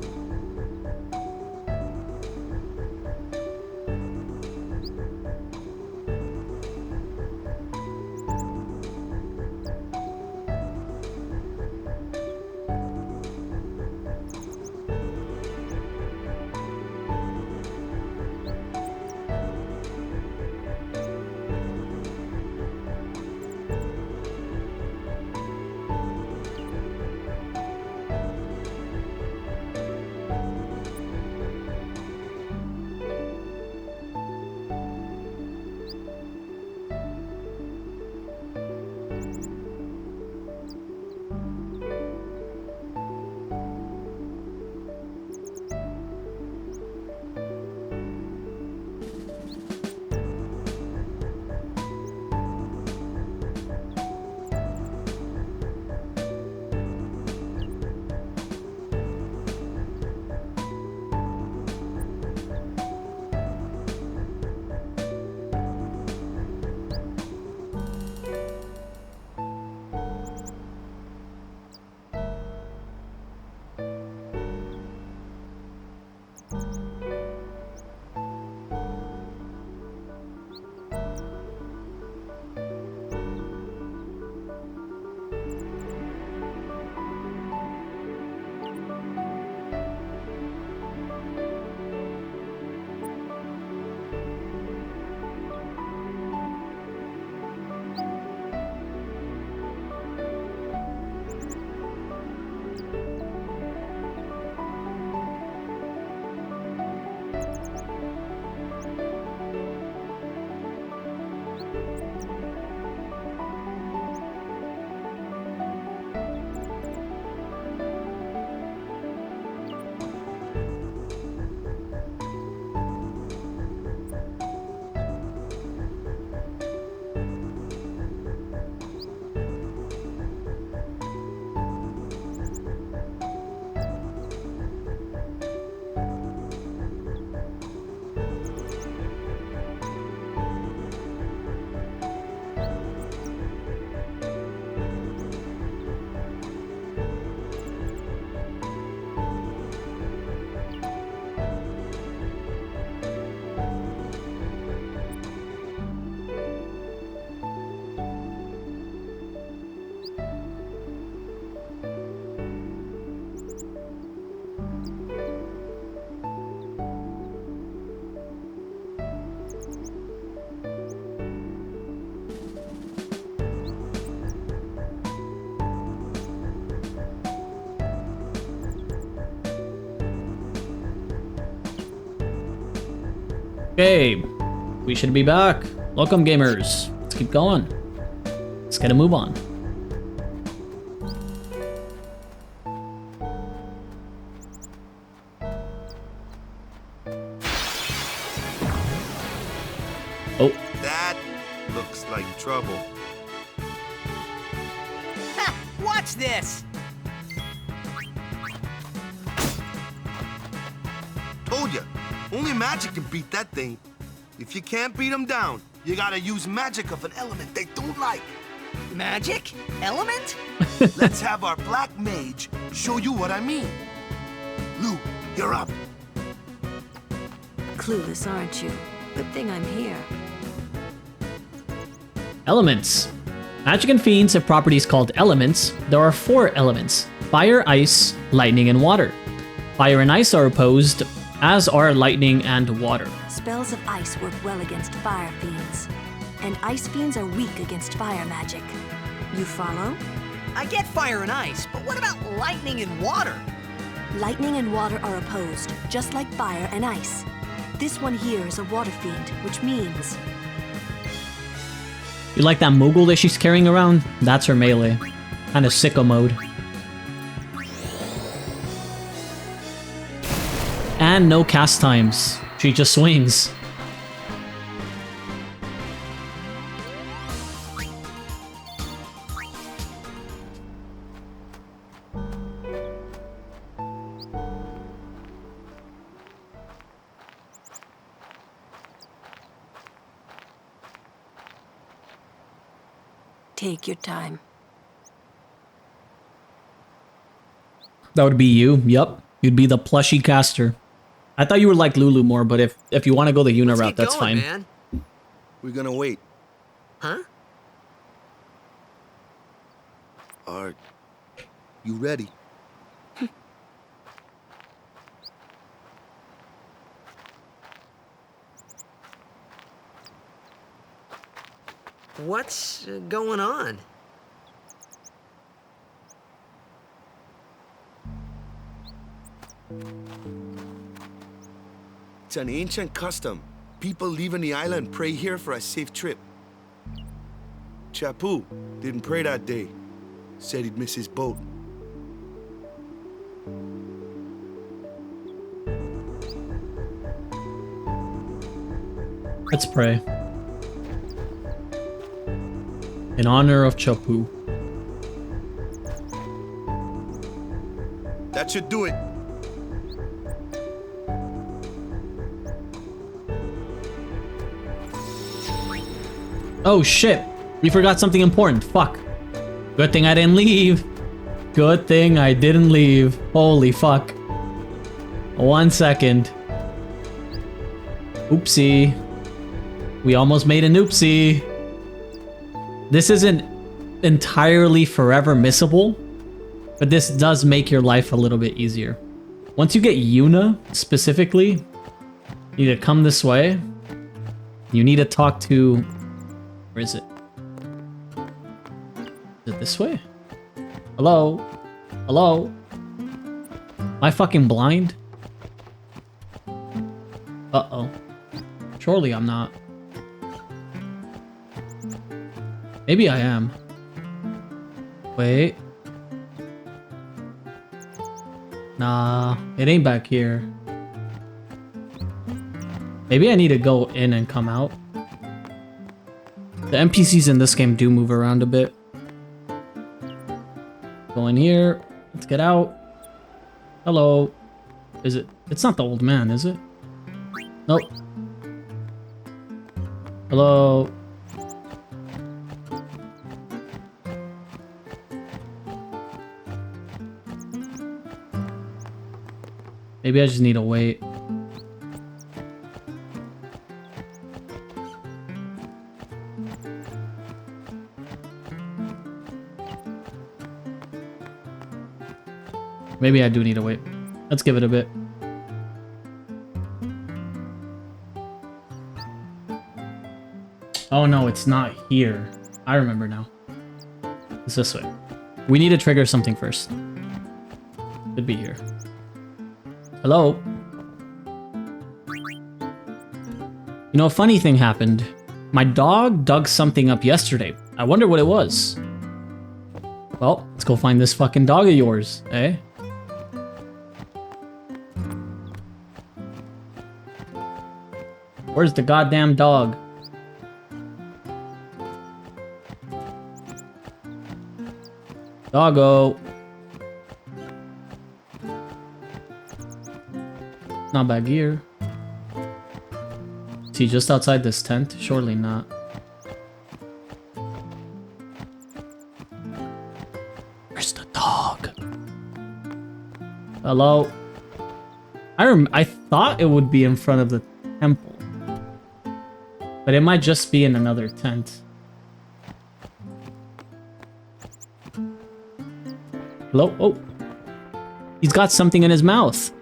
Okay, we should be back. Welcome, gamers. Let's keep going. Let's get a move on. Oh. That looks like trouble. Ha! Watch this! Told ya, only magic can beat that thing. If you can't beat them down, you gotta use magic of an element they don't like. Magic? Element? Let's have our black mage show you what I mean. Lou, you're up. Clueless, aren't you? Good thing I'm here. Elements. Magic and fiends have properties called elements. There are 4 elements: fire, ice, lightning, and water. Fire and ice are opposed, as are lightning and water. Spells of ice work well against fire fiends, and ice fiends are weak against fire magic. You follow? I get fire and ice, but what about lightning and water? Lightning and water are opposed, just like fire and ice. This one here is a water fiend, which means... You like that mogul that she's carrying around? That's her melee. Kind of sicko mode. And no cast times. She just swings. Take your time. That would be you. Yup. You'd be the plushy caster. I thought you were like Lulu more, but if you want to go the Yuna route, that's fine. Man. We're gonna wait. Huh? Are you ready? What's going on? It's an ancient custom. People leaving the island pray here for a safe trip. Chappu didn't pray that day. Said he'd miss his boat. Let's pray. In honor of Chappu. That should do it. Oh shit! We forgot something important. Fuck. Good thing I didn't leave. Good thing I didn't leave. Holy fuck. 1 second. Oopsie. We almost made an oopsie. This isn't entirely forever missable, but this does make your life a little bit easier. Once you get Yuna, specifically, you need to come this way. You need to talk to... Where is it? Is it this way? Hello? Hello? Am I fucking blind? Uh-oh. Surely I'm not. Maybe I am. Wait. Nah, it ain't back here. Maybe I need to go in and come out. The NPCs in this game do move around a bit. Go in here. Let's get out. Hello. Is it? It's not the old man, is it? Nope. Hello. Maybe I just need to wait. Maybe I do need to wait. Let's give it a bit. Oh no, it's not here. I remember now. It's this way. We need to trigger something first. Could be here. Hello? You know, a funny thing happened. My dog dug something up yesterday. I wonder what it was. Well, let's go find this fucking dog of yours, eh? Where's the goddamn dog? Doggo. Not back here. Is he just outside this tent? Surely not. Where's the dog? Hello? I thought it would be in front of the temple. But it might just be in another tent. Hello? Oh. He's got something in his mouth.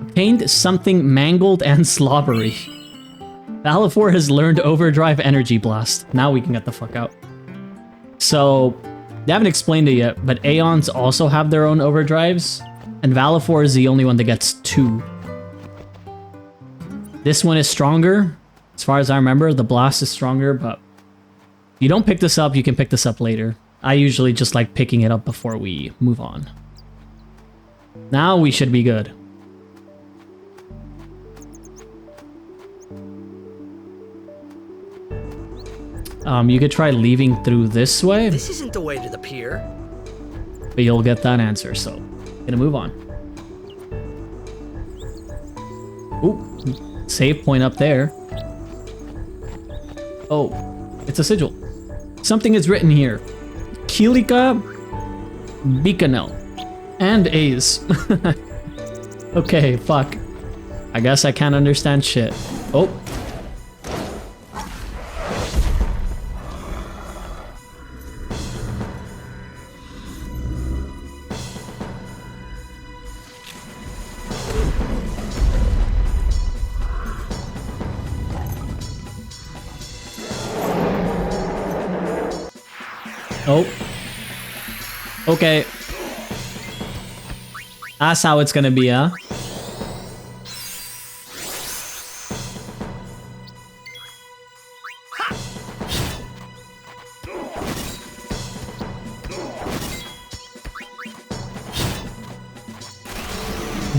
Obtained something mangled and slobbery. Valifor has learned Overdrive Energy Blast. Now we can get the fuck out. So, they haven't explained it yet, but Aeons also have their own overdrives. And Valifor is the only one that gets 2. This one is stronger. As far as I remember, the blast is stronger, but if you don't pick this up, you can pick this up later. I usually just like picking it up before we move on. Now we should be good. You could try leaving through this way. This isn't the way to the pier. But you'll get that answer, so gonna move on. Ooh, save point up there. Oh, it's a sigil. Something is written here. Kilika Bikanel. And A's. Okay, fuck. I guess I can't understand shit. Oh. Oh. Okay. That's how it's gonna be, huh?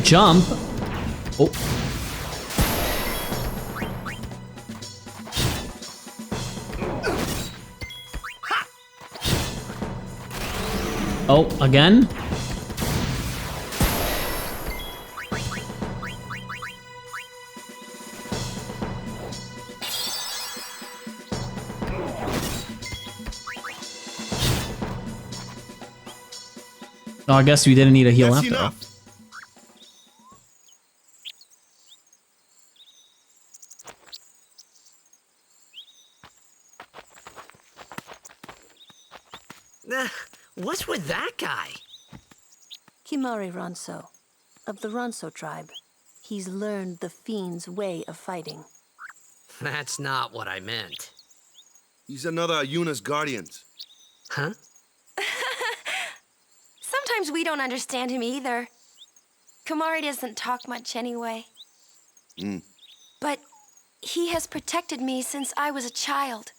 Jump. Oh. Oh, again? Oh, I guess we didn't need a heal after all. What's with that guy? Kimari Ronso, of the Ronso tribe. He's learned the Fiend's way of fighting. That's not what I meant. He's another Yuna's guardians. Huh? Sometimes we don't understand him either. Kamari doesn't talk much anyway. But he has protected me since I was a child.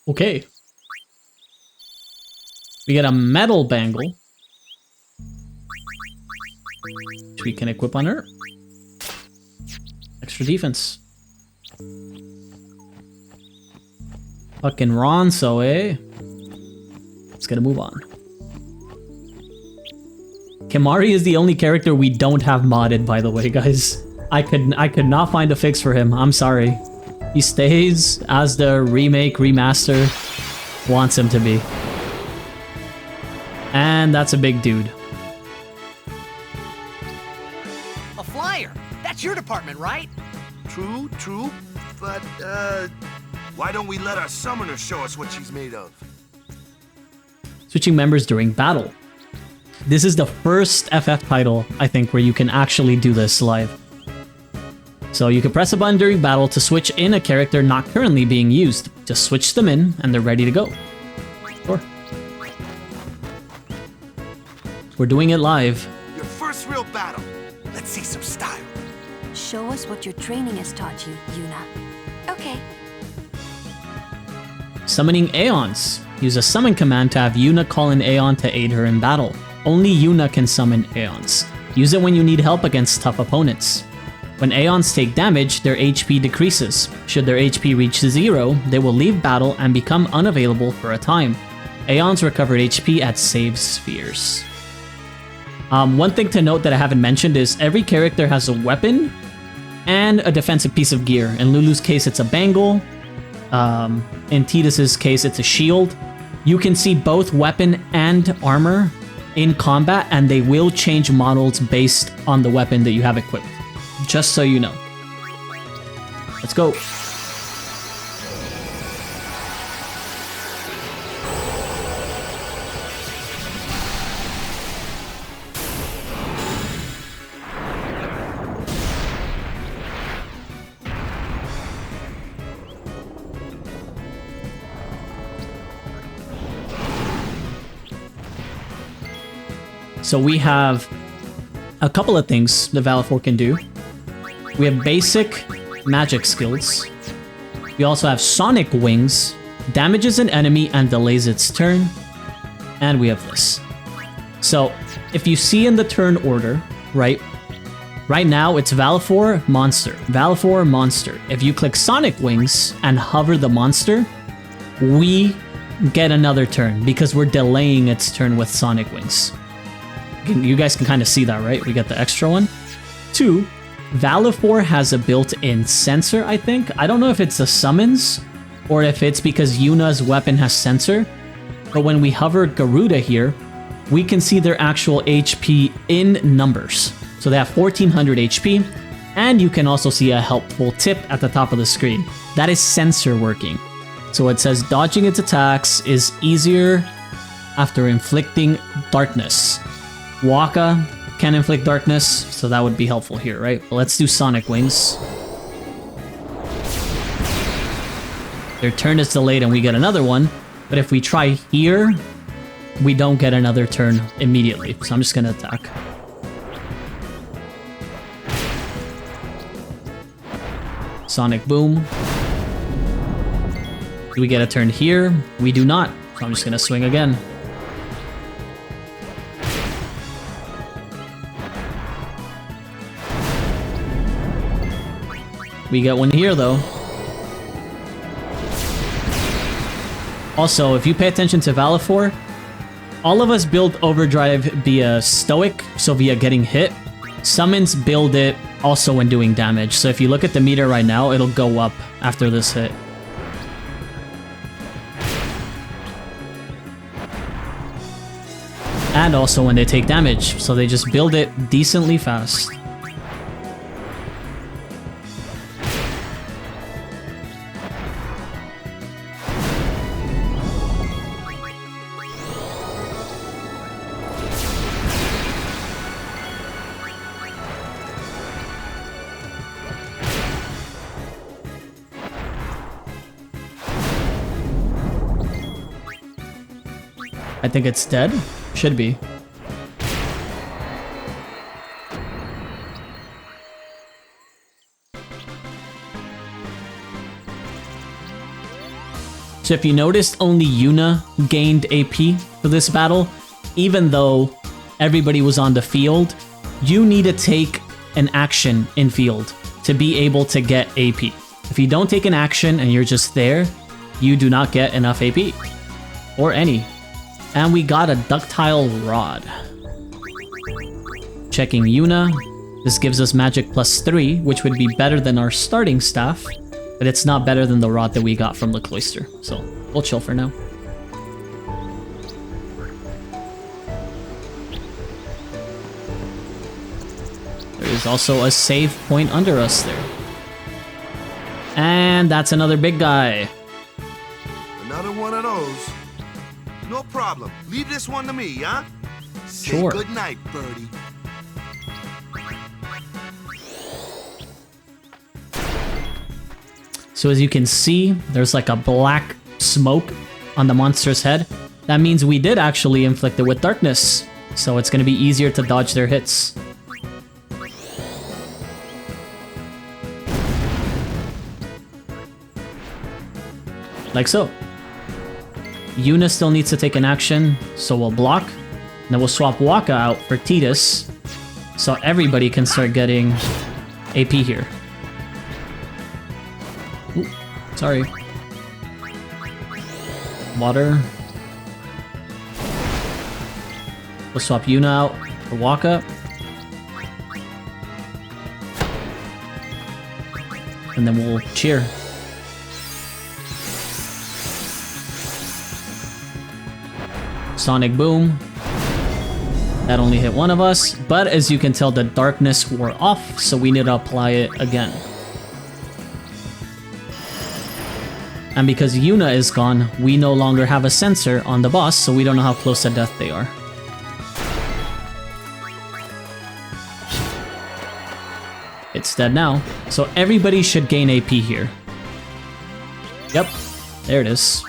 Okay. We get a metal bangle, which we can equip on her. Extra defense. Fucking Ronso, eh? Let's get a move on. Kimari is the only character we don't have modded, by the way, guys. I could not find a fix for him. I'm sorry. He stays as the remake, remaster wants him to be. And that's a big dude. A flyer! That's your department, right? True, true. But, why don't we let our summoner show us what she's made of? Switching members during battle. This is the first FF title, I think, where you can actually do this live. So you can press a button during battle to switch in a character not currently being used. Just switch them in and they're ready to go. Sure. We're doing it live. Your first real battle. Let's see some style. Show us what your training has taught you, Yuna. Okay. Summoning Aeons. Use a summon command to have Yuna call an Aeon to aid her in battle. Only Yuna can summon Aeons. Use it when you need help against tough opponents. When Aeons take damage, their HP decreases. Should their HP reach 0, they will leave battle and become unavailable for a time. Aeons recover HP at save spheres. One thing to note that I haven't mentioned is every character has a weapon and a defensive piece of gear. In Lulu's case, it's a bangle. In Tidus's case, it's a shield. You can see both weapon and armor in combat, and they will change models based on the weapon that you have equipped. Just so you know. Let's go. So we have a couple of things the Valifor can do. We have basic magic skills. We also have Sonic Wings, damages an enemy and delays its turn. And we have this. So if you see in the turn order, right now it's Valifor, Monster, Valifor, Monster. If you click Sonic Wings and hover the monster, we get another turn because we're delaying its turn with Sonic Wings. You guys can kind of see that, right? We get the extra one. 2, Valifor has a built-in sensor, I think. I don't know if it's the summons or if it's because Yuna's weapon has sensor. But when we hover Garuda here, we can see their actual HP in numbers. So they have 1400 HP, and you can also see a helpful tip at the top of the screen. That is sensor working. So it says dodging its attacks is easier after inflicting darkness. Waka can inflict darkness, so that would be helpful here, right? But let's do Sonic Wings. Their turn is delayed and we get another one, but if we try here, we don't get another turn immediately. So I'm just gonna attack. Sonic Boom. Do we get a turn here? We do not. So I'm just gonna swing again. We get one here though. Also, if you pay attention to Valifor, all of us build Overdrive via Stoic, so via getting hit. Summons build it also when doing damage. So if you look at the meter right now, it'll go up after this hit. And also when they take damage, so they just build it decently fast. I think it's dead. Should be. So if you noticed, only Yuna gained AP for this battle. Even though everybody was on the field, you need to take an action in field to be able to get AP. If you don't take an action and you're just there, you do not get enough AP. Or any. And we got a ductile rod. Checking Yuna. This gives us magic +3, which would be better than our starting staff, but it's not better than the rod that we got from the cloister. So we'll chill for now. There is also a save point under us there. And that's another big guy. Another one of those. No problem. Leave this one to me, huh? Sure. Say good night, birdie. So as you can see, there's like a black smoke on the monster's head. That means we did actually inflict it with darkness. So it's going to be easier to dodge their hits. Like so. Yuna still needs to take an action, so we'll block. And then we'll swap Waka out for Tidus, so everybody can start getting AP here. Ooh, sorry. Water. We'll swap Yuna out for Waka. And then we'll cheer. Sonic Boom. That only hit one of us, but as you can tell, the darkness wore off, so we need to apply it again. And because Yuna is gone, we no longer have a sensor on the boss, so we don't know how close to death they are. It's dead now, so everybody should gain AP here. Yep, there it is.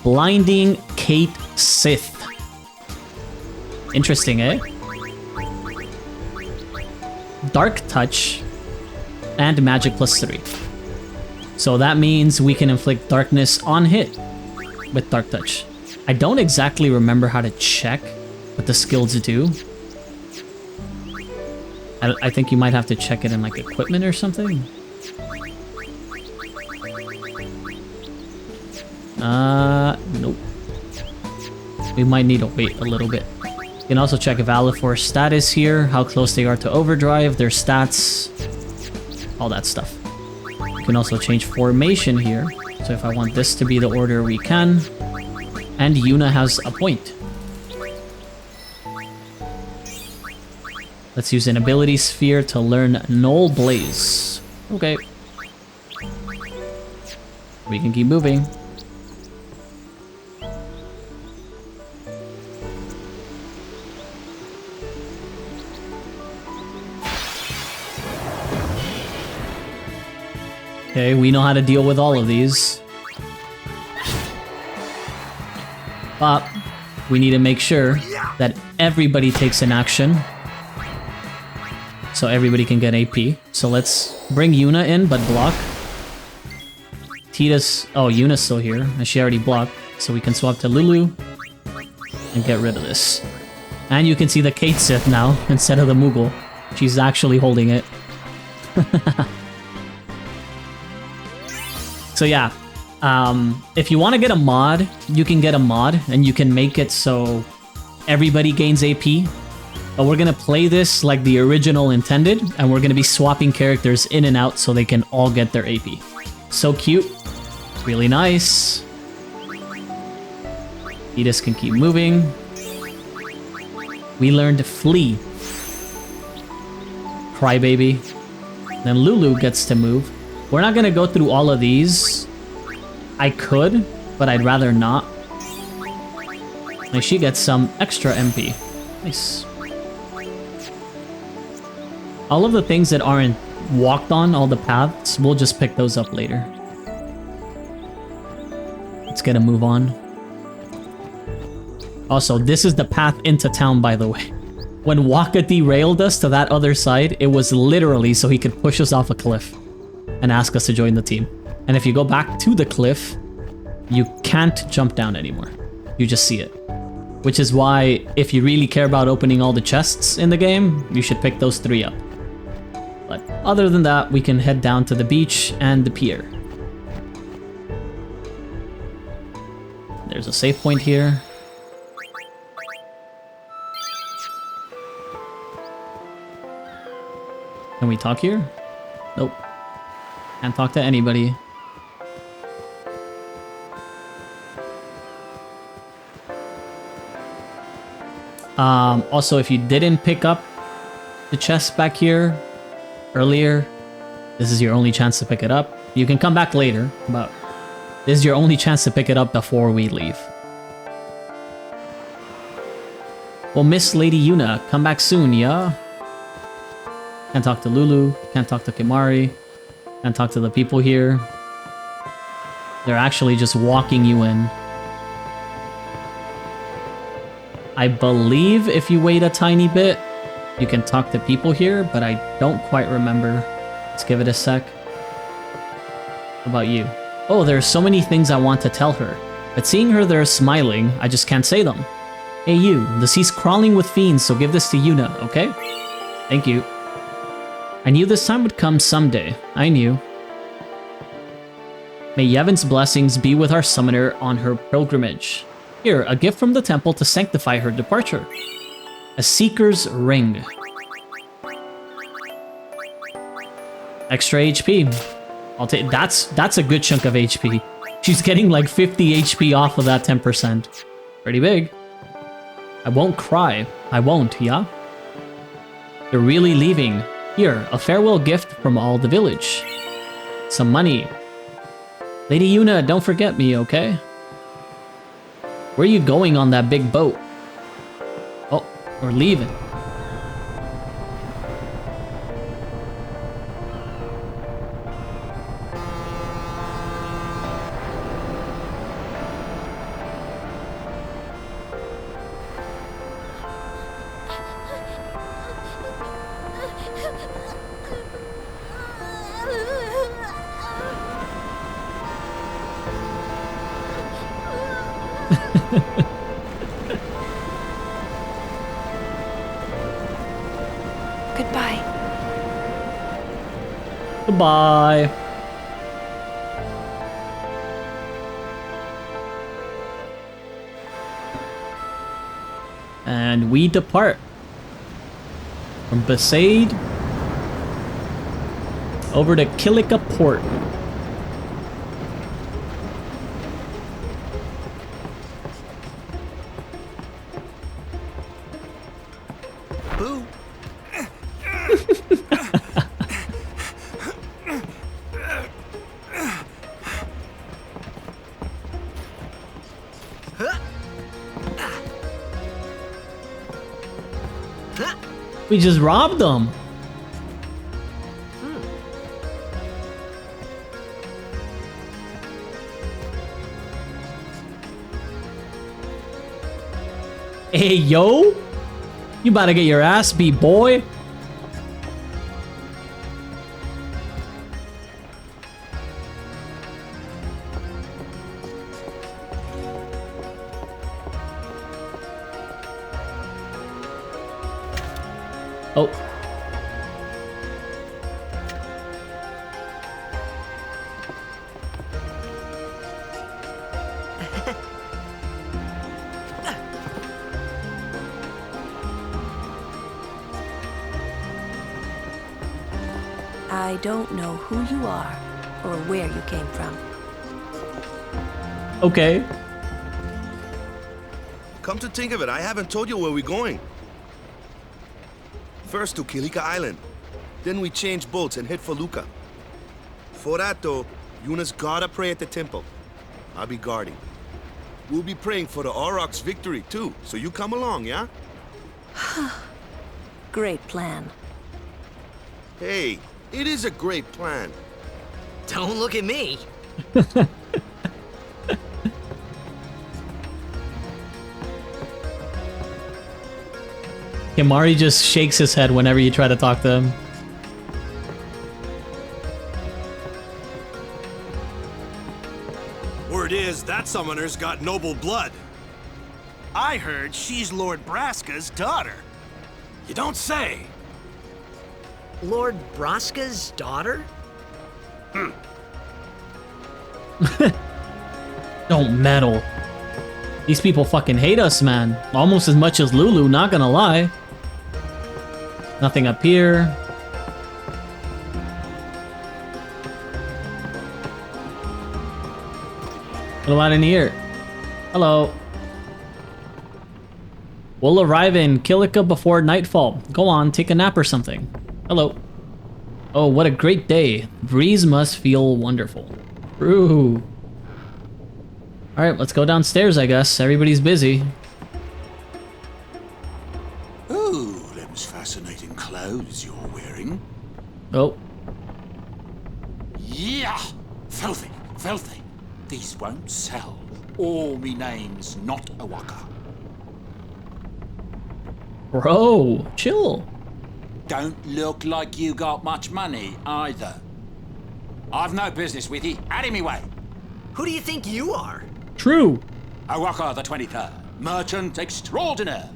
Blinding Kate Sith. Interesting, eh? Dark Touch and Magic +3. So that means we can inflict darkness on hit with Dark Touch. I don't exactly remember how to check what the skills do. I think you might have to check it in like equipment or something. Nope. We might need to wait a little bit. You can also check Valifor's status here, how close they are to overdrive, their stats, all that stuff. You can also change formation here. So if I want this to be the order, we can. And Yuna has a point. Let's use an ability sphere to learn Null Blaze. Okay. We can keep moving. Okay, we know how to deal with all of these. But we need to make sure that everybody takes an action. So everybody can get AP. So let's bring Yuna in, but block. Tita's... Oh, Yuna's still here, and she already blocked. So we can swap to Lulu and get rid of this. And you can see the Kate Sith now, instead of the Moogle. She's actually holding it. So yeah, if you want to get a mod, you can get a mod, and you can make it so everybody gains AP. But we're gonna play this like the original intended, and we're gonna be swapping characters in and out so they can all get their AP. So cute. Really nice. Edis can keep moving. We learned Flee. Crybaby. Then Lulu gets to move. We're not gonna go through all of these. I could, but I'd rather not. And she gets some extra MP. Nice. All of the things that aren't walked on, all the paths, we'll just pick those up later. Let's get a move on. Also, this is the path into town, by the way. When Waka derailed us to that other side, it was literally so he could push us off a cliff and ask us to join the team. And if you go back to the cliff, you can't jump down anymore. You just see it. Which is why, if you really care about opening all the chests in the game, you should pick those 3 up. But other than that, we can head down to the beach and the pier. There's a save point here. Can we talk here? Nope. Can't talk to anybody. Also, if you didn't pick up the chest back here earlier, this is your only chance to pick it up. You can come back later, but this is your only chance to pick it up before we leave. Well, Miss Lady Yuna, come back soon, yeah? Can't talk to Lulu, can't talk to Kimari, can't talk to the people here. They're actually just walking you in. I believe if you wait a tiny bit, you can talk to people here, but I don't quite remember. Let's give it a sec. What about you? Oh, there's so many things I want to tell her, but seeing her there smiling, I just can't say them. Hey you, the sea's crawling with fiends, so give this to Yuna, okay? Thank you. I knew this time would come someday. I knew. May Yevon's blessings be with our summoner on her pilgrimage. Here, a gift from the temple to sanctify her departure. A Seeker's Ring. Extra HP. I'll take that's a good chunk of HP. She's getting like 50 HP off of that 10%. Pretty big. I won't cry. I won't, yeah? They're really leaving. Here, a farewell gift from all the village. Some money. Lady Yuna, don't forget me, okay? Where are you going on that big boat? Oh, we're leaving. Goodbye. Goodbye. And we depart from Besaid over to Kilika Port. Boo. We just robbed them. Hey, yo! You about to get your ass beat, boy! Oh. I don't know who you are or where you came from. Okay. Come to think of it, I haven't told you where we're going. First to Kilika Island. Then we change boats and head for Luca. For that though, Yuna's gotta pray at the temple. I'll be guarding. We'll be praying for the Aurochs' victory too, so you come along, yeah? Great plan. Hey, it is a great plan. Don't look at me. Kimari just shakes his head whenever you try to talk to him. Word is, that summoner's got noble blood. I heard she's Lord Braska's daughter. You don't say. Lord Braska's daughter? Don't meddle. These people fucking hate us, man. Almost as much as Lulu, not gonna lie. Nothing up here. What about in here? Hello. We'll arrive in Kilika before nightfall. Go on, take a nap or something. Hello. Oh, what a great day. Breeze must feel wonderful. Ooh. Alright, let's go downstairs, I guess. Everybody's busy. Oh, them's fascinating clothes you're wearing. Oh. Yeah! Filthy, filthy. These won't sell. Or me name's not Awaka. Bro, chill. Don't look like you got much money, either. I've no business with you. Out of me way. Who do you think you are? True. Awaka the 23rd, merchant extraordinaire.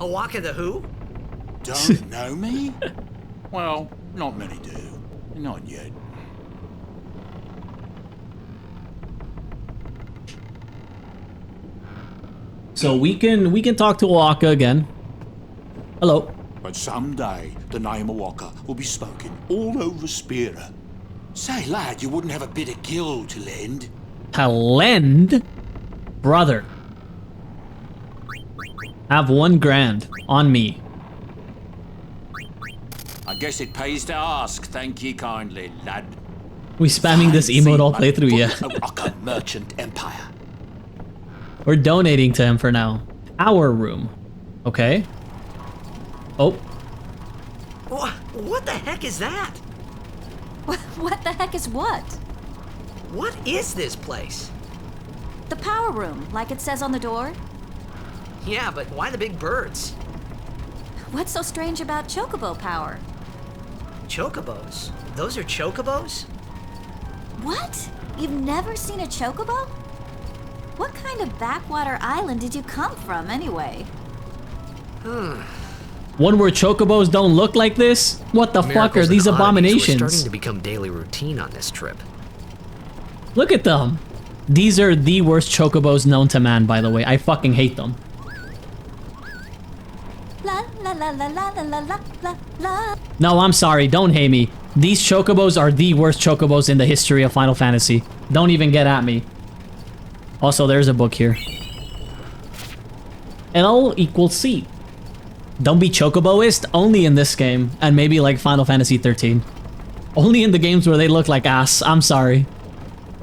Awaka the who? Don't know me? Well, not many do. Not yet. So we can talk to Awaka again. Hello. But someday the name Awaka will be spoken all over Spira. Say, lad, you wouldn't have a bit of gil to lend? To lend? Brother. Have 1 grand on me. I guess it pays to ask. Thank ye kindly, lad. We spamming this emote all playthrough, yeah. Awaka merchant empire. We're donating to him for now. Our room. Okay. Oh. What the heck is that? What the heck is what? What is this place? The power room, like it says on the door. Yeah, but why the big birds? What's so strange about chocobo power? Chocobos? Those are chocobos? What? You've never seen a chocobo? What kind of backwater island did you come from, anyway? One where chocobos don't look like this? What the fuck are Miracles these and oddities were abominations? starting to become daily routine on this trip. Look at them. These are the worst chocobos known to man, by the way. I fucking hate them. La la la la la la la la la. No, I'm sorry. Don't hate me. These chocobos are the worst chocobos in the history of Final Fantasy. Don't even get at me. Also, there's a book here. L equals C. Don't be chocoboist only in this game, and maybe like Final Fantasy 13. Only in the games where they look like ass. I'm sorry.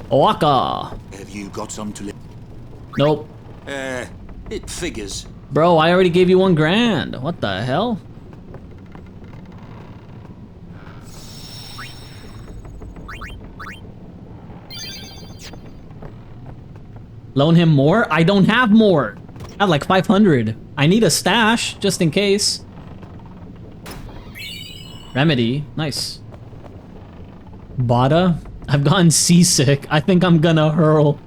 Waka. Have you got some to live? Nope. It figures. Bro, I already gave you $1,000. What the hell? Loan him more? I don't have more. I have like 500. I need a stash, just in case. Remedy. Nice. Bada? I've gotten seasick. I think I'm gonna hurl.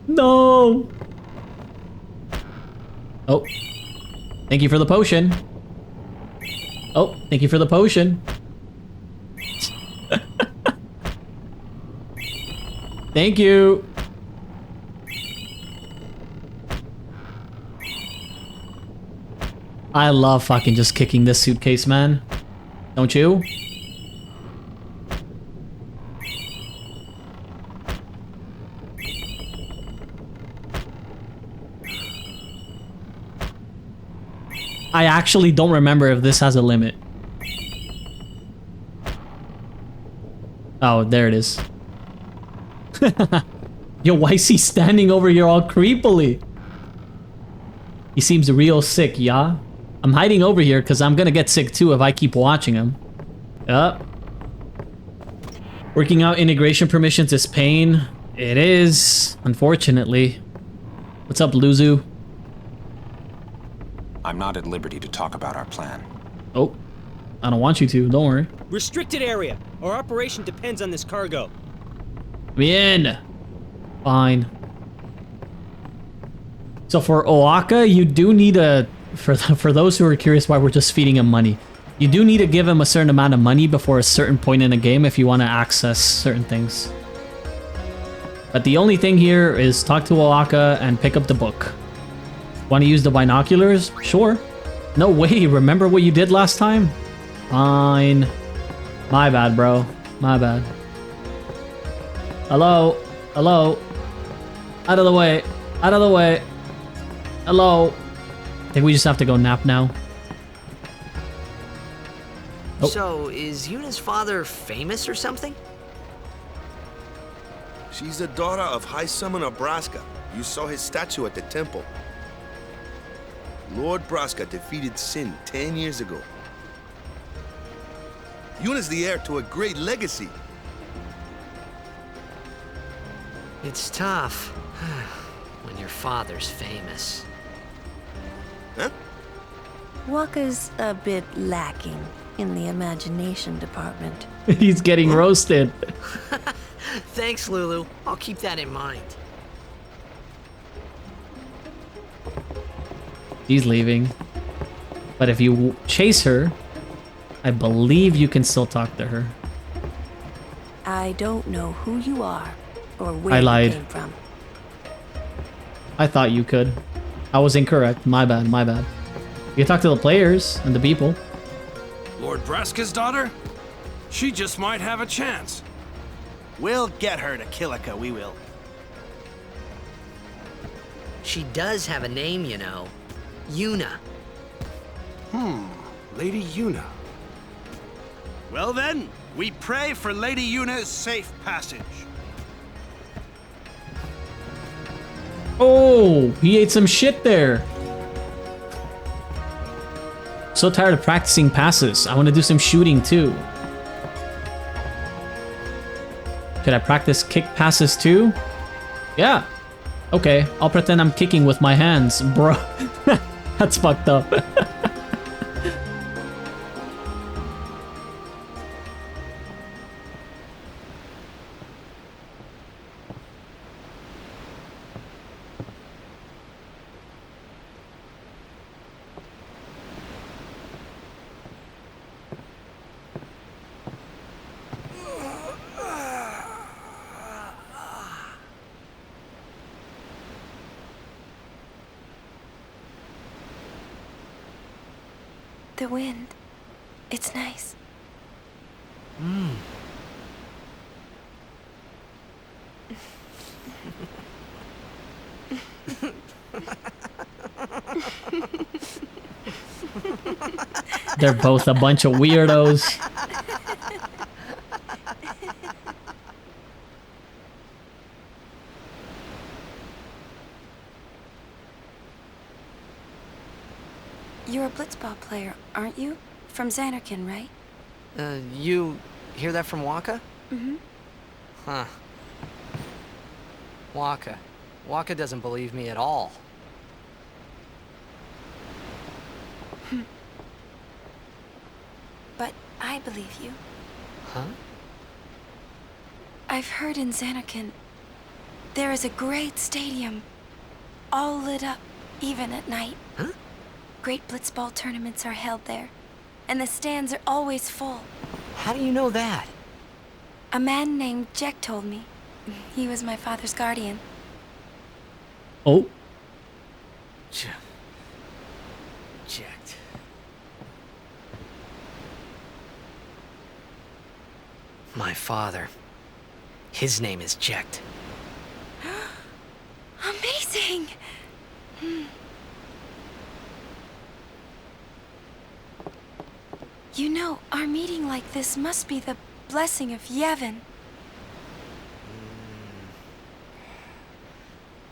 No! Oh. Thank you for the potion. Oh, thank you for the potion. Thank you. I love fucking just kicking this suitcase, man. Don't you? I actually don't remember if this has a limit. Oh, there it is. Yo, why is he standing over here all creepily? He seems real sick, yeah? I'm hiding over here because I'm gonna get sick too if I keep watching him. Yup. Working out integration permissions is pain. It is, unfortunately. What's up, Luzu? I'm not at liberty to talk about our plan. Oh, I don't want you to, don't worry. Restricted area. Our operation depends on this cargo. Bien. Fine. So for Oaka, you do need a... For those who are curious why we're just feeding him money, you do need to give him a certain amount of money before a certain point in the game if you want to access certain things. But the only thing here is talk to Oaka and pick up the book. Want to use the binoculars? Sure. No way, remember what you did last time? Fine. My bad, bro. My bad. Hello? Hello? Out of the way. Out of the way. Hello? I think we just have to go nap now. Oh. So, is Yuna's father famous or something? She's the daughter of High Summoner Braska. You saw his statue at the temple. Lord Braska defeated Sin 10 years ago. Yuna's the heir to a great legacy. It's tough when your father's famous. Huh? Waka's a bit lacking in the imagination department. He's getting roasted. Thanks, Lulu. I'll keep that in mind. He's leaving. But if you chase her, I believe you can still talk to her. I don't know who you are or where I lied. you came from. I thought you could. I was incorrect. My bad, my bad. You can talk to the players and the people. Lord Braska's daughter? She just might have a chance. We'll get her to Kilika, we will. She does have a name, you know. Yuna. Lady Yuna. Well then, we pray for Lady Yuna's safe passage. Oh, he ate some shit there. So tired of practicing passes. I want to do some shooting too. Could I practice kick passes too? Yeah. Okay, I'll pretend I'm kicking with my hands, bro. That's fucked up. The wind. It's nice. They're both a bunch of weirdos. You're a blitzball player, aren't you? From Xanarkin, right? You hear that from Waka? Mm-hmm. Huh. Waka. Waka doesn't believe me at all. But I believe you. Huh? I've heard in Xanarkin, there is a great stadium, all lit up, even at night. Huh? Great blitzball tournaments are held there, and the stands are always full. How do you know that? A man named Jack told me. He was my father's guardian. Oh. Jacked. My father. His name is Jecht. Amazing! You know, our meeting like this must be the blessing of Yevon.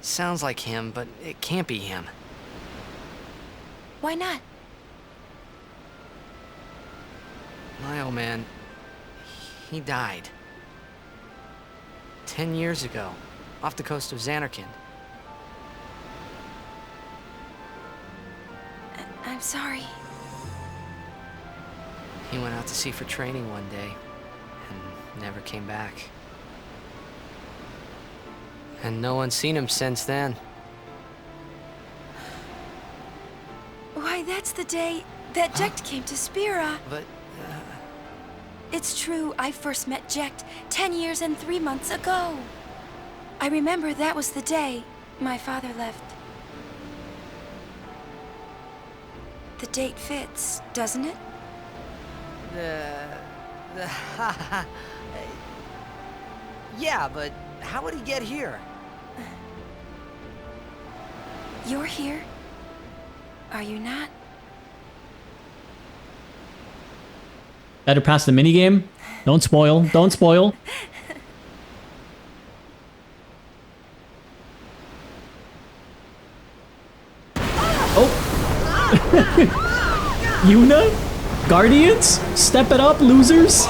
Sounds like him, but it can't be him. Why not? My old man, he died. 10 years ago, off the coast of Xanarkin. I'm sorry. He went out to sea for training one day, and never came back. And no one's seen him since then. Why, that's the day that Jecht came to Spira. But, It's true, I first met Jecht 10 years and 3 months ago. I remember that was the day my father left. The date fits, doesn't it? Yeah, but how would he get here? You're here, are you not? Better pass the minigame. Don't spoil. Don't spoil. Oh. Yuna? Guardians? Step it up, losers.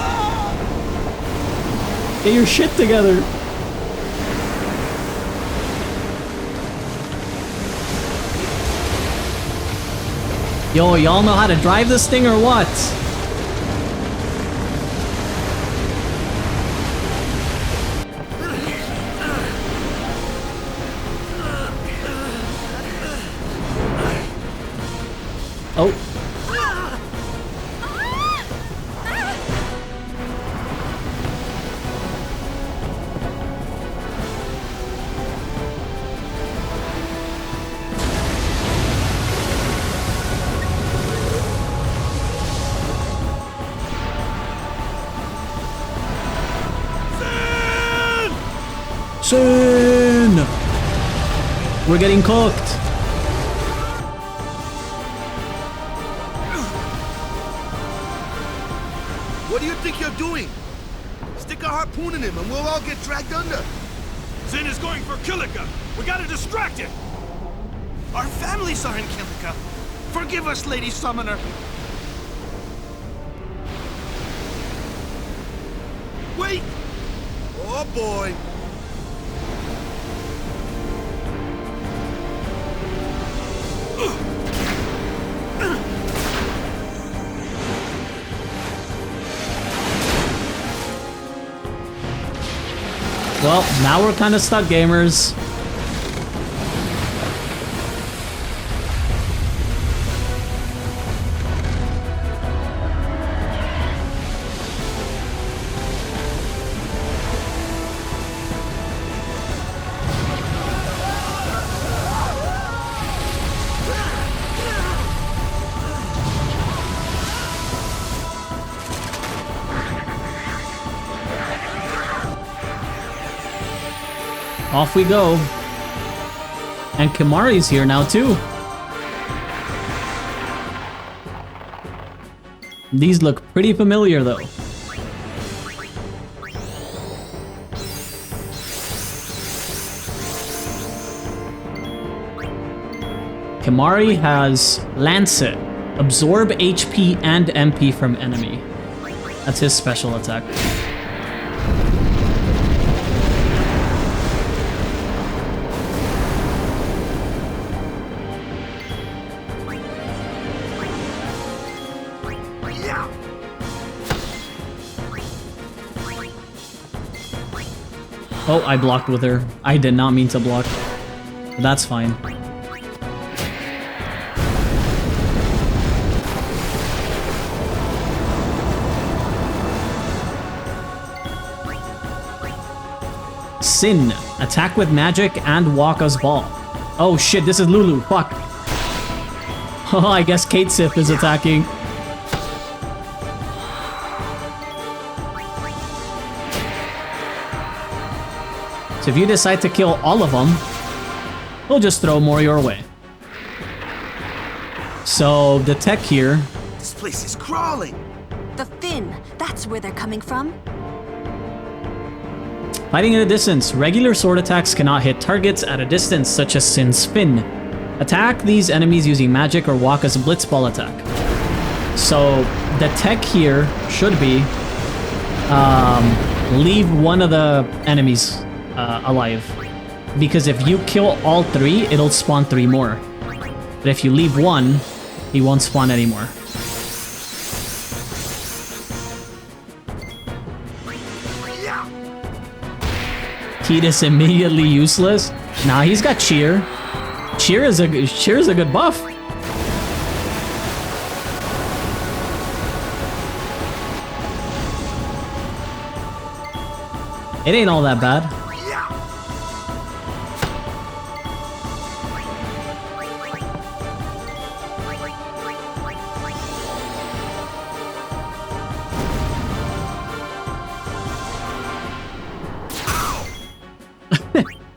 Get your shit together. Yo, y'all know how to drive this thing or what? Oh. Sin! We're getting cooked. What do you think you're doing? Stick a harpoon in him and we'll all get dragged under. Zin is going for Kilika. We gotta distract it. Our families are in Kilika. Forgive us, Lady Summoner. Wait! Oh boy! Well, now we're kind of stuck, gamers. Off we go. And Kimari's here now too. These look pretty familiar though. Kimari has Lancet. Absorb HP and MP from enemy. That's his special attack. Oh, I blocked with her. I did not mean to block. But that's fine. Sin. Attack with magic and Waka's ball. Oh shit, this is Lulu. Fuck. Oh, I guess Kate Sif is attacking. So if you decide to kill all of them, we'll just throw more your way. So the tech here... This place is crawling! The Fin, that's where they're coming from? Fighting at a distance. Regular sword attacks cannot hit targets at a distance, such as Sin's Fin. Attack these enemies using magic or Waka's Blitzball attack. So the tech here should be... leave one of the enemies alive. Because if you kill all 3, it'll spawn 3 more. But if you leave one, he won't spawn anymore. Tidus immediately useless. Nah, he's got cheer. Cheer is a good buff. It ain't all that bad.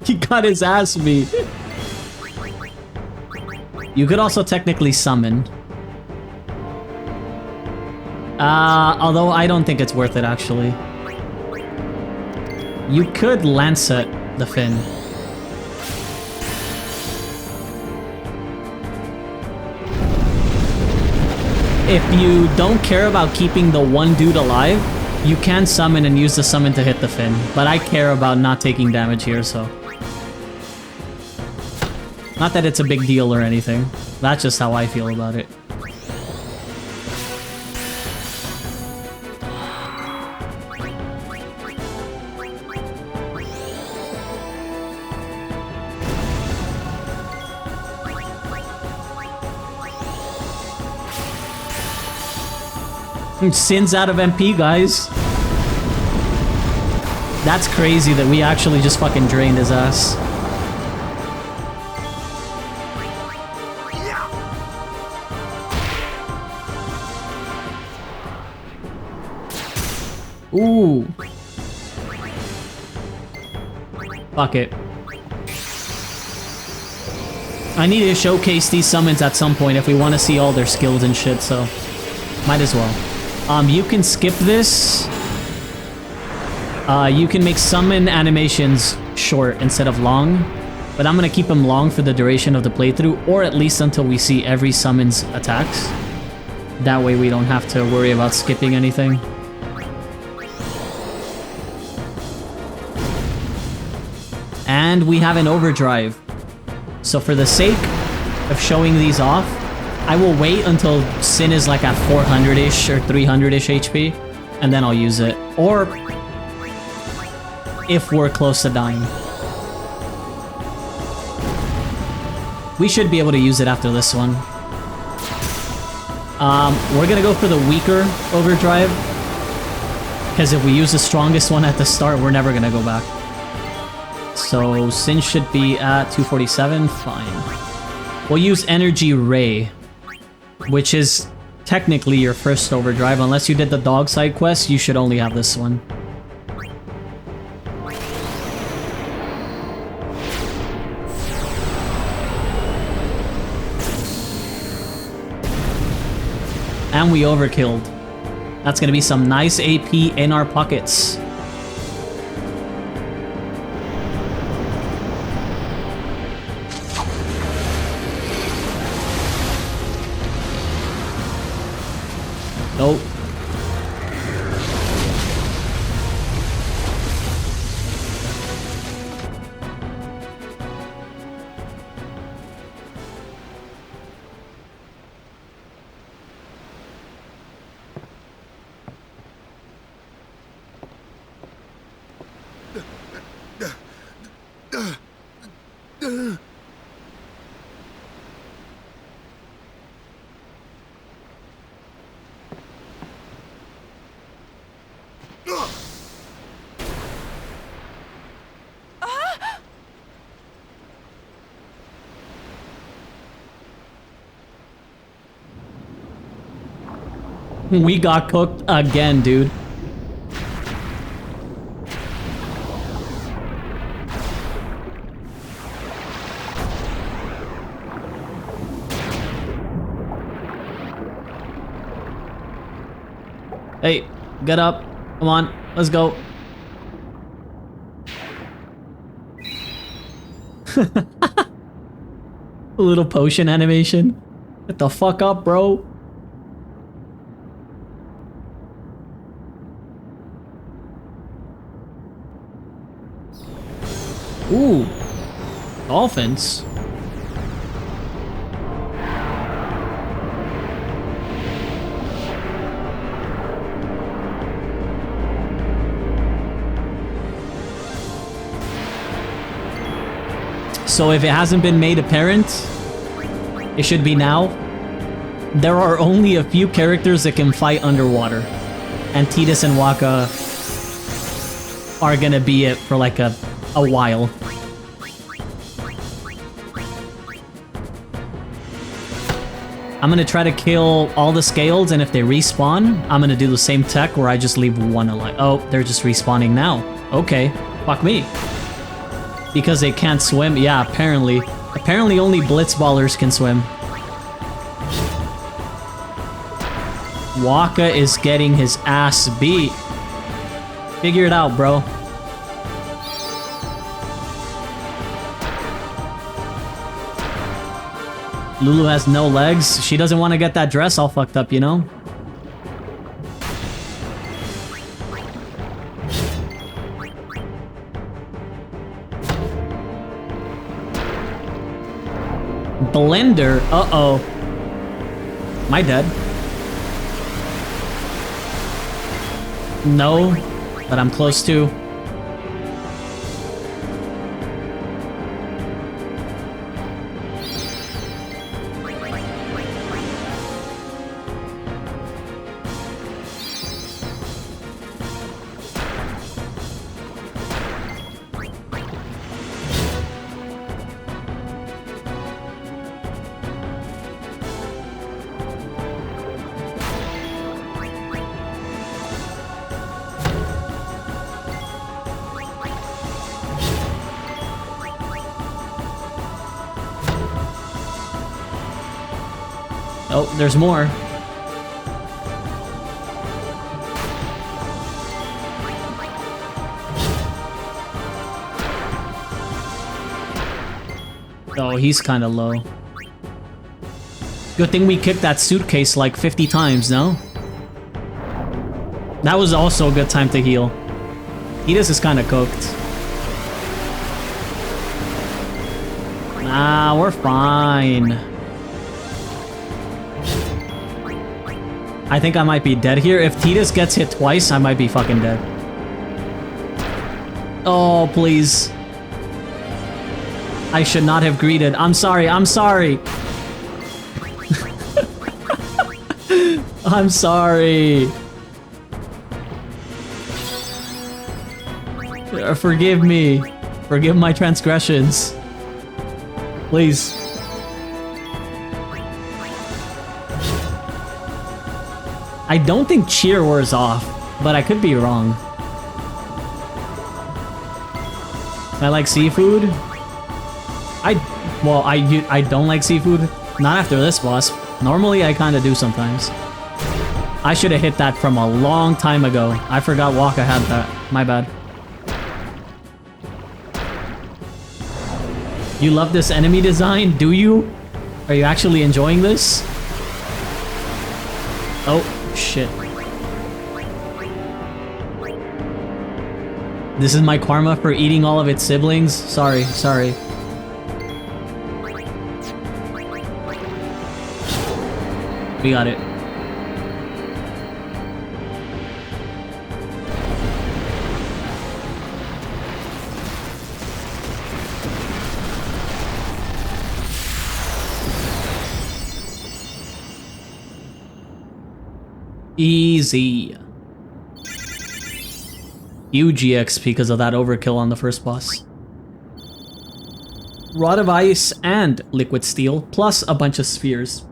He got his ass beat. You could also technically summon. Although I don't think it's worth it actually. You could Lancet the Fin. If you don't care about keeping the one dude alive, you can summon and use the summon to hit the Fin. But I care about not taking damage here, so... Not that it's a big deal or anything. That's just how I feel about it. Sin's out of MP, guys. That's crazy that we actually just fucking drained his ass. Ooh. Fuck it. I need to showcase these summons at some point if we want to see all their skills and shit, so might as well. You can skip this. You can make summon animations short instead of long, but I'm gonna keep them long for the duration of the playthrough, or at least until we see every summon's attacks. That way we don't have to worry about skipping anything. And we have an overdrive. So for the sake of showing these off, I will wait until Sin is like at 400-ish or 300-ish HP, and then I'll use it. Or if we're close to dying. We should be able to use it after this one. We're gonna go for the weaker overdrive, because if we use the strongest one at the start, we're never gonna go back. So Sin should be at 247, fine. We'll use Energy Ray, which is technically your first overdrive. Unless you did the dog side quest, you should only have this one. And we overkilled. That's gonna be some nice AP in our pockets. Nope. We got cooked again, dude. Hey, get up. Come on, let's go. A little potion animation. Get the fuck up, bro. Ooh, dolphins. So if it hasn't been made apparent, it should be now. There are only a few characters that can fight underwater, and Tidus and Waka are gonna be it for like a while. I'm gonna try to kill all the scales, and if they respawn, I'm gonna do the same tech where I just leave one alive. Oh, they're just respawning now. Okay, fuck me. Because they can't swim? Yeah, apparently. Apparently only blitzballers can swim. Waka is getting his ass beat. Figure it out, bro. Lulu has no legs. She doesn't want to get that dress all fucked up, you know? Blender? Uh-oh. Am I dead? No, but I'm close to. Oh, there's more. Oh, he's kind of low. Good thing we kicked that suitcase like 50 times, no? That was also a good time to heal. Tidus is kind of cooked. Nah, we're fine. I think I might be dead here. If Tidus gets hit twice, I might be fucking dead. Oh, please. I should not have greeted. I'm sorry, I'm sorry. I'm sorry. Forgive me. Forgive my transgressions. Please. I don't think cheer wears off, but I could be wrong. I like seafood. I don't like seafood. Not after this boss. Normally I kind of do sometimes. I should have hit that from a long time ago. I forgot Waka had that. My bad. You love this enemy design, do you? Are you actually enjoying this? Oh, shit. This is my karma for eating all of its siblings? Sorry, sorry. We got it. Easy. Huge EXP because of that overkill on the first boss. Rod of Ice and Liquid Steel, plus a bunch of spheres.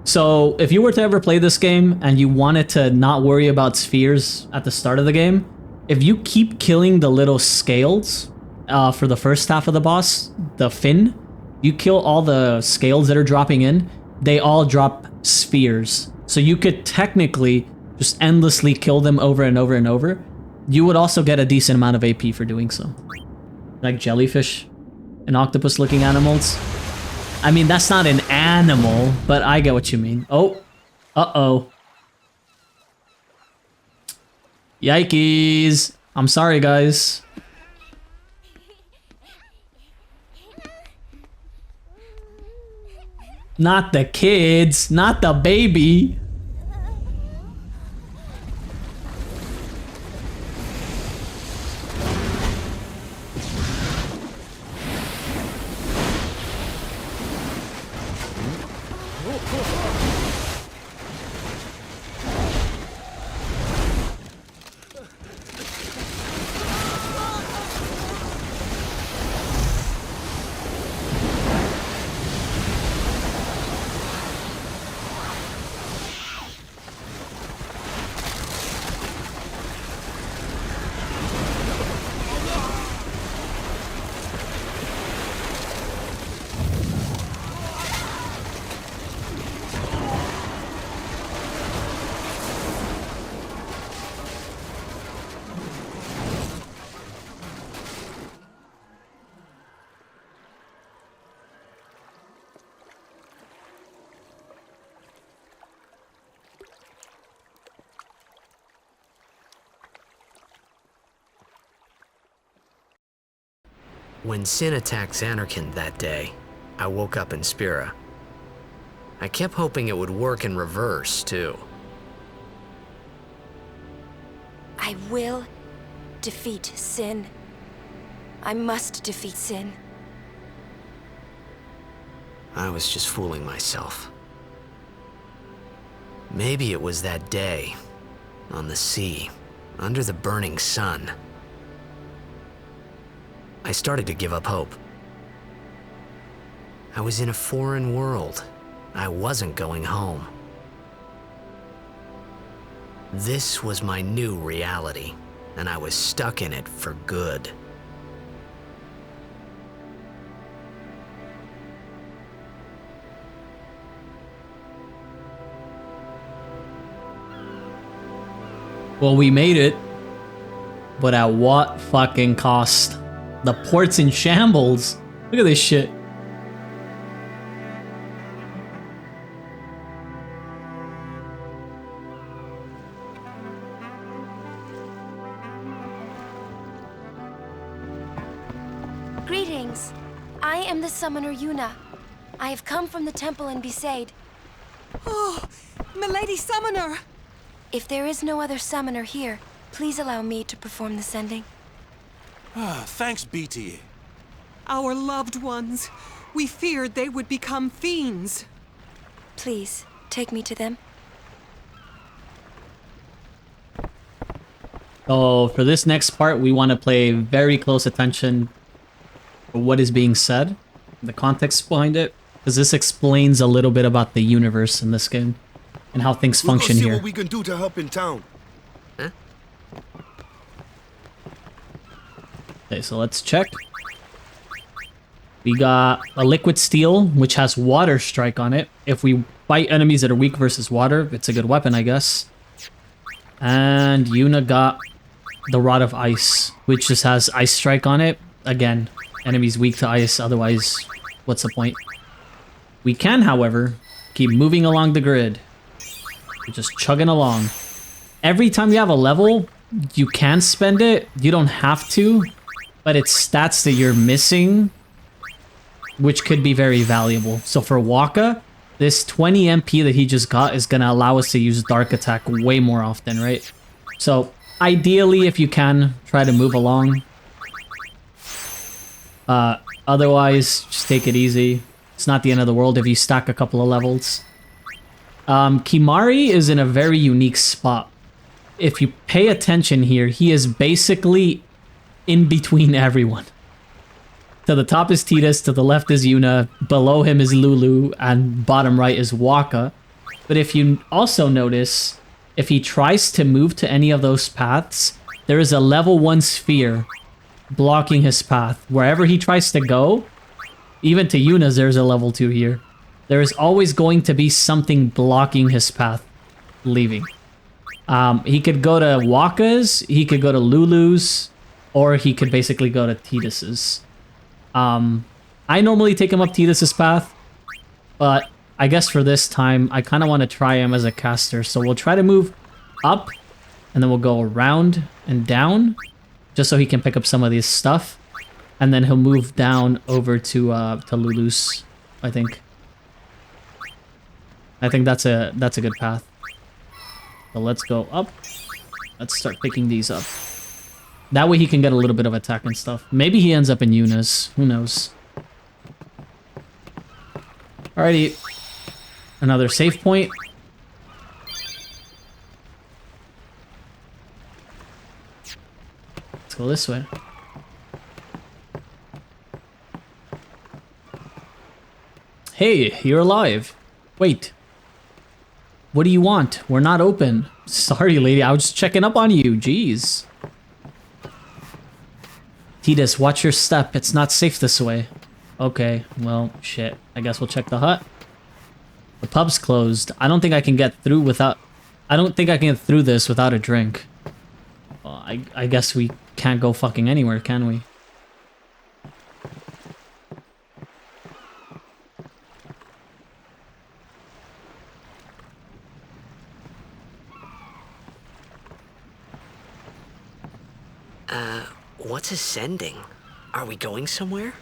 So if you were to ever play this game and you wanted to not worry about spheres at the start of the game, if you keep killing the little scales for the first half of the boss, the fin, you kill all the scales that are dropping in, they all drop spheres. So you could technically just endlessly kill them over and over and over. You would also get a decent amount of AP for doing so. Like jellyfish and octopus looking animals. I mean, that's not an animal, but I get what you mean. Oh, uh-oh. Yikes. I'm sorry, guys. Not the kids, not the baby. When Sin attacked Xanarkand that day, I woke up in Spira. I kept hoping it would work in reverse, too. I will defeat Sin. I must defeat Sin. I was just fooling myself. Maybe it was that day, on the sea, under the burning sun. I started to give up hope. I was in a foreign world. I wasn't going home. This was my new reality, and I was stuck in it for good. Well, we made it, but at what fucking cost? The port's in shambles. Look at this shit. Greetings. I am the summoner Yuna. I have come from the temple in Besaid. Oh, Milady Summoner! If there is no other summoner here, please allow me to perform the sending. Thanks, BT. Our loved ones. We feared they would become fiends. Please, take me to them. So for this next part, we want to pay very close attention to what is being said, the context behind it, because this explains a little bit about the universe in this game and how things function see here. What we can do to help in town. Huh? Okay, so let's check. We got a liquid steel, which has water strike on it. If we fight enemies that are weak versus water, it's a good weapon, I guess. And Yuna got the rod of ice, which just has ice strike on it. Again, enemies weak to ice, otherwise, what's the point? We can, however, keep moving along the grid. We're just chugging along. Every time you have a level, you can spend it. You don't have to, but it's stats that you're missing, which could be very valuable. So for Waka, this 20 MP that he just got is going to allow us to use Dark Attack way more often, right? So ideally, if you can, try to move along. Otherwise, just take it easy. It's not the end of the world if you stack a couple of levels. Kimari is in a very unique spot. If you pay attention here, he is basically in between everyone. To the top is Tidus, to the left is Yuna, below him is Lulu, and bottom right is Waka. But if you also notice, if he tries to move to any of those paths, there is a level 1 sphere blocking his path. Wherever he tries to go, even to Yuna's, there's a level 2 here. There is always going to be something blocking his path leaving. He could go to Waka's, he could go to Lulu's, or he could basically go to Tidus's. I normally take him up Tidus's path, but I guess for this time, I kind of want to try him as a caster. So we'll try to move up, and then we'll go around and down, just so he can pick up some of this stuff. And then he'll move down over to Lulu's, I think. I think that's a good path. So let's go up. Let's start picking these up. That way he can get a little bit of attack and stuff. Maybe he ends up in Yuna's. Who knows? Alrighty. Another save point. Let's go this way. Hey, you're alive. Wait. What do you want? We're not open. Sorry, lady. I was just checking up on you. Jeez. Tidus, watch your step. It's not safe this way. Okay, well, shit. I guess we'll check the hut. The pub's closed. I don't think I can get through without... I don't think I can get through this without a drink. Well, I guess we can't go fucking anywhere, can we? What's ascending? Are we going somewhere?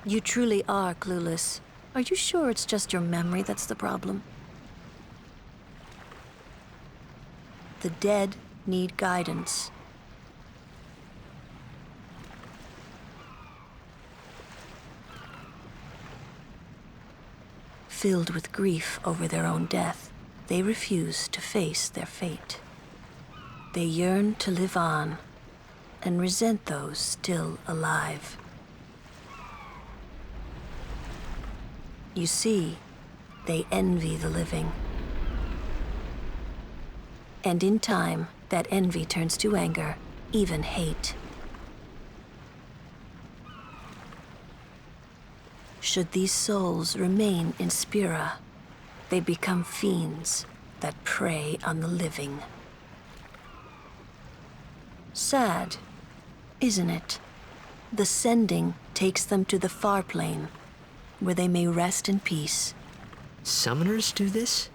You truly are clueless. Are you sure it's just your memory that's the problem? The dead need guidance. Filled with grief over their own death, they refuse to face their fate. They yearn to live on and resent those still alive. You see, they envy the living. And in time, that envy turns to anger, even hate. Should these souls remain in Spira, they become fiends that prey on the living. Sad, isn't it? The sending takes them to the far plane, where they may rest in peace. Summoners do this?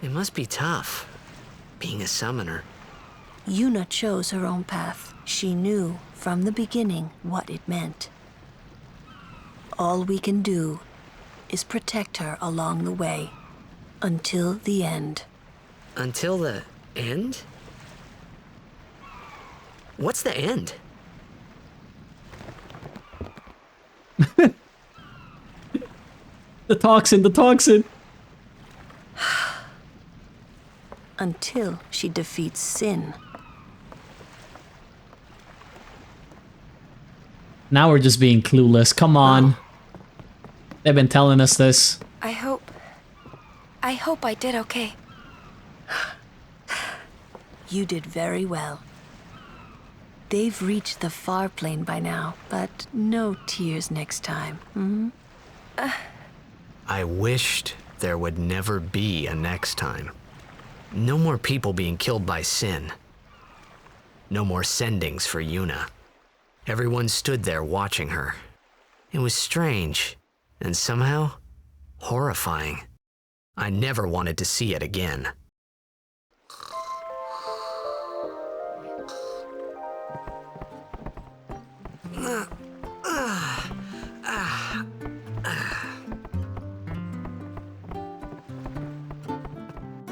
It must be tough, being a summoner. Yuna chose her own path. She knew from the beginning what it meant. All we can do is protect her along the way, until the end. Until the end? What's the end? The toxin! Until she defeats sin. Now we're just being clueless. Come on. They've been telling us this. I hope I did okay. You did very well. They've reached the far plane by now, but no tears next time. Hmm? I wished there would never be a next time. No more people being killed by sin. No more sendings for Yuna. Everyone stood there watching her. It was strange, and somehow horrifying. I never wanted to see it again.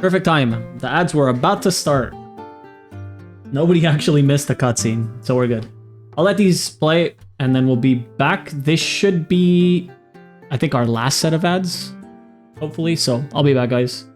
Perfect time. The ads were about to start. Nobody actually missed the cutscene, so we're good. I'll let these play, and then we'll be back. This should be, I think, our last set of ads, hopefully. So I'll be back, guys.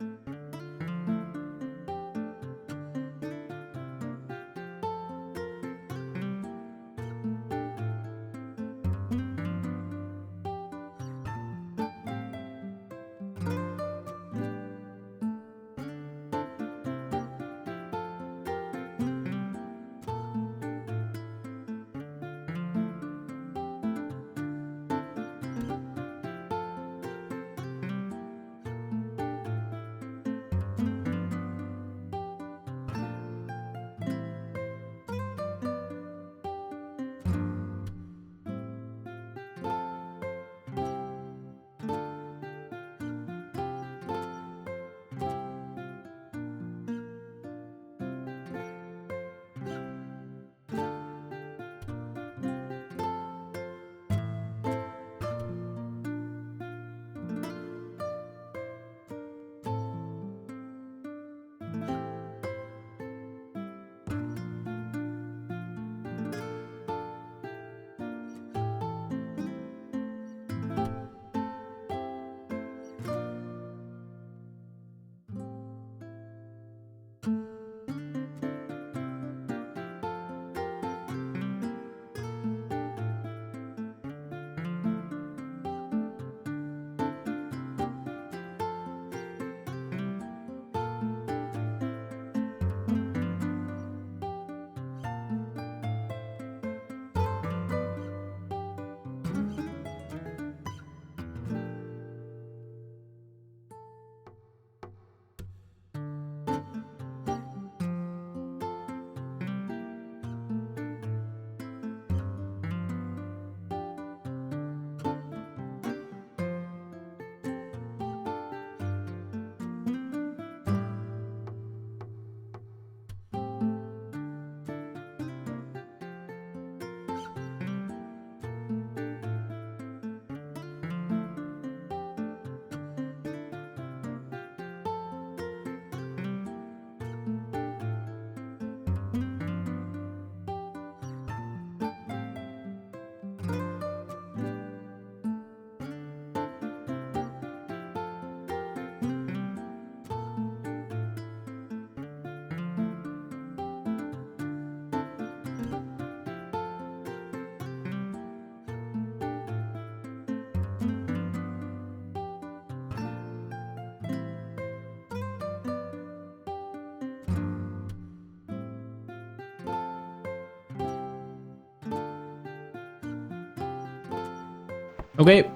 Okay,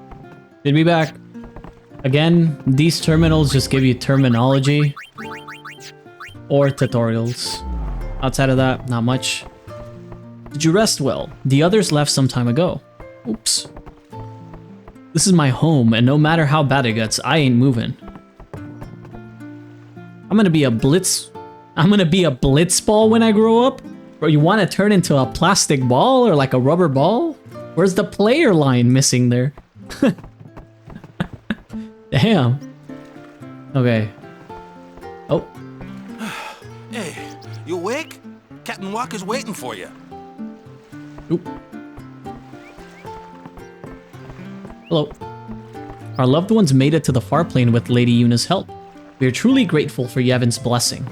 did be back. Again, these terminals just give you terminology or tutorials. Outside of that, not much. Did you rest well? The others left some time ago. Oops. This is my home, and no matter how bad it gets, I ain't moving. I'm gonna be a blitz ball when I grow up? Bro, you want to turn into a plastic ball or like a rubber ball? Where's the player line missing there? Damn. Okay. Oh. Hey, you awake? Captain Walker's waiting for you. Oop. Hello. Our loved ones made it to the far plane with Lady Yuna's help. We are truly grateful for Yevon's blessing.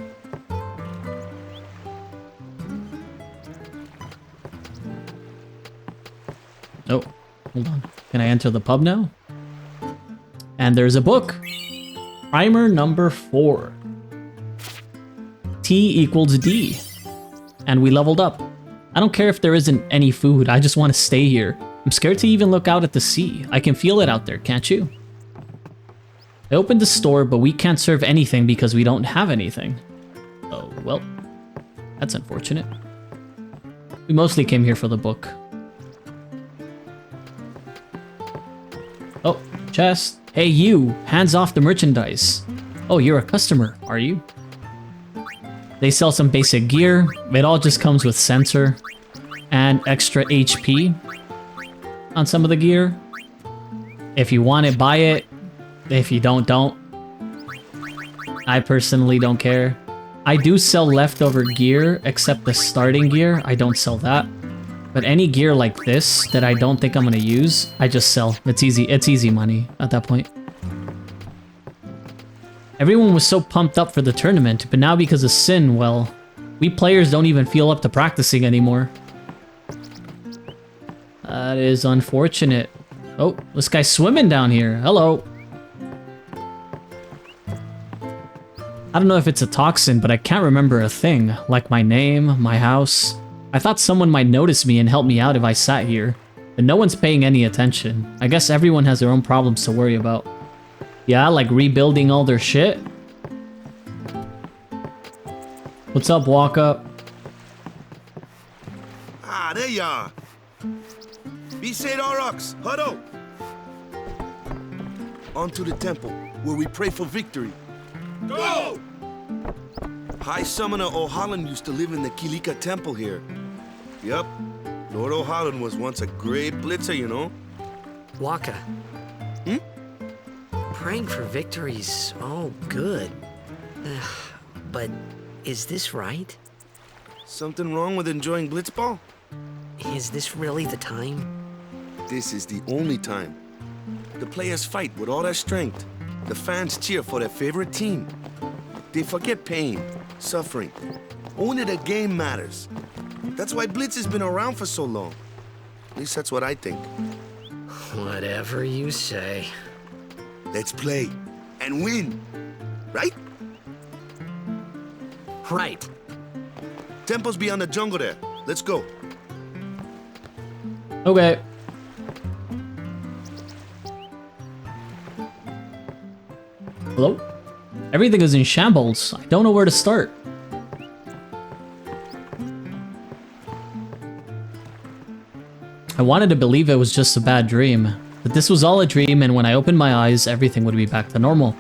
Oh, hold on. Can I enter the pub now? And there's a book. Primer number 4. T equals D. And we leveled up. I don't care if there isn't any food, I just want to stay here. I'm scared to even look out at the sea. I can feel it out there, can't you? I opened the store, but we can't serve anything because we don't have anything. Oh, well. That's unfortunate. We mostly came here for the book. Oh, chest. Hey you, hands off the merchandise. Oh, you're a customer, are you? They sell some basic gear. It all just comes with sensor and extra HP on some of the gear. If you want it, buy it. If you don't. I personally don't care. I do sell leftover gear, except the starting gear. I don't sell that. But any gear like this that I don't think I'm gonna use, I just sell. It's easy money at that point. Everyone was so pumped up for the tournament, but now because of Sin, well, we players don't even feel up to practicing anymore. That is unfortunate. Oh, this guy's swimming down here. Hello. I don't know if it's a toxin, but I can't remember a thing, like my name, my house. I thought someone might notice me and help me out if I sat here, but no one's paying any attention. I guess everyone has their own problems to worry about. Yeah, like rebuilding all their shit? What's up, walk up? Ah, there you are. Be said Aurochs, huddle. On to the temple, where we pray for victory. Go! High Summoner O'Holland used to live in the Kilika Temple here. Yup, Lord O'Holland was once a great blitzer, you know? Waka. Hmm? Praying for victories, all good. But is this right? Something wrong with enjoying blitzball? Is this really the time? This is the only time. The players fight with all their strength. The fans cheer for their favorite team. They forget pain, suffering. Only the game matters. That's why Blitz has been around for so long. At least that's what I think. Whatever you say. Let's play and win, right? Right. Temple's beyond the jungle there. Let's go. Okay. Hello? Everything is in shambles. I don't know where to start. I wanted to believe it was just a bad dream, that this was all a dream, and when I opened my eyes, everything would be back to normal.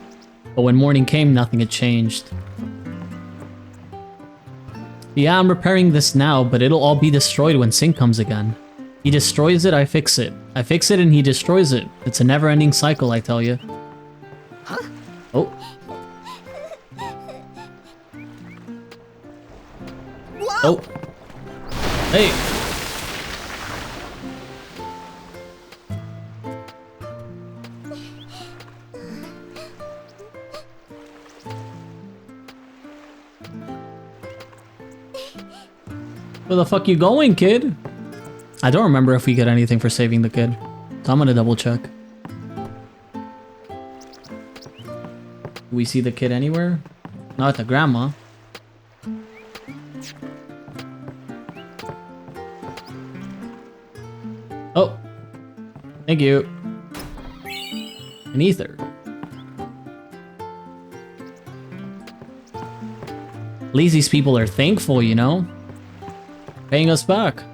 But when morning came, nothing had changed. Yeah, I'm repairing this now, but it'll all be destroyed when Sin comes again. He destroys it, I fix it. I fix it and he destroys it. It's a never-ending cycle, I tell you. Huh? Oh. Whoa! Oh. Hey. Where the fuck you going, kid? I don't remember if we get anything for saving the kid, so I'm gonna double check. Do we see the kid anywhere? Not the grandma. Oh, thank you. An ether. At least these people are thankful, you know? Paying us back.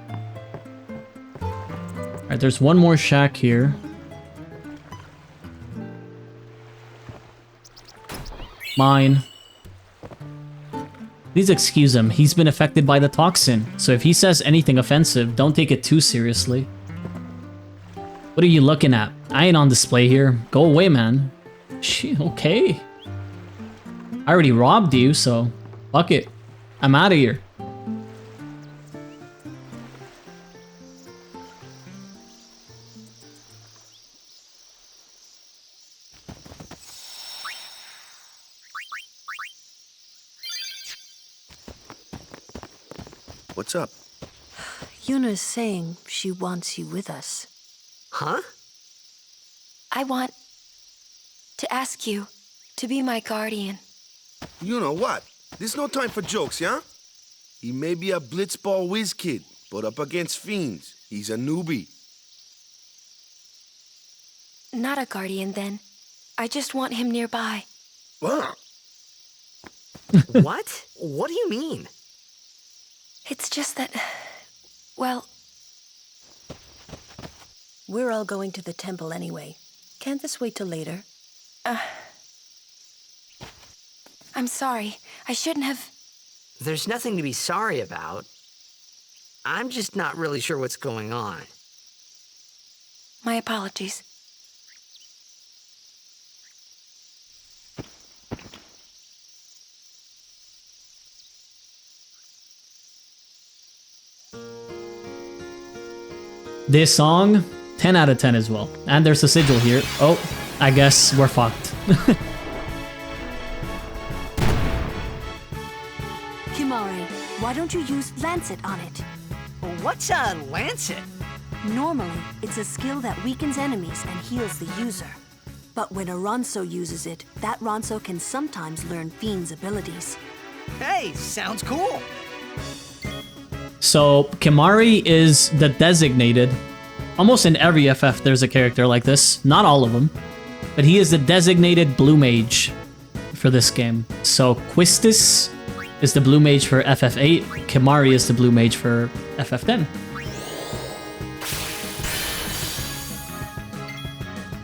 Alright, there's one more shack here. Mine. Please excuse him. He's been affected by the toxin. So if he says anything offensive, don't take it too seriously. What are you looking at? I ain't on display here. Go away, man. Okay. I already robbed you, so fuck it. I'm out of here. What's up? Yuna's saying she wants you with us. Huh? I want to ask you to be my guardian. You know what? There's no time for jokes, yeah? He may be a blitzball whiz kid, but up against fiends, he's a newbie. Not a guardian, then. I just want him nearby. What? What? What do you mean? It's just that... well... We're all going to the temple anyway. Can't this wait till later? I'm sorry. I shouldn't have... There's nothing to be sorry about. I'm just not really sure what's going on. My apologies. This song, 10 out of 10 as well. And there's a sigil here. Oh, I guess we're fucked. Kimari, why don't you use Lancet on it? What's a Lancet? Normally, it's a skill that weakens enemies and heals the user. But when a Ronso uses it, that Ronso can sometimes learn Fiend's abilities. Hey, sounds cool. So, Kimari is the designated. Almost in every FF there's a character like this. Not all of them. But he is the designated blue mage for this game. So, Quistis is the blue mage for FF8. Kimari is the blue mage for FF10.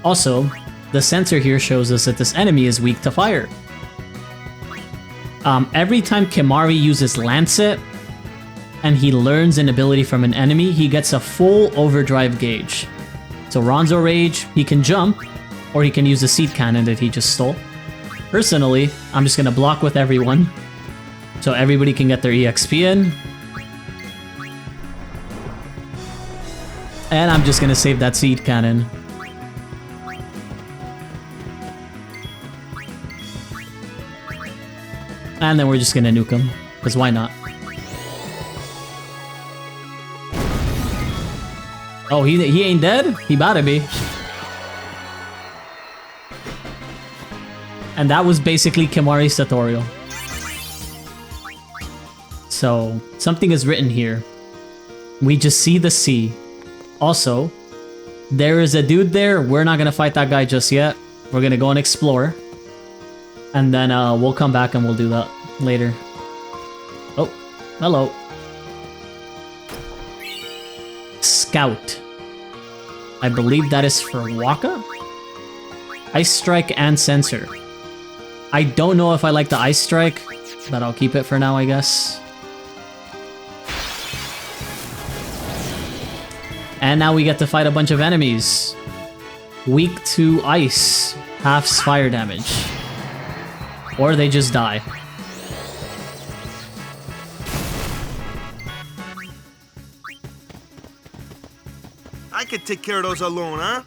Also, the sensor here shows us that this enemy is weak to fire. Every time Kimari uses Lancet, and he learns an ability from an enemy, he gets a full overdrive gauge. So Ronzo Rage, he can jump, or he can use the seed cannon that he just stole. Personally, I'm just gonna block with everyone, so everybody can get their EXP in. And I'm just gonna save that seed cannon. And then we're just gonna nuke him, because why not? Oh, he ain't dead? He better be. And that was basically Kimari's tutorial. So, something is written here. We just see the sea. Also, there is a dude there. We're not gonna fight that guy just yet. We're gonna go and explore. And then we'll come back and we'll do that later. Oh, hello. Scout. I believe that is for Waka? Ice Strike and Sensor. I don't know if I like the Ice Strike, but I'll keep it for now, I guess. And now we get to fight a bunch of enemies. Weak to ice, halves fire damage. Or they just die. I could take care of those alone, huh?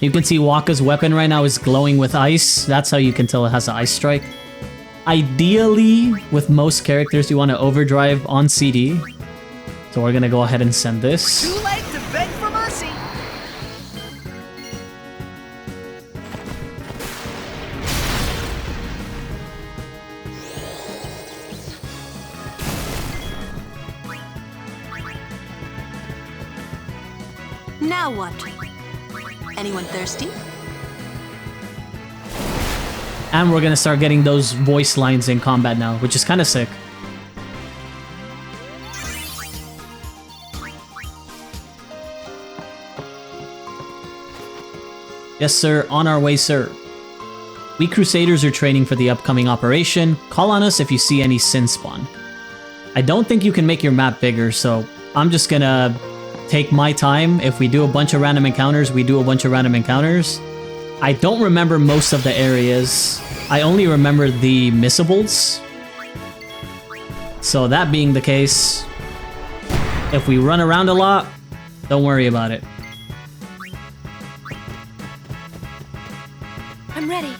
You can see Waka's weapon right now is glowing with ice. That's how you can tell it has an Ice Strike. Ideally, with most characters, you want to overdrive on CD. So we're gonna go ahead and send this. Too late to beg for mercy. Now what? Anyone thirsty? And we're gonna start getting those voice lines in combat now, which is kind of sick. Yes, sir. On our way, sir. We Crusaders are training for the upcoming operation. Call on us if you see any sin spawn. I don't think you can make your map bigger, so I'm just gonna take my time. If we do a bunch of random encounters, we do a bunch of random encounters. I don't remember most of the areas. I only remember the missables. So that being the case, if we run around a lot, don't worry about it. I'm ready.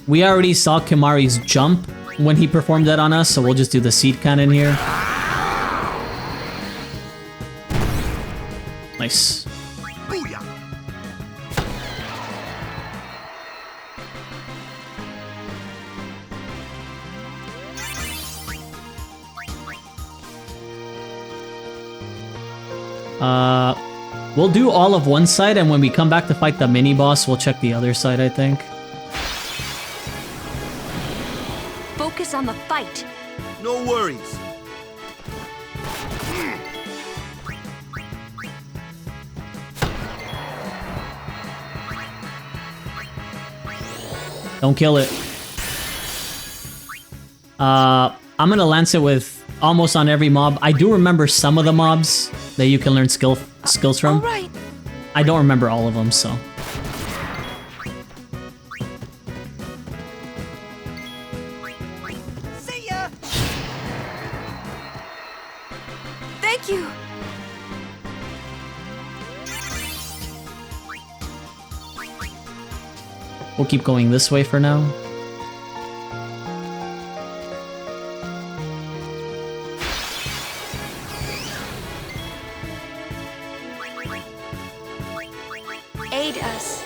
We already saw Kimari's jump when he performed that on us, so we'll just do the seed cannon here. Nice. We'll do all of one side, and when we come back to fight the mini-boss, we'll check the other side, I think. Focus on the fight. No worries. Don't kill it. I'm gonna lance it with almost on every mob. I do remember some of the mobs that you can learn skills from. All right. I don't remember all of them, so. See ya. Thank you. We'll keep going this way for now. Aid us.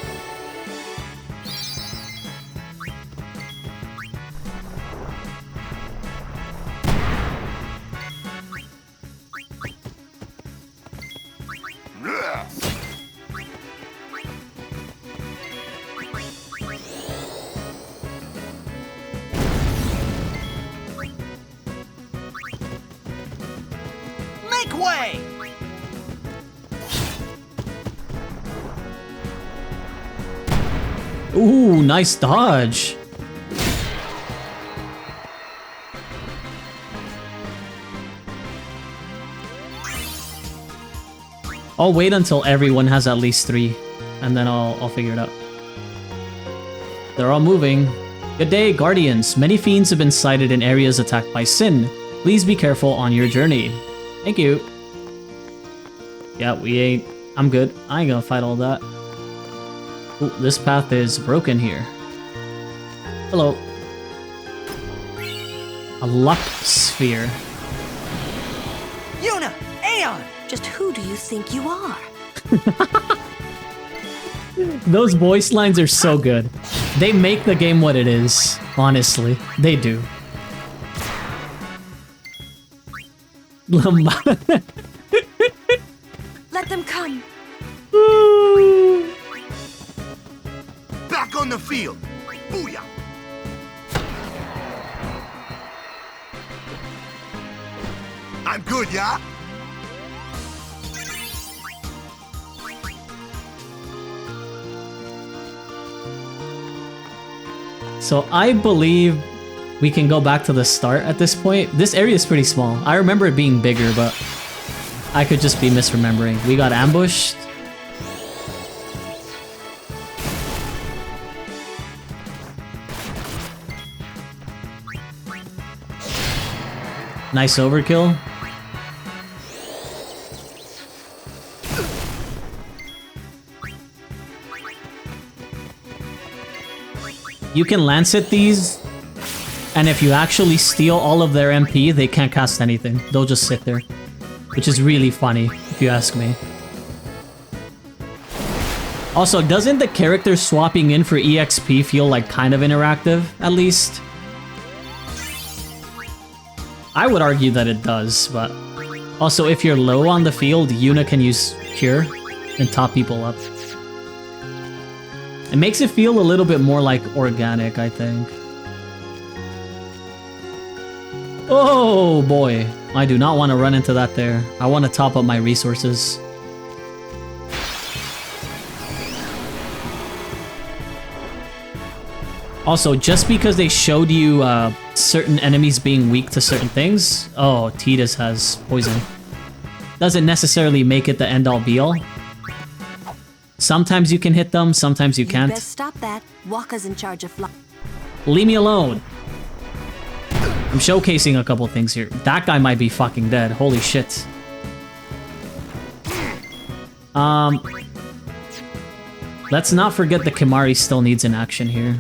Make way! Ooh, nice dodge. I'll wait until everyone has at least 3, and then I'll figure it out. They're all moving. Good day, Guardians. Many fiends have been sighted in areas attacked by sin. Please be careful on your journey. Thank you. Yeah, I'm good. I ain't gonna fight all that. Ooh, this path is broken here. Hello. A luck sphere. Yuna! Aeon! Just who do you think you are? Those voice lines are so good. They make the game what it is. Honestly, they do. Let them come. Back on the field. Booyah! I'm good, yeah? So I believe we can go back to the start at this point. This area is pretty small. I remember it being bigger, but I could just be misremembering. We got ambushed. Nice overkill. You can lance hit these, and if you actually steal all of their MP, they can't cast anything. They'll just sit there, which is really funny, if you ask me. Also, doesn't the character swapping in for EXP feel like kind of interactive, at least? I would argue that it does, but... Also, if you're low on the field, Yuna can use Cure and top people up. It makes it feel a little bit more like organic, I think. Oh boy, I do not want to run into that there. I want to top up my resources. Also, just because they showed you certain enemies being weak to certain things... Oh, Tidus has poison. Doesn't necessarily make it the end-all be-all. Sometimes you can hit them, sometimes you can't. Best stop that. Wakka's in charge of Leave me alone. I'm showcasing a couple things here. That guy might be fucking dead. Holy shit. Let's not forget the Kimahri still needs an action here.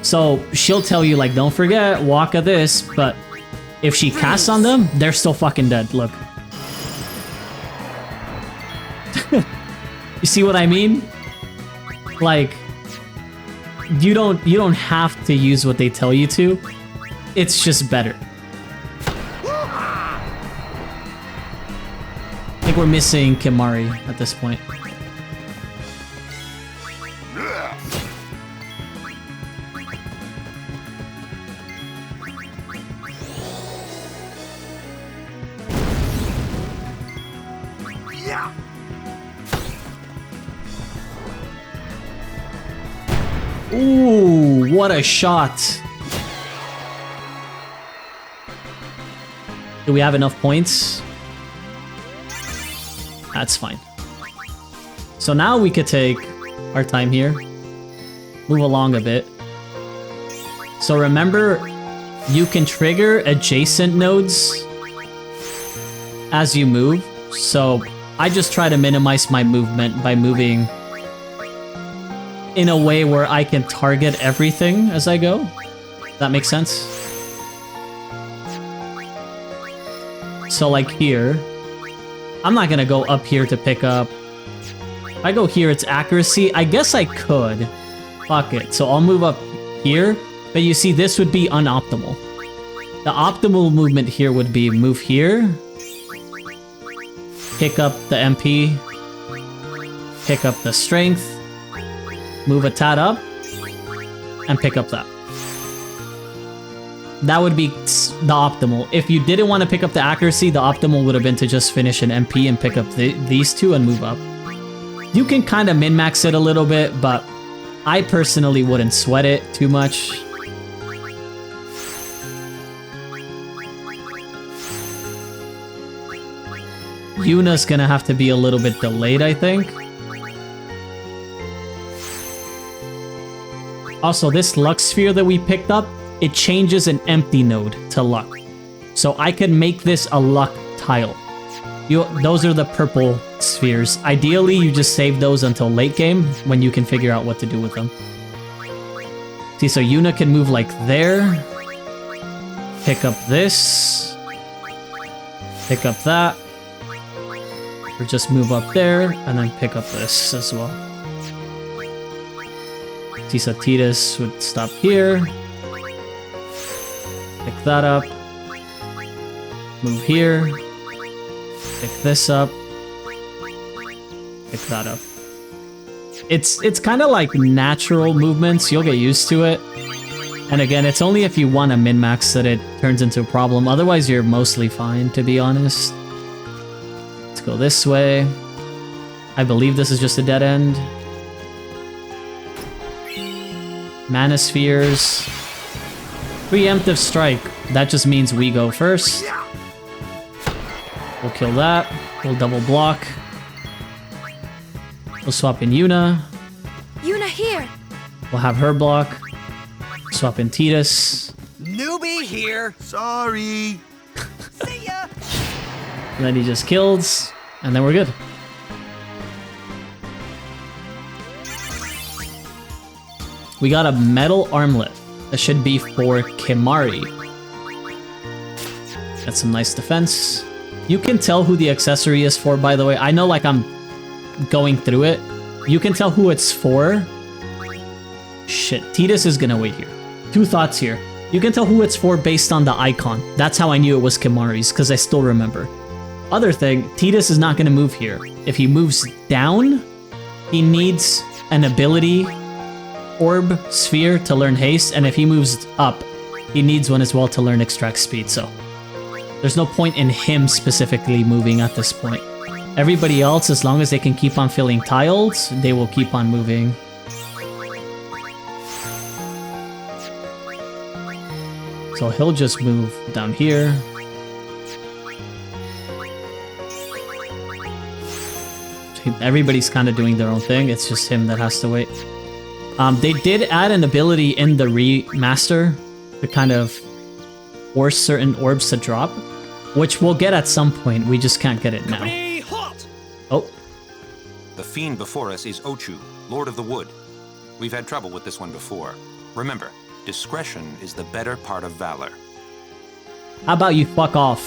So she'll tell you, like, don't forget, Wakka this, but if she casts on them, they're still fucking dead. Look. You see what I mean? Like, you don't have to use what they tell you to. It's just better. I think we're missing Kimahri at this point. Ooh, what a shot. Do we have enough points? That's fine. So now we could take our time here. Move along a bit. So remember, you can trigger adjacent nodes as you move. So I just try to minimize my movement by moving in a way where I can target everything as I go. That makes sense? So like here, I'm not gonna go up here to pick up. If I go here, it's accuracy. I guess I could. Fuck it. So I'll move up here, but you see, this would be unoptimal. The optimal movement here would be move here, pick up the MP, pick up the strength, move a tad up, and pick up that. That would be the optimal. If you didn't want to pick up the accuracy, the optimal would have been to just finish an MP and pick up these two and move up. You can kind of min-max it a little bit, but I personally wouldn't sweat it too much. Yuna's gonna have to be a little bit delayed, I think. Also, this luck sphere that we picked up, it changes an empty node to luck. So I can make this a luck tile. Those are the purple spheres. Ideally, you just save those until late game when you can figure out what to do with them. See, so Yuna can move like there. Pick up this. Pick up that. Or just move up there and then pick up this as well. See, so Tidus would stop here. Pick that up. Move here. Pick this up. Pick that up. It's kind of like natural movements. You'll get used to it. And again, it's only if you want to min-max that it turns into a problem. Otherwise, you're mostly fine, to be honest. Let's go this way. I believe this is just a dead end. Mana spheres. Preemptive strike. That just means we go first. We'll kill that. We'll double block. We'll swap in Yuna. Yuna here. We'll have her block. Swap in Tidus. Newbie here. Sorry. See ya. And then he just kills. And then we're good. We got a metal armlet. That should be for Kimahri. Got some nice defense. You can tell who the accessory is for, by the way. I know, like, I'm going through it. You can tell who it's for. Shit, Tidus is gonna wait here. Two thoughts here. You can tell who it's for based on the icon. That's how I knew it was Kimahri's, because I still remember. Other thing, Tidus is not gonna move here. If he moves down, he needs an ability orb sphere to learn haste, and if he moves up, he needs one as well to learn extract speed, so there's no point in him specifically moving at this point. Everybody else, as long as they can keep on filling tiles, they will keep on moving. So he'll just move down here. Everybody's kind of doing their own thing, it's just him that has to wait. They did add an ability in the remaster to kind of force certain orbs to drop, which we'll get at some point, we just can't get it now. Oh. The fiend before us is Ochu, Lord of the Wood. We've had trouble with this one before. Remember, discretion is the better part of valor. How about you fuck off?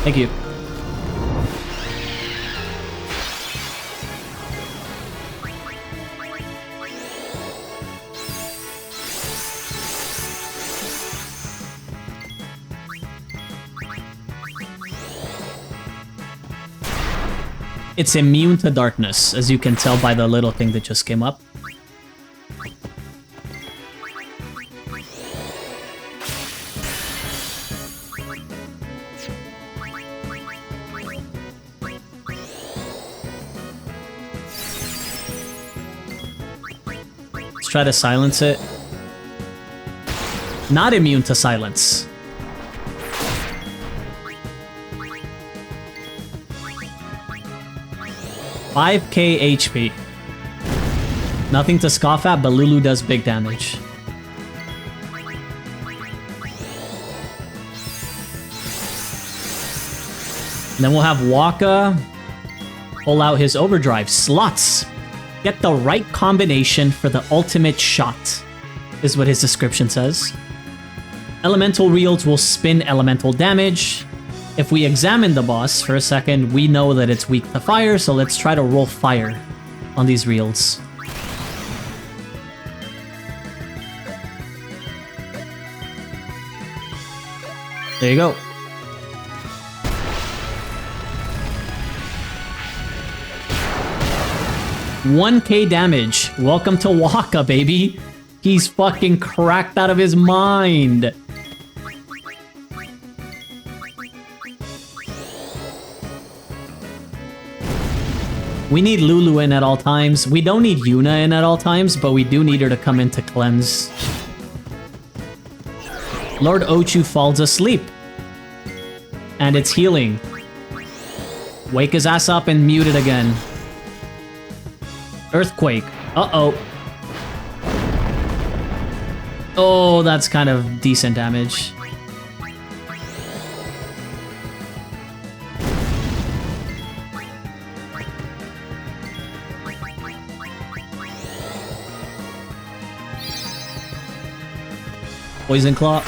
Thank you. It's immune to darkness, as you can tell by the little thing that just came up. Let's try to silence it. Not immune to silence. $5k HP. Nothing to scoff at, but Lulu does big damage. And then we'll have Waka pull out his overdrive. Slots. Get the right combination for the ultimate shot, is what his description says. Elemental reels will spin elemental damage. If we examine the boss for a second, we know that it's weak to fire, so let's try to roll fire on these reels. There you go. $1k damage. Welcome to Waka, baby. He's fucking cracked out of his mind. We need Lulu in at all times. We don't need Yuna in at all times, but we do need her to come in to cleanse. Lord Ochu falls asleep. And it's healing. Wake his ass up and mute it again. Earthquake. Uh-oh. Oh, that's kind of decent damage. Poison Claw.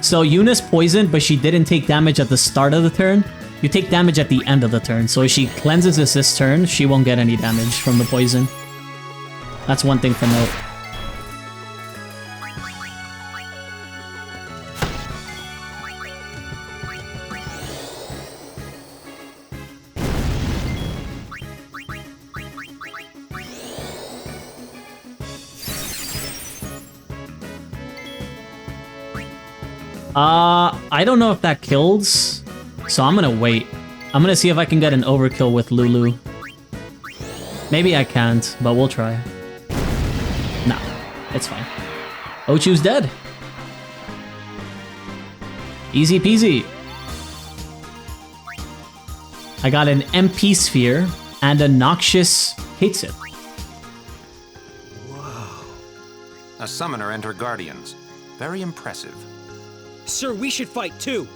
So Yuna's poisoned, but she didn't take damage at the start of the turn. You take damage at the end of the turn. So if she cleanses this turn, she won't get any damage from the poison. That's one thing to note. I don't know if that kills, so I'm gonna wait. I'm gonna see if I can get an overkill with Lulu. Maybe I can't, but we'll try. Nah, it's fine. Ochu's dead. Easy peasy. I got an MP sphere and a Noxious hates it. Whoa. A summoner and her guardians. Very impressive. Sir, we should fight too.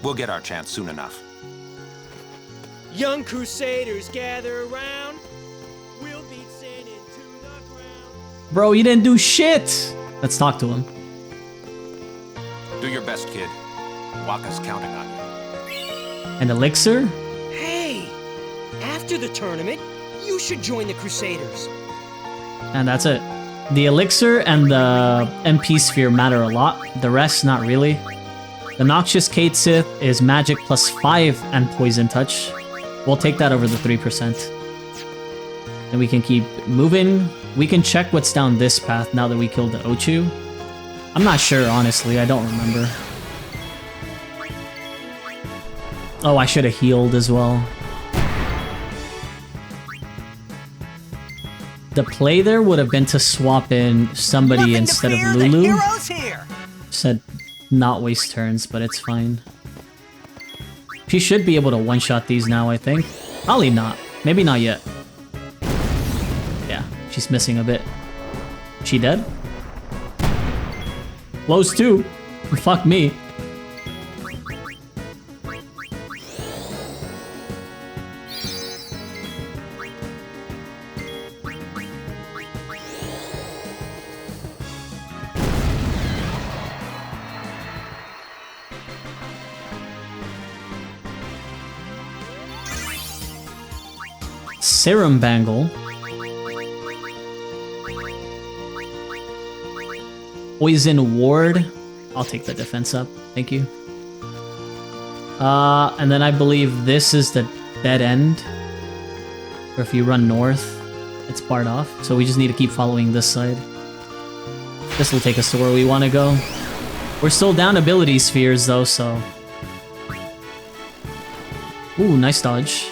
We'll get our chance soon enough. Young Crusaders, gather around. We'll beat sin into the ground. Bro, you didn't do shit! Let's talk to him. Do your best, kid. Waka's counting on you. An elixir? Hey! After the tournament, you should join the Crusaders. And that's it. The elixir and the MP sphere matter a lot. The rest, not really. The Noxious Kate Sith is magic plus 5 and poison touch. We'll take that over the 3%. And we can keep moving. We can check what's down this path now that we killed the Ochu. I'm not sure, honestly. I don't remember. Oh, I should have healed as well. The play there would have been to swap in somebody instead of Lulu. Said not waste turns, but it's fine. She should be able to one-shot these now, I think. Probably not. Maybe not yet. Yeah, she's missing a bit. She dead? Close too. Fuck me. Serum Bangle. Poison Ward. I'll take the defense up. Thank you. And then I believe this is the dead end. Or if you run north, it's barred off. So we just need to keep following this side. This will take us to where we want to go. We're still down ability spheres though, so... Ooh, nice dodge.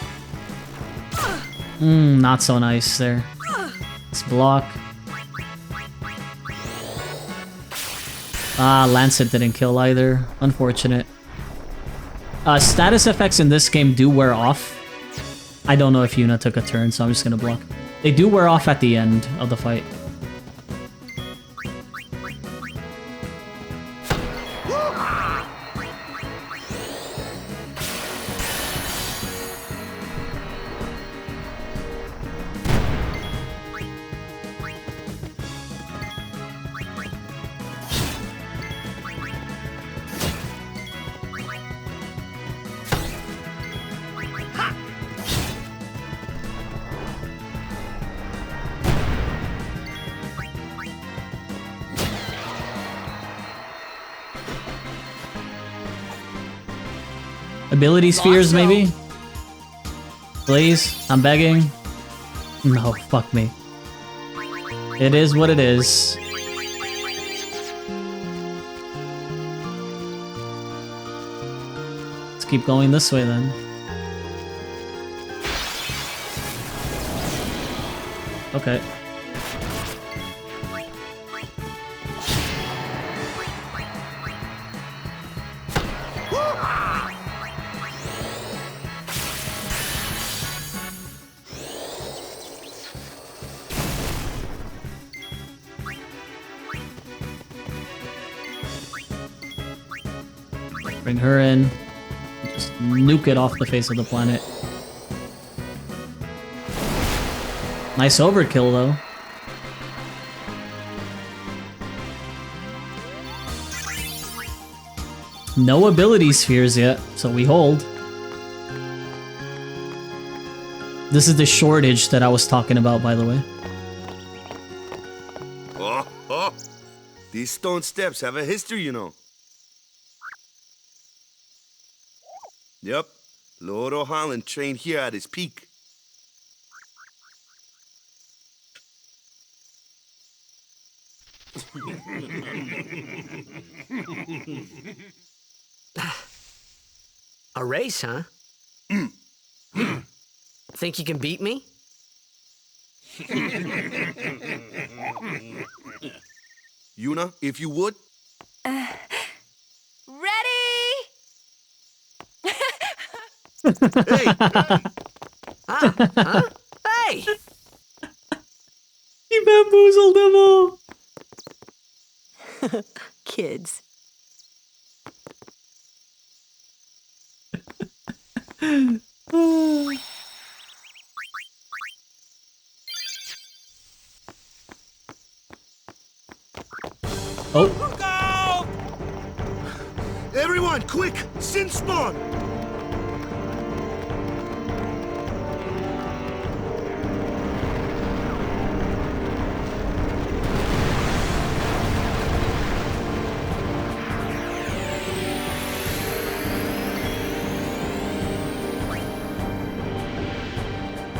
Not so nice there. Let's block. Ah, Lancet didn't kill either. Unfortunate. Status effects in this game do wear off. I don't know if Yuna took a turn, so I'm just gonna block. They do wear off at the end of the fight. Ability spheres, maybe? Please? I'm begging? No, fuck me. It is what it is. Let's keep going this way then. Okay. Bring her in. Just nuke it off the face of the planet. Nice overkill, though. No ability spheres yet, so we hold. This is the shortage that I was talking about, by the way. Oh. These stone steps have a history, you know. Yep, Lord O'Holland trained here at his peak. A race, huh? Think you can beat me? Yuna, if you would. Hey! Huh? Hey! He bamboozled them all! Kids. Oh. Everyone, quick! Sin spawn!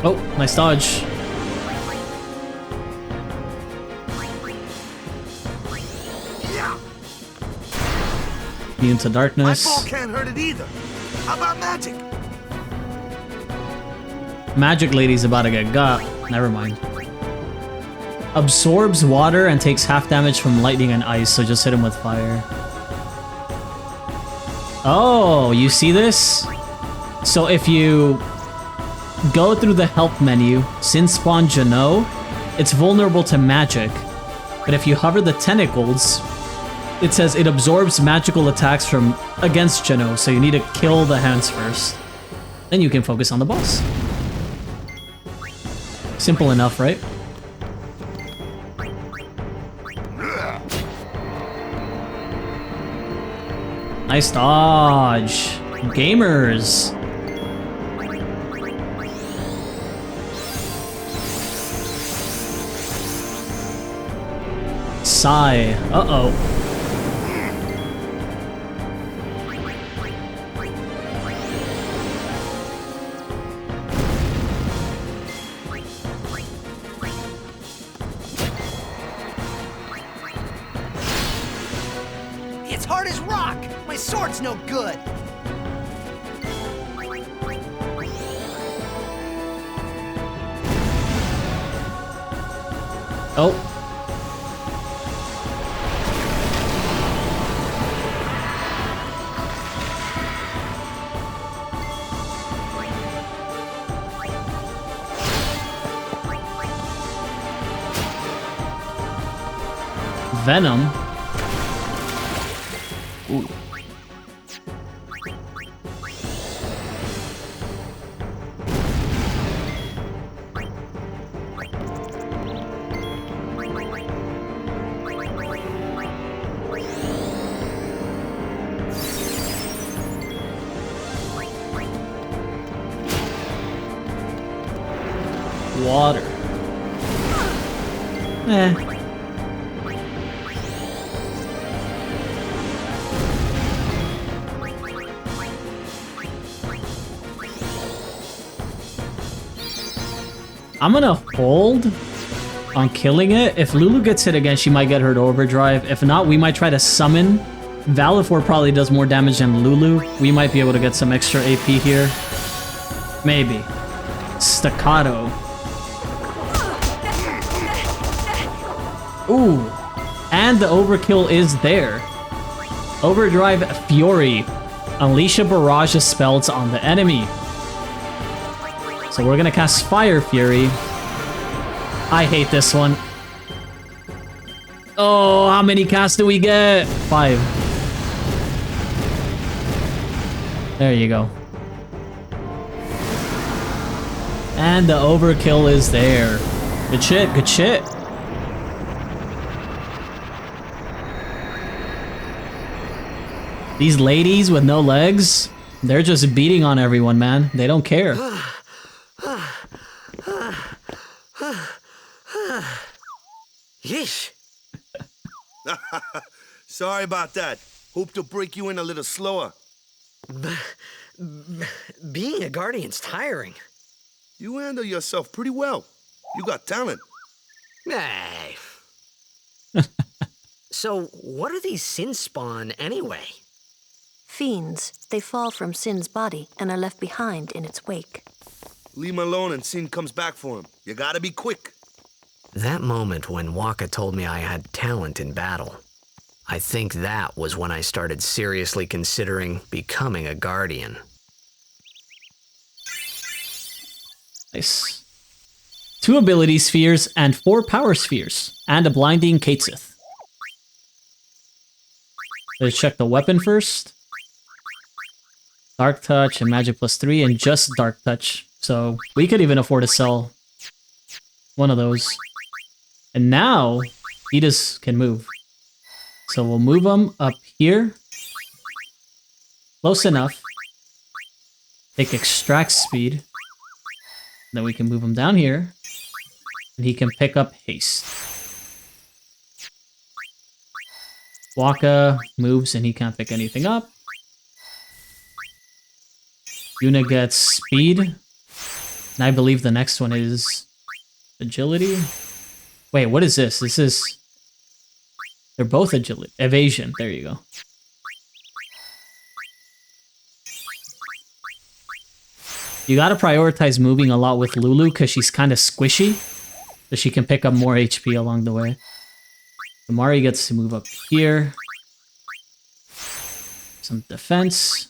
Oh, nice dodge. Immune to darkness. My ball can't hurt it either. How about magic? Magic Lady's about to get got. Never mind. Absorbs water and takes half damage from lightning and ice, so just hit him with fire. Oh, you see this? So if you go through the help menu, Sin Spawn Jano, it's vulnerable to magic. But if you hover the tentacles, it says it absorbs magical attacks from against Jano, so you need to kill the hands first. Then you can focus on the boss. Simple enough, right? Nice dodge. Gamers. Sigh. Uh-oh. It's hard as rock! My sword's no good! Oh. Venom. Ooh. Water. Eh. I'm gonna hold on killing it. If Lulu gets hit again, she might get her to overdrive. If not, we might try to summon. Valifor probably does more damage than Lulu. We might be able to get some extra AP here. Maybe. Staccato. Ooh. And the overkill is there. Overdrive Fury. Unleash a barrage of spells on the enemy. So we're gonna cast Fire Fury. I hate this one. Oh, how many casts do we get? 5. There you go. And the overkill is there. Good shit, good shit. These ladies with no legs, they're just beating on everyone, man. They don't care. Yeesh. Sorry about that. Hope to break you in a little slower. Being a guardian's tiring. You handle yourself pretty well. You got talent. Hey. So, what are these sin spawn anyway? Fiends. They fall from Sin's body and are left behind in its wake. Leave him alone and Sin comes back for him. You gotta be quick. That moment when Waka told me I had talent in battle, I think that was when I started seriously considering becoming a guardian. Nice. 2 ability spheres and 4 power spheres, and a blinding Katesith. Let's check the weapon first. Dark Touch and Magic +3 and just Dark Touch. So we could even afford to sell one of those. And now, Fetus can move. So we'll move him up here. Close enough. Take Extract Speed. Then we can move him down here. And he can pick up Haste. Waka moves and he can't pick anything up. Yuna gets Speed. And I believe the next one is agility. Wait, what is this? This is... They're both agility. Evasion. There you go. You gotta prioritize moving a lot with Lulu because she's kind of squishy. So she can pick up more HP along the way. Mari gets to move up here. Some defense.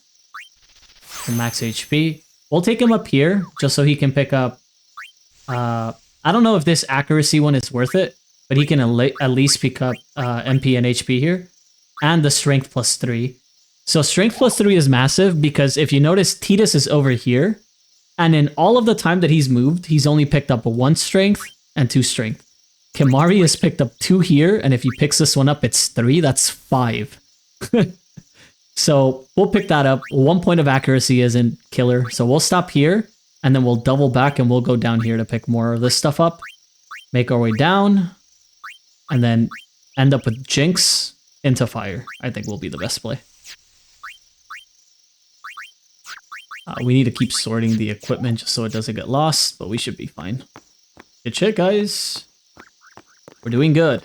Some max HP. We'll take him up here just so he can pick up... I don't know if this accuracy one is worth it, but he can at least pick up MP and HP here. And the strength +3. So strength +3 is massive because if you notice, Tidus is over here. And in all of the time that he's moved, he's only picked up 1 strength and 2 strength. Kimari has picked up 2 here, and if he picks this one up, it's 3. That's 5. So we'll pick that up. 1 point of accuracy isn't killer. So we'll stop here, and then we'll double back, and we'll go down here to pick more of this stuff up. Make our way down, and then end up with Jinx into fire. I think will be the best play. We need to keep sorting the equipment just so it doesn't get lost, but we should be fine. Good shit, guys. We're doing good.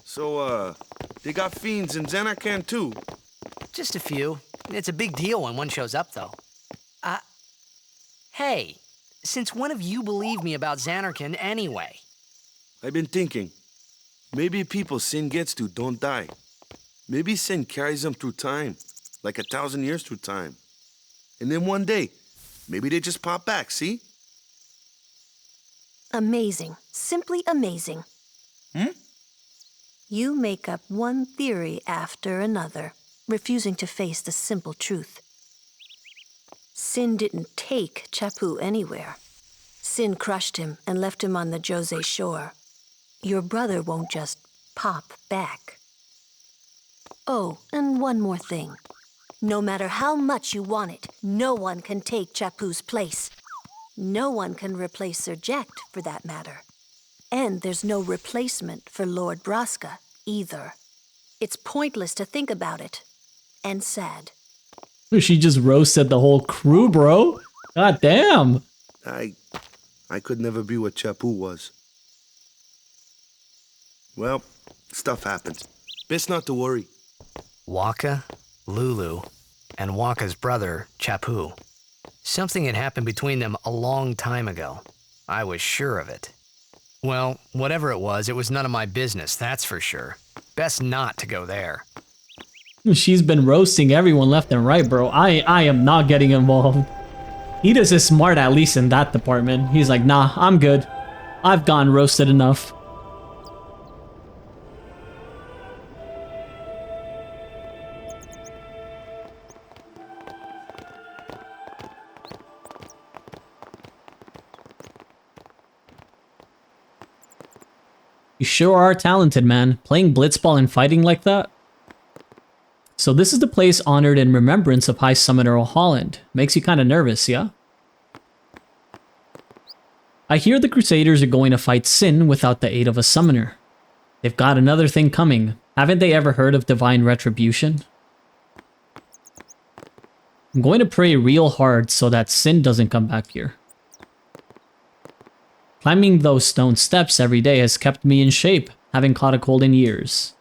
So, they got fiends in Zanarkand too? Just a few. It's a big deal when one shows up, though. Hey, since when have you believed me about Zanarkand anyway? I've been thinking. Maybe people Sin gets to don't die. Maybe Sin carries them through time, like 1,000 years through time. And then one day, maybe they just pop back, see? Amazing. Simply amazing. You make up one theory after another, refusing to face the simple truth. Sin didn't take Chappu anywhere. Sin crushed him and left him on the Jose shore. Your brother won't just pop back. Oh, and one more thing. No matter how much you want it, no one can take Chappu's place. No one can replace Sir Jekt, for that matter. And there's no replacement for Lord Braska, either. It's pointless to think about it. And sad. She just roasted the whole crew, bro. God damn. I could never be what Chappu was. Well, stuff happens. Best not to worry. Waka, Lulu, and Waka's brother, Chappu. Something had happened between them a long time ago. I was sure of it. Well, whatever it was none of my business, that's for sure. Best not to go there. She's been roasting everyone left and right, bro. I am not getting involved. Edis is smart, at least in that department. He's like, nah, I'm good. I've gone roasted enough. You sure are talented, man. Playing blitzball and fighting like that. So this is the place honored in remembrance of High Summoner O'Holland. Makes you kind of nervous, yeah? I hear the Crusaders are going to fight Sin without the aid of a summoner. They've got another thing coming. Haven't they ever heard of divine retribution? I'm going to pray real hard so that Sin doesn't come back here. Climbing those stone steps every day has kept me in shape, having caught a cold in years.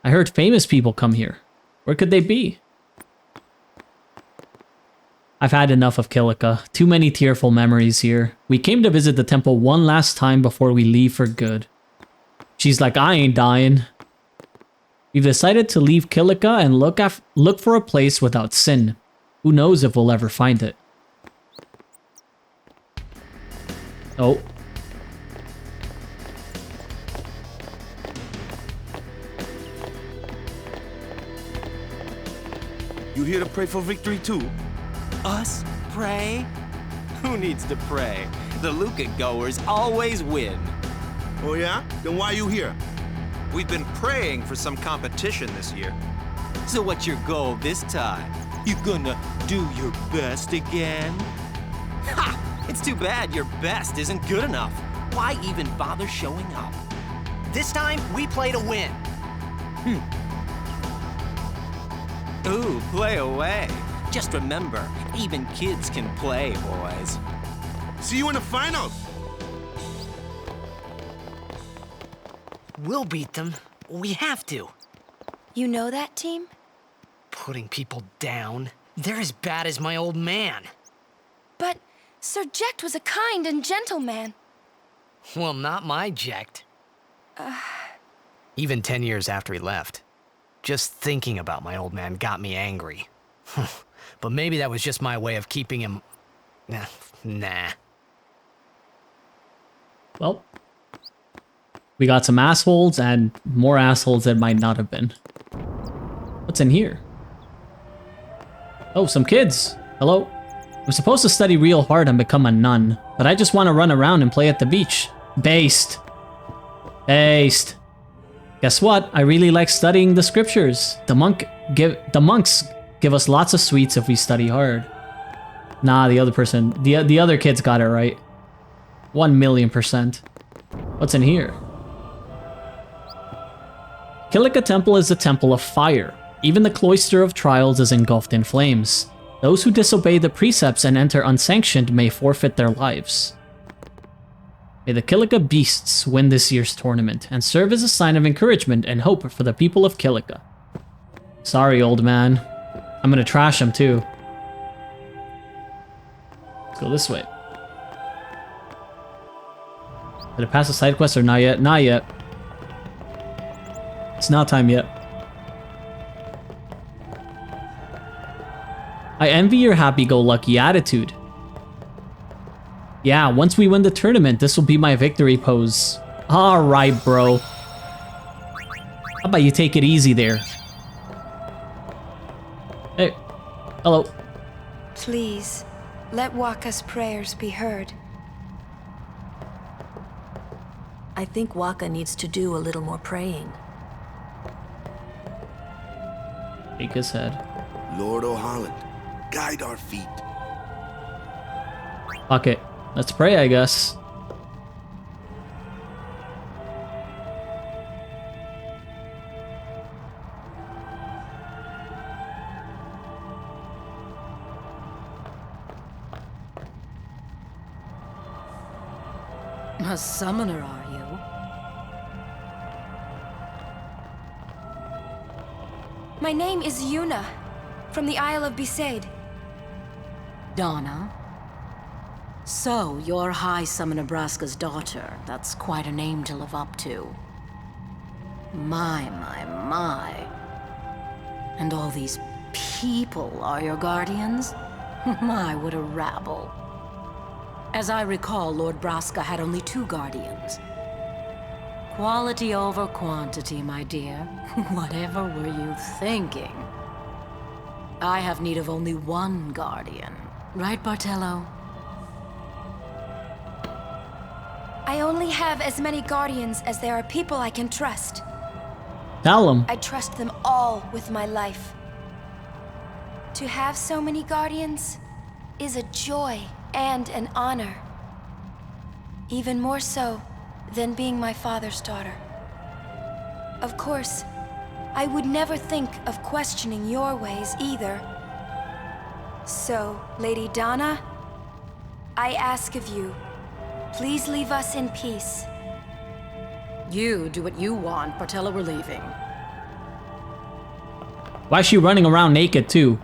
I heard famous people come here. Where could they be? I've had enough of Kilika. Too many tearful memories here. We came to visit the temple one last time before we leave for good. She's like, I ain't dying. We've decided to leave Kilika and look for a place without Sin. Who knows if we'll ever find it. Oh. You here to pray for victory too? Us? Pray? Who needs to pray? The Luca goers always win. Oh yeah? Then why you here? We've been praying for some competition this year. So what's your goal this time? You gonna do your best again? Ha! It's too bad your best isn't good enough. Why even bother showing up? This time, we play to win. Ooh, play away. Just remember, even kids can play, boys. See you in the finals. We'll beat them. We have to. You know that team? Putting people down. They're as bad as my old man. But Sir Jecht was a kind and gentle man. Well, not my Jecht. Even 10 years after he left. Just thinking about my old man got me angry. But maybe that was just my way of keeping him... Nah. Well, we got some assholes and more assholes that might not have been. What's in here? Oh, some kids. Hello. I'm supposed to study real hard and become a nun, but I just want to run around and play at the beach. Based. Guess what? I really like studying the scriptures. The monks give us lots of sweets if we study hard. Nah, the other kids got it right. 1,000,000%. What's in here? Kilika Temple is a temple of fire. Even the cloister of trials is engulfed in flames. Those who disobey the precepts and enter unsanctioned may forfeit their lives. May the Kilika Beasts win this year's tournament and serve as a sign of encouragement and hope for the people of Kilika. Sorry, old man. I'm gonna trash him too. Let's go this way. Did I pass the side quest or not yet? Not yet. It's not time yet. I envy your happy-go-lucky attitude. Yeah, once we win the tournament, this will be my victory pose. Alright, bro. How about you take it easy there? Hey. Hello. Please, let Waka's prayers be heard. I think Waka needs to do a little more praying. Shake his head. Lord O'Holland, guide our feet. Fuck it. Let's pray, I guess. A summoner, are you? My name is Yuna, from the Isle of Besaid. Donna? So, you're High Summoner Braska's daughter. That's quite a name to live up to. My. And all these people are your guardians? My, what a rabble. As I recall, Lord Braska had only 2 guardians. Quality over quantity, my dear. Whatever were you thinking? I have need of only 1 guardian. Right, Bartello? I only have as many guardians as there are people I can trust. Tell him. I trust them all with my life. To have so many guardians is a joy and an honor. Even more so than being my father's daughter. Of course, I would never think of questioning your ways either. So, Lady Donna, I ask of you, please leave us in peace. You do what you want, Bartello, we're leaving. Why is she running around naked too?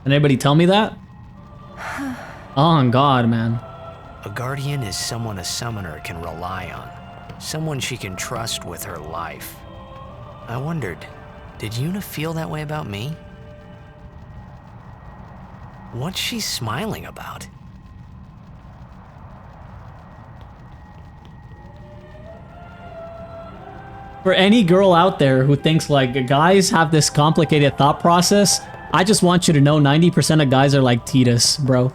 Did anybody tell me that? Oh God, man. A guardian is someone a summoner can rely on. Someone she can trust with her life. I wondered, did Yuna feel that way about me? What's she smiling about? For any girl out there who thinks like guys have this complicated thought process, I just want you to know 90% of guys are like Titus, bro.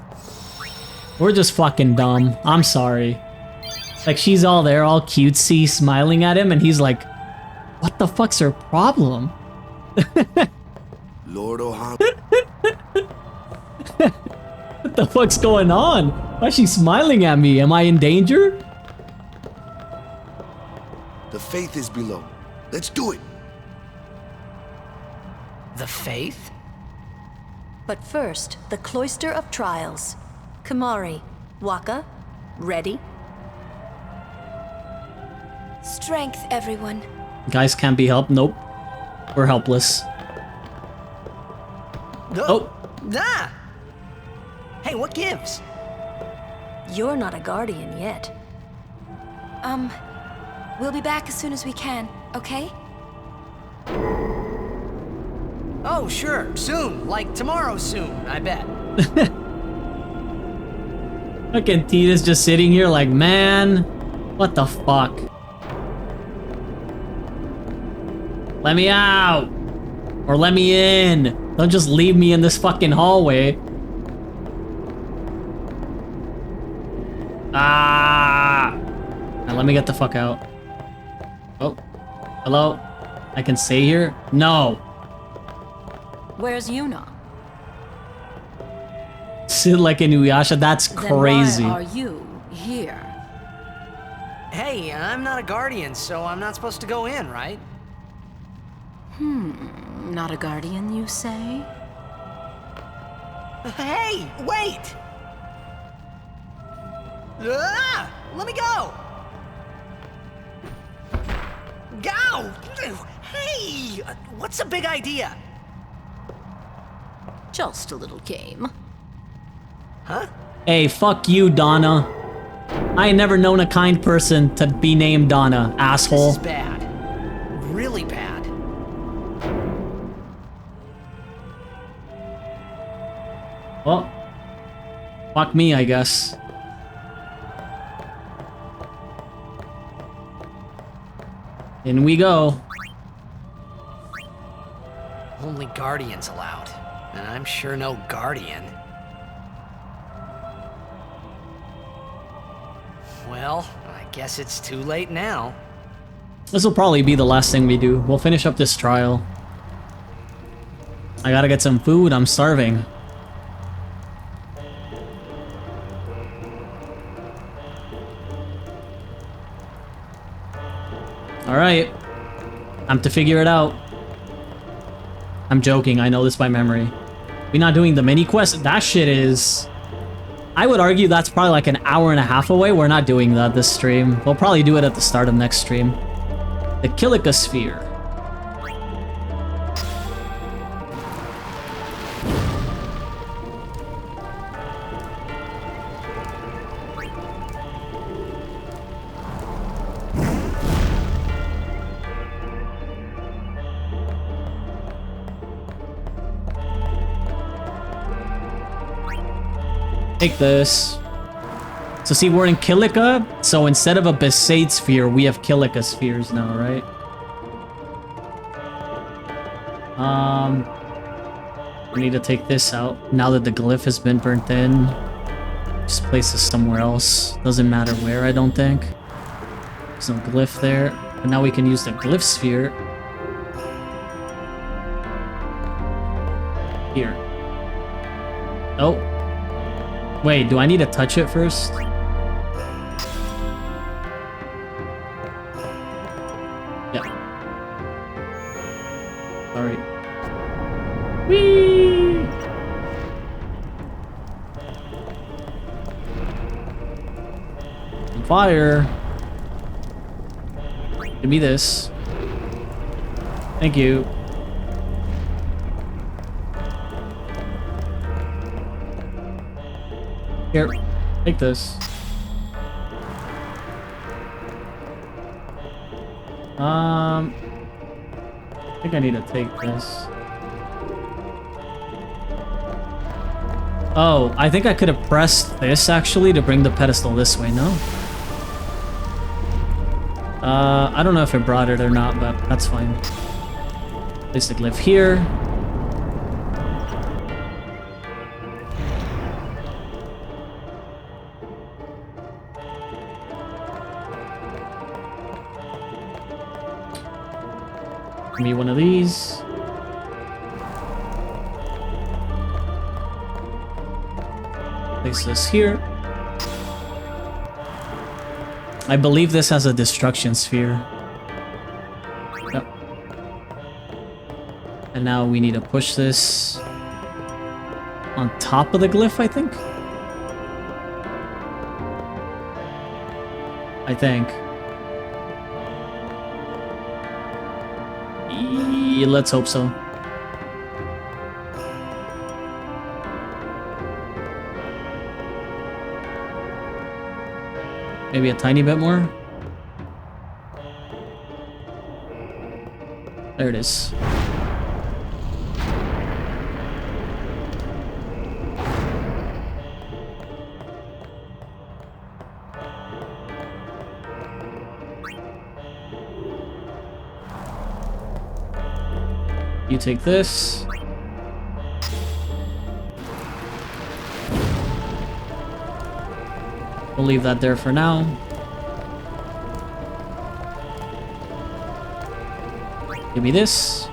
We're just fucking dumb. I'm sorry. Like she's all there, all cutesy, smiling at him, and he's like, what the fuck's her problem? Lord O'Holland. What the fuck's going on? Why is she smiling at me? Am I in danger? The faith is below. Let's do it. The faith? But first, the Cloister of Trials. Kamari, Waka, ready? Strength, everyone. Guys can't be helped. Nope. We're helpless. Oh. Ah! Hey, what gives? You're not a guardian yet. We'll be back as soon as we can, okay? Oh, sure. Soon. Like tomorrow soon, I bet. Fucking Tita's just sitting here like, man, what the fuck? Let me out! Or let me in! Don't just leave me in this fucking hallway. Ah! Now let me get the fuck out. Oh. Hello? I can stay here? No! Where's Yuna? Sit like Inuyasha, that's crazy. Then why are you here? Hey, I'm not a guardian, so I'm not supposed to go in, right? Not a guardian, you say? Hey, wait! Ah! Let me go! Go! Hey! What's the big idea? Just a little game. Huh? Hey, fuck you, Donna. I ain't never known a kind person to be named Donna, asshole. This is bad. Really bad. Well, fuck me, I guess. In we go. Only guardians allowed. And I'm sure no guardian. Well, I guess it's too late now. This will probably be the last thing we do. We'll finish up this trial. I gotta get some food, I'm starving. Alright. Time to figure it out. I'm joking, I know this by memory. We not doing the mini quest? That shit is... I would argue that's probably like an hour and a half away. We're not doing that this stream. We'll probably do it at the start of next stream. The Kilika Sphere. Take this. So see, we're in Kilika, so instead of a Besaid sphere, we have Kilika spheres now, right? We need to take this out. Now that the glyph has been burnt in. Just place this somewhere else. Doesn't matter where, I don't think. There's no glyph there. But now we can use the glyph sphere. Here. Oh. Wait, do I need to touch it first? Yeah. Sorry. Whee! On fire. Give me this. Thank you. Here, take this. I think I need to take this. Oh, I think I could have pressed this actually to bring the pedestal this way, no? I don't know if it brought it or not, but that's fine. Place the glyph here. Give me one of these. Place this here. I believe this has a destruction sphere. Yep. And now we need to push this. on top of the glyph, I think. Let's hope so. Maybe a tiny bit more. There it is. You take this. We'll leave that there for now. Give me this.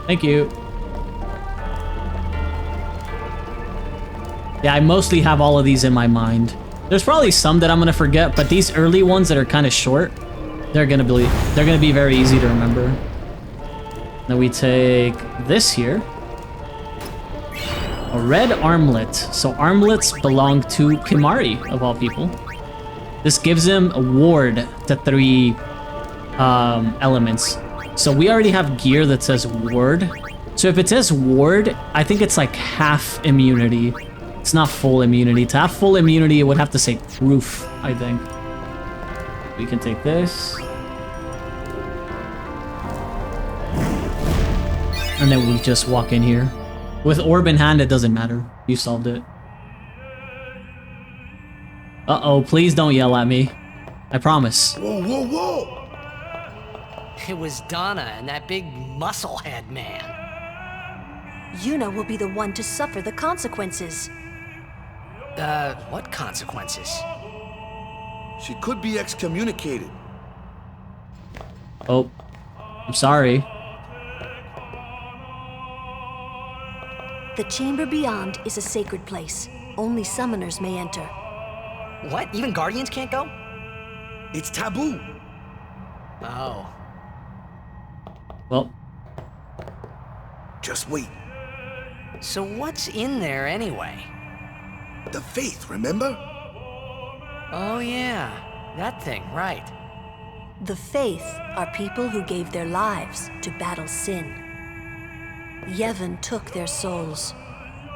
Thank you. Yeah, I mostly have all of these in my mind. There's probably some that I'm gonna forget, but these early ones that are kind of short, they're gonna be very easy to remember. Then we take this here. A red armlet. So armlets belong to Kimari, of all people. This gives him a ward to 3 elements. So we already have gear that says ward. So if it says ward, I think it's like half immunity. It's not full immunity. To have full immunity, it would have to say proof, I think. We can take this. And then we just walk in here. With orb in hand, it doesn't matter. You solved it. Uh-oh, please don't yell at me. I promise. Whoa, whoa, whoa! It was Donna and that big musclehead man. Yuna will be the one to suffer the consequences. What consequences? She could be excommunicated. Oh, I'm sorry. The chamber beyond is a sacred place. Only summoners may enter. What? Even Guardians can't go? It's taboo. Oh. Well. Just wait. So what's in there anyway? The faith, remember? Oh yeah, that thing, right. The faith are people who gave their lives to battle sin. Yevon took their souls,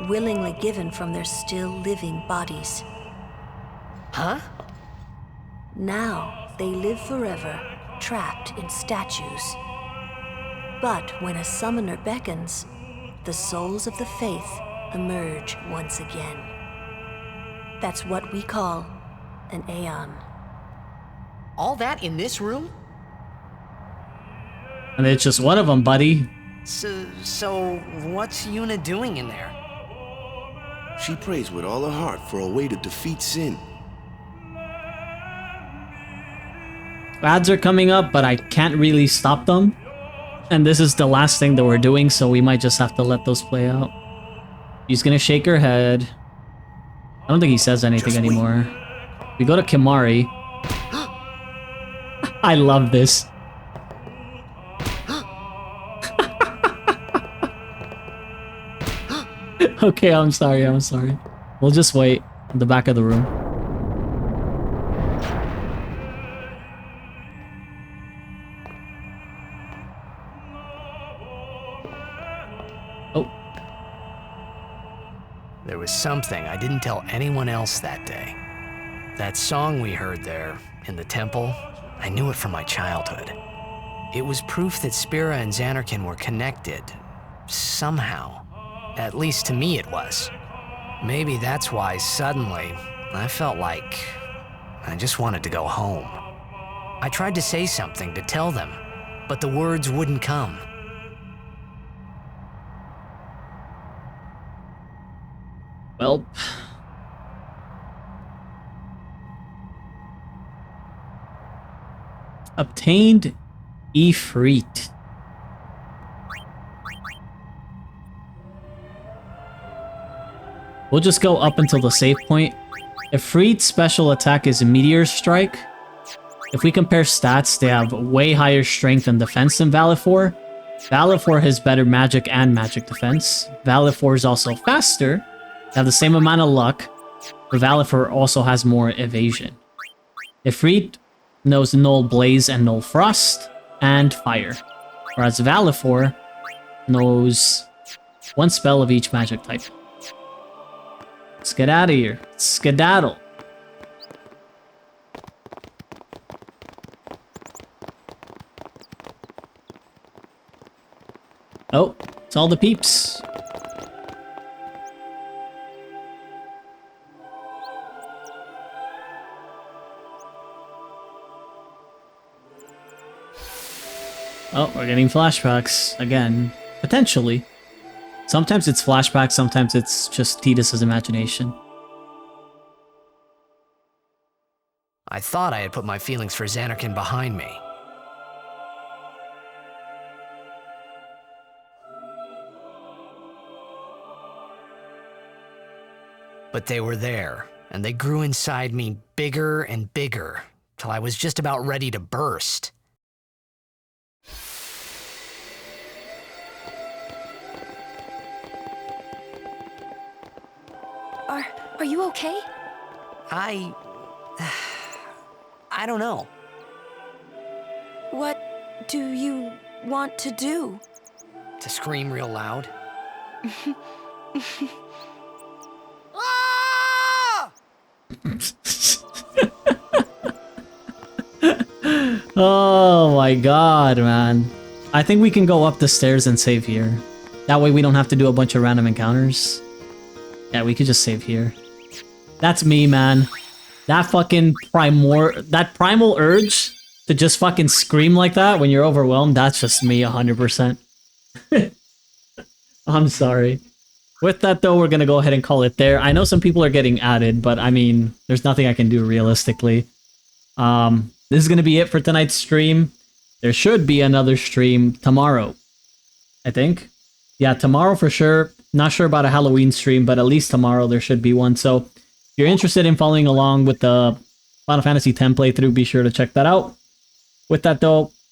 willingly given from their still living bodies. Huh? Now they live forever, trapped in statues. But when a summoner beckons, the souls of the faith emerge once again. That's what we call an Aeon. All that in this room? And it's just one of them, buddy. So what's Yuna doing in there? She prays with all her heart for a way to defeat sin. Ads are coming up, but I can't really stop them. And this is the last thing that we're doing, so we might just have to let those play out. She's gonna shake her head. I don't think he says anything anymore. We go to Kimari. I love this. Okay, I'm sorry. We'll just wait in the back of the room. Oh. There was something I didn't tell anyone else that day. That song we heard there, in the temple, I knew it from my childhood. It was proof that Spira and Xanarkin were connected. Somehow. At least to me it was. Maybe that's why suddenly I felt like I just wanted to go home. I tried to say something to tell them, but the words wouldn't come. Well. Obtained Ifrit. We'll just go up until the save point. Ifrit's special attack is Meteor Strike. If we compare stats, they have way higher strength and defense than Valifor. Valifor has better magic and magic defense. Valifor is also faster. They have the same amount of luck, but Valifor also has more evasion. Ifrit knows Null Blaze and Null Frost, and Fire. Whereas Valifor knows one spell of each magic type. Let's get out of here. Skedaddle. Oh, it's all the peeps. Oh, we're getting flashbacks again. Potentially. Sometimes it's flashbacks, sometimes it's just Tidus's imagination. I thought I had put my feelings for Xanarkin behind me. But they were there, and they grew inside me bigger and bigger, till I was just about ready to burst. Are you okay? I don't know. What do you want to do? To scream real loud. Oh my god, man. I think we can go up the stairs and save here. That way we don't have to do a bunch of random encounters. Yeah, we could just save here. That's me, man. That fucking primal urge to just fucking scream like that when you're overwhelmed, that's just me 100%. I'm sorry. With that though, we're gonna go ahead and call it there. I know some people are getting added, but I mean, there's nothing I can do realistically. This is gonna be it for tonight's stream. There should be another stream tomorrow, I think. Yeah, tomorrow for sure. Not sure about a Halloween stream, but at least tomorrow there should be one. So if you're interested in following along with the Final Fantasy X playthrough, be sure to check that out. With that though,